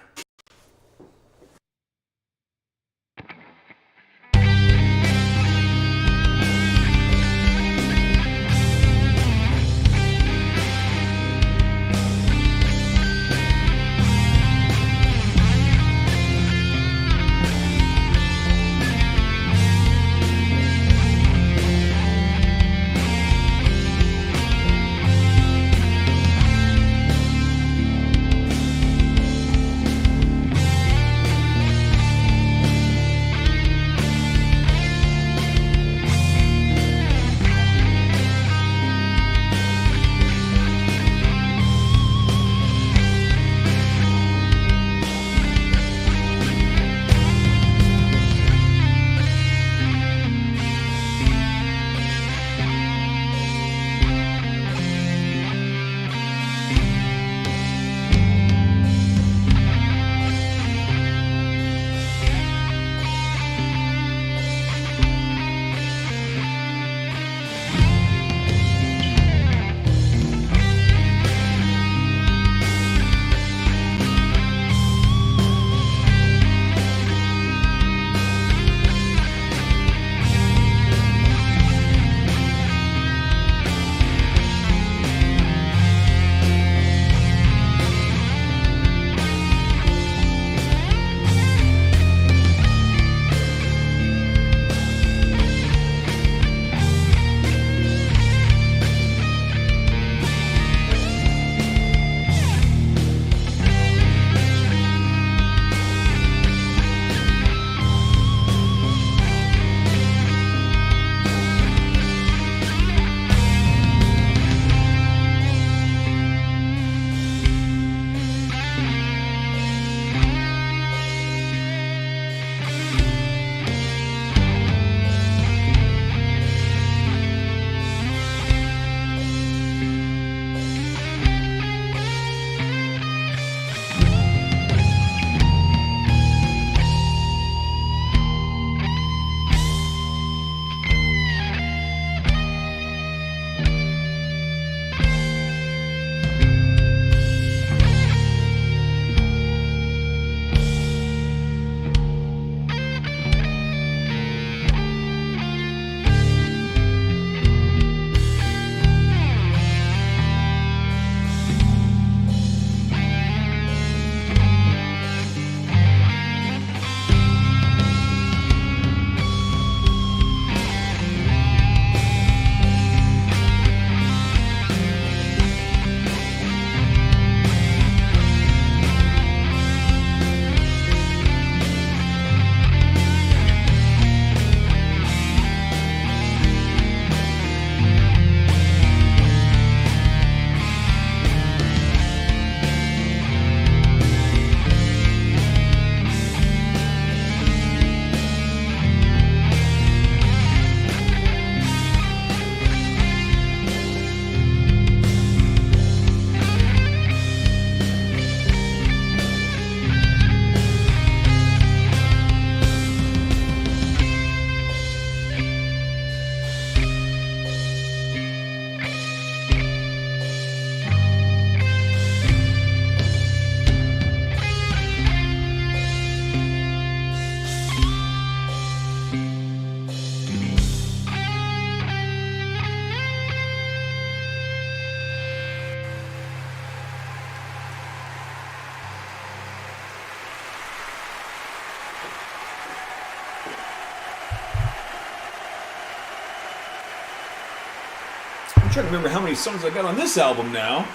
trying to remember how many songs I got on this album now.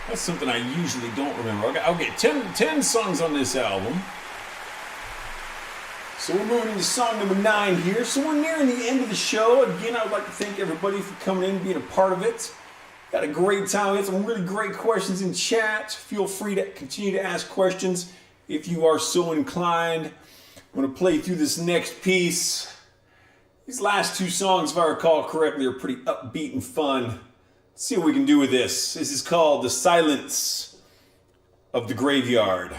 That's something I usually don't remember. I'll get 10 songs on this album. So we're moving into song number 9 here. So we're nearing the end of the show. Again, I would like to thank everybody for coming in and being a part of it. Got a great time. We had some really great questions in chat. Feel free to continue to ask questions if you are so inclined. I'm going to play through this next piece. These last 2 songs, if I recall correctly, are pretty upbeat and fun. Let's see what we can do with this. This is called The Silence of the Graveyard.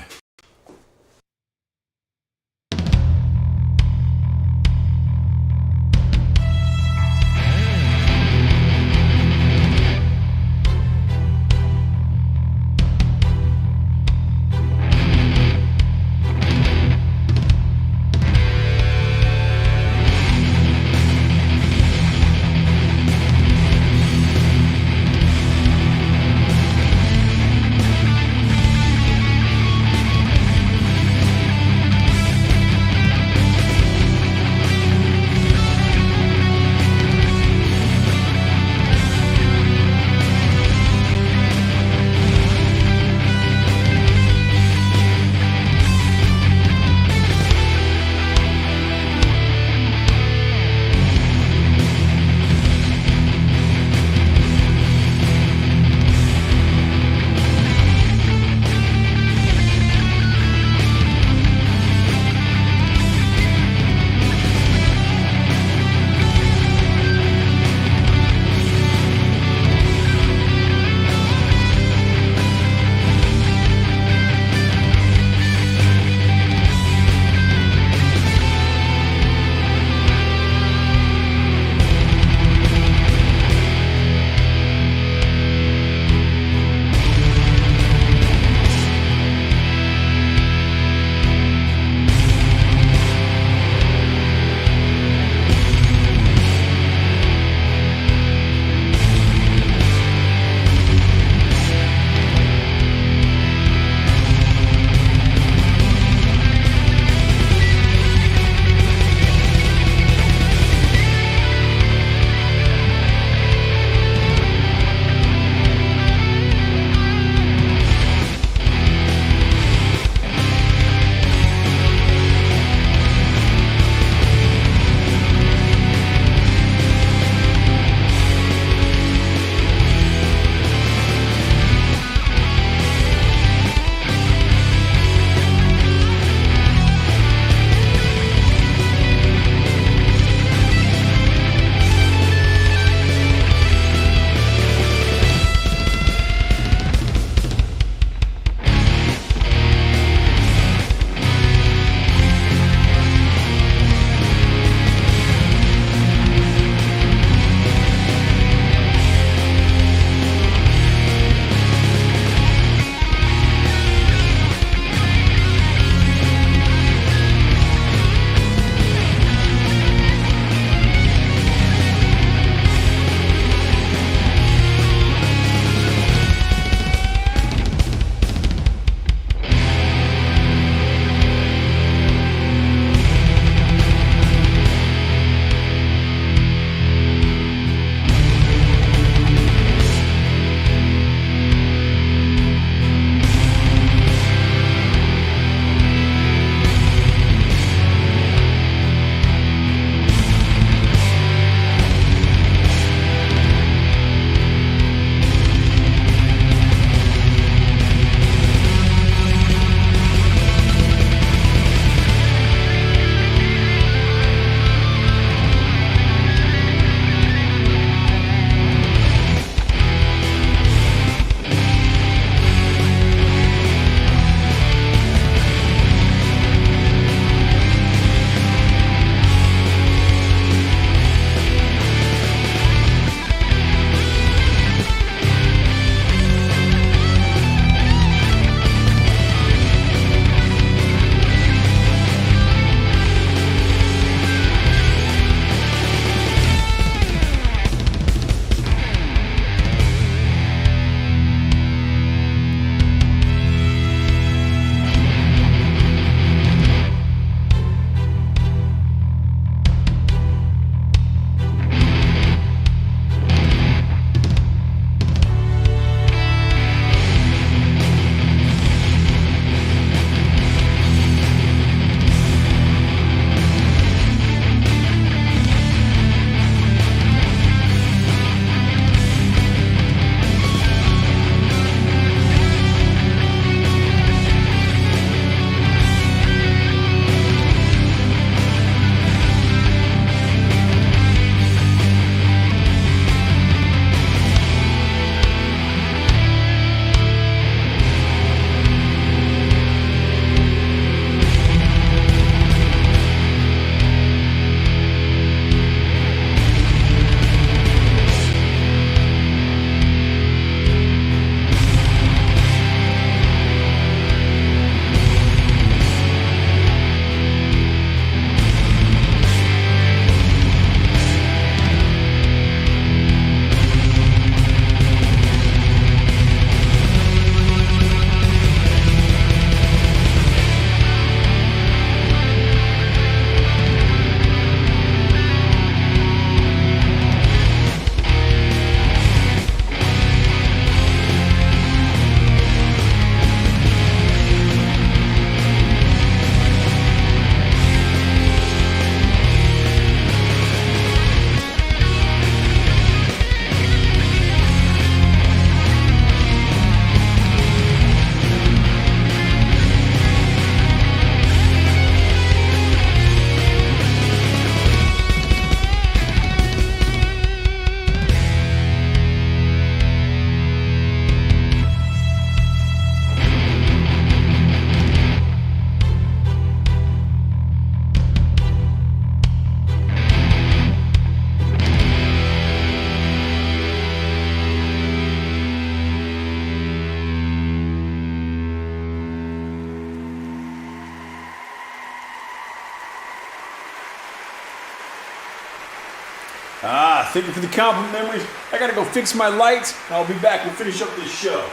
Thank you for the compliment, memories. I gotta go fix my lights. I'll be back. We'll finish up this show.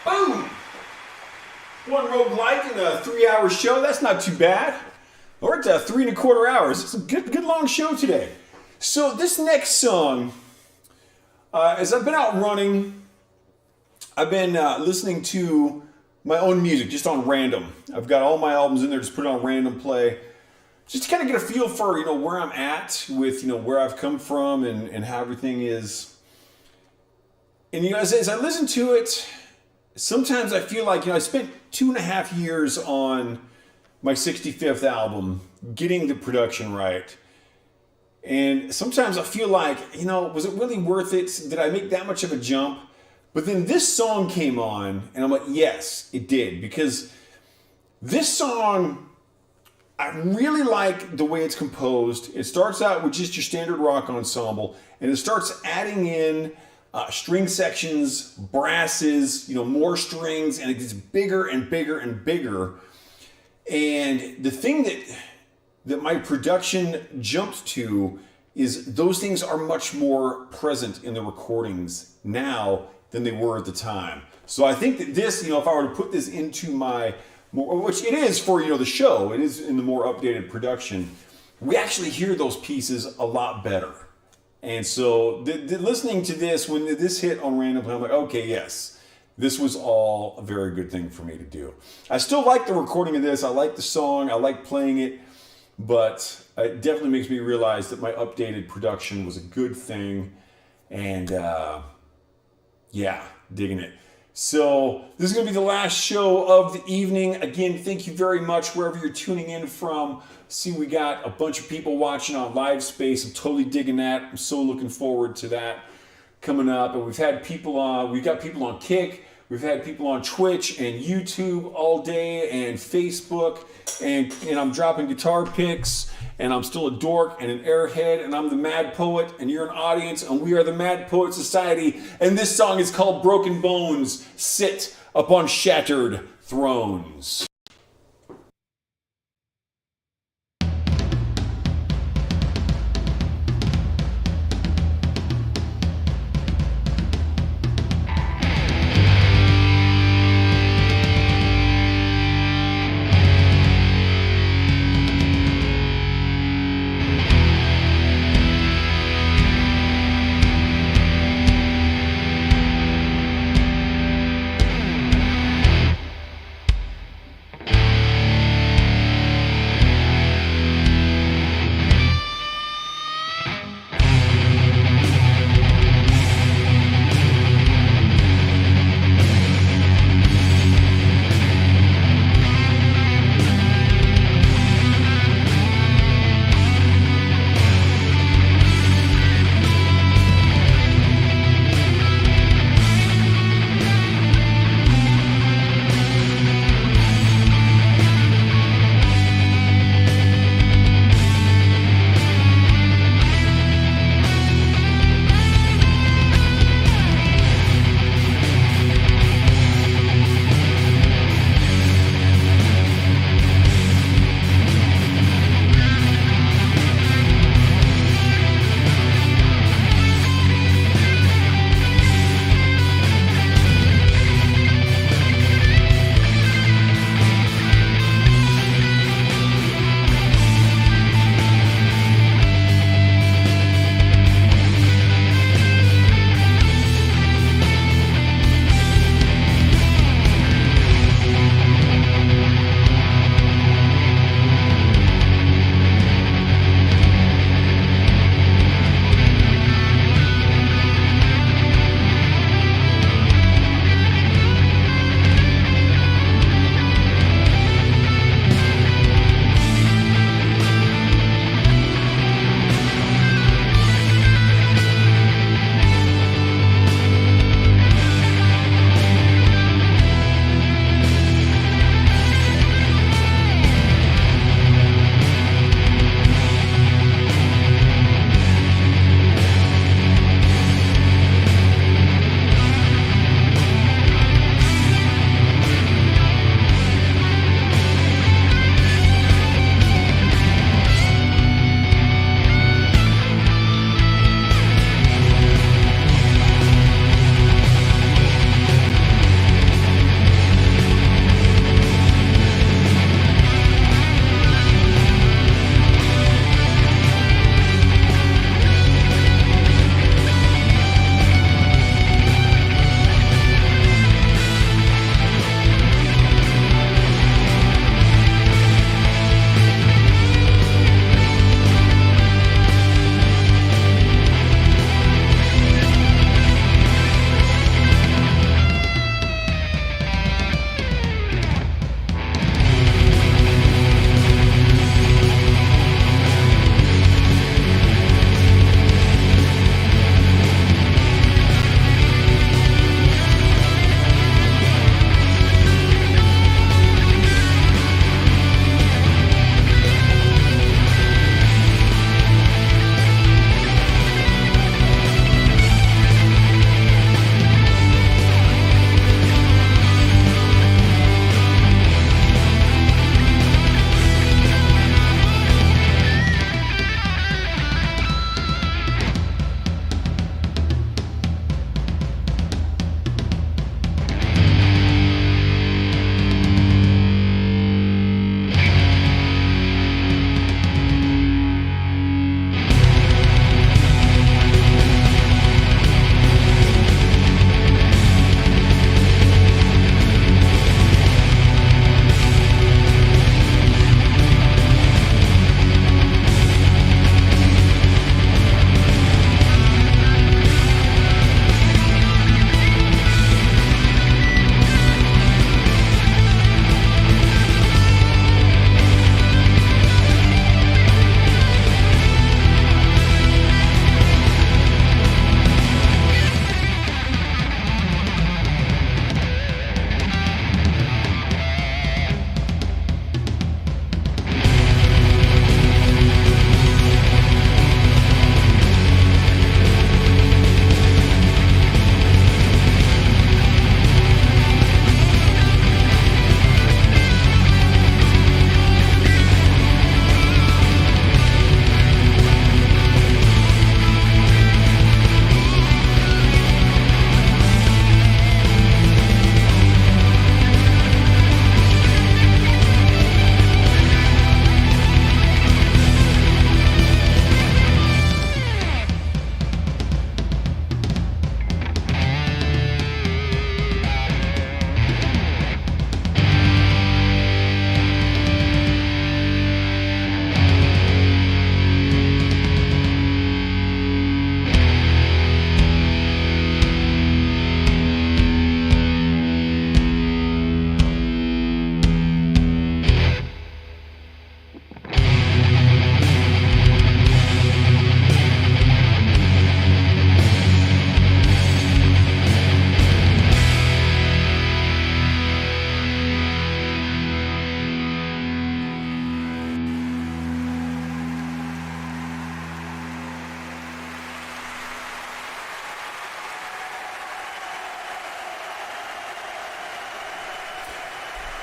Boom! One roguelike in a 3-hour show. That's not too bad. We're at 3.25 hours. It's a good long show today. So this next song, as I've been out running, I've been listening to my own music just on random. I've got all my albums in there, just put it on random play, just to kind of get a feel for where I'm at with where I've come from and how everything is. And as I listen to it, sometimes I feel like I spent 2.5 years on my 65th album getting the production right. And sometimes I feel like, was it really worth it? Did I make that much of a jump? But then this song came on, and I'm like, yes, it did. Because this song, I really like the way it's composed. It starts out with just your standard rock ensemble, and it starts adding in string sections, brasses, more strings, and it gets bigger and bigger and bigger. And the thing that my production jumped to is those things are much more present in the recordings now than they were at the time. So I think that this, if I were to put this into my more, which it is for the show, it is in the more updated production, we actually hear those pieces a lot better. And so listening to this, when this hit on random play, I'm like, okay, yes, this was all a very good thing for me to do. I still like the recording of this. I like the song. I like playing it. But it definitely makes me realize that my updated production was a good thing. And yeah, digging it. So this is going to be the last show of the evening. Again, thank you very much wherever you're tuning in from. See, we got a bunch of people watching on Live Space. I'm totally digging that. I'm so looking forward to that coming up. And we've got people on Kick. We've had people on Twitch and YouTube all day and Facebook. And I'm dropping guitar picks. And I'm still a dork and an airhead. And I'm the Mad Poet. And you're an audience. And we are the Mad Poet Society. And this song is called Broken Bones Sit Upon Shattered Thrones.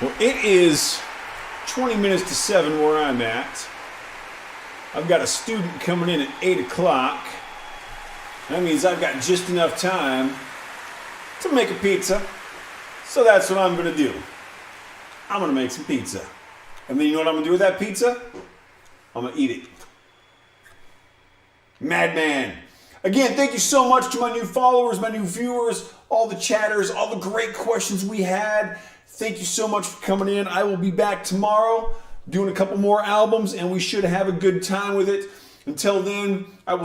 Well, it is 20 minutes to 7 where I'm at. I've got a student coming in at 8 o'clock. That means I've got just enough time to make a pizza. So that's what I'm going to do. I'm going to make some pizza. And then you know what I'm going to do with that pizza? I'm going to eat it. Madman. Again, thank you so much to my new followers, my new viewers, all the chatters, all the great questions we had. Thank you so much for coming in. I will be back tomorrow doing a couple more albums, and we should have a good time with it. Until then, I will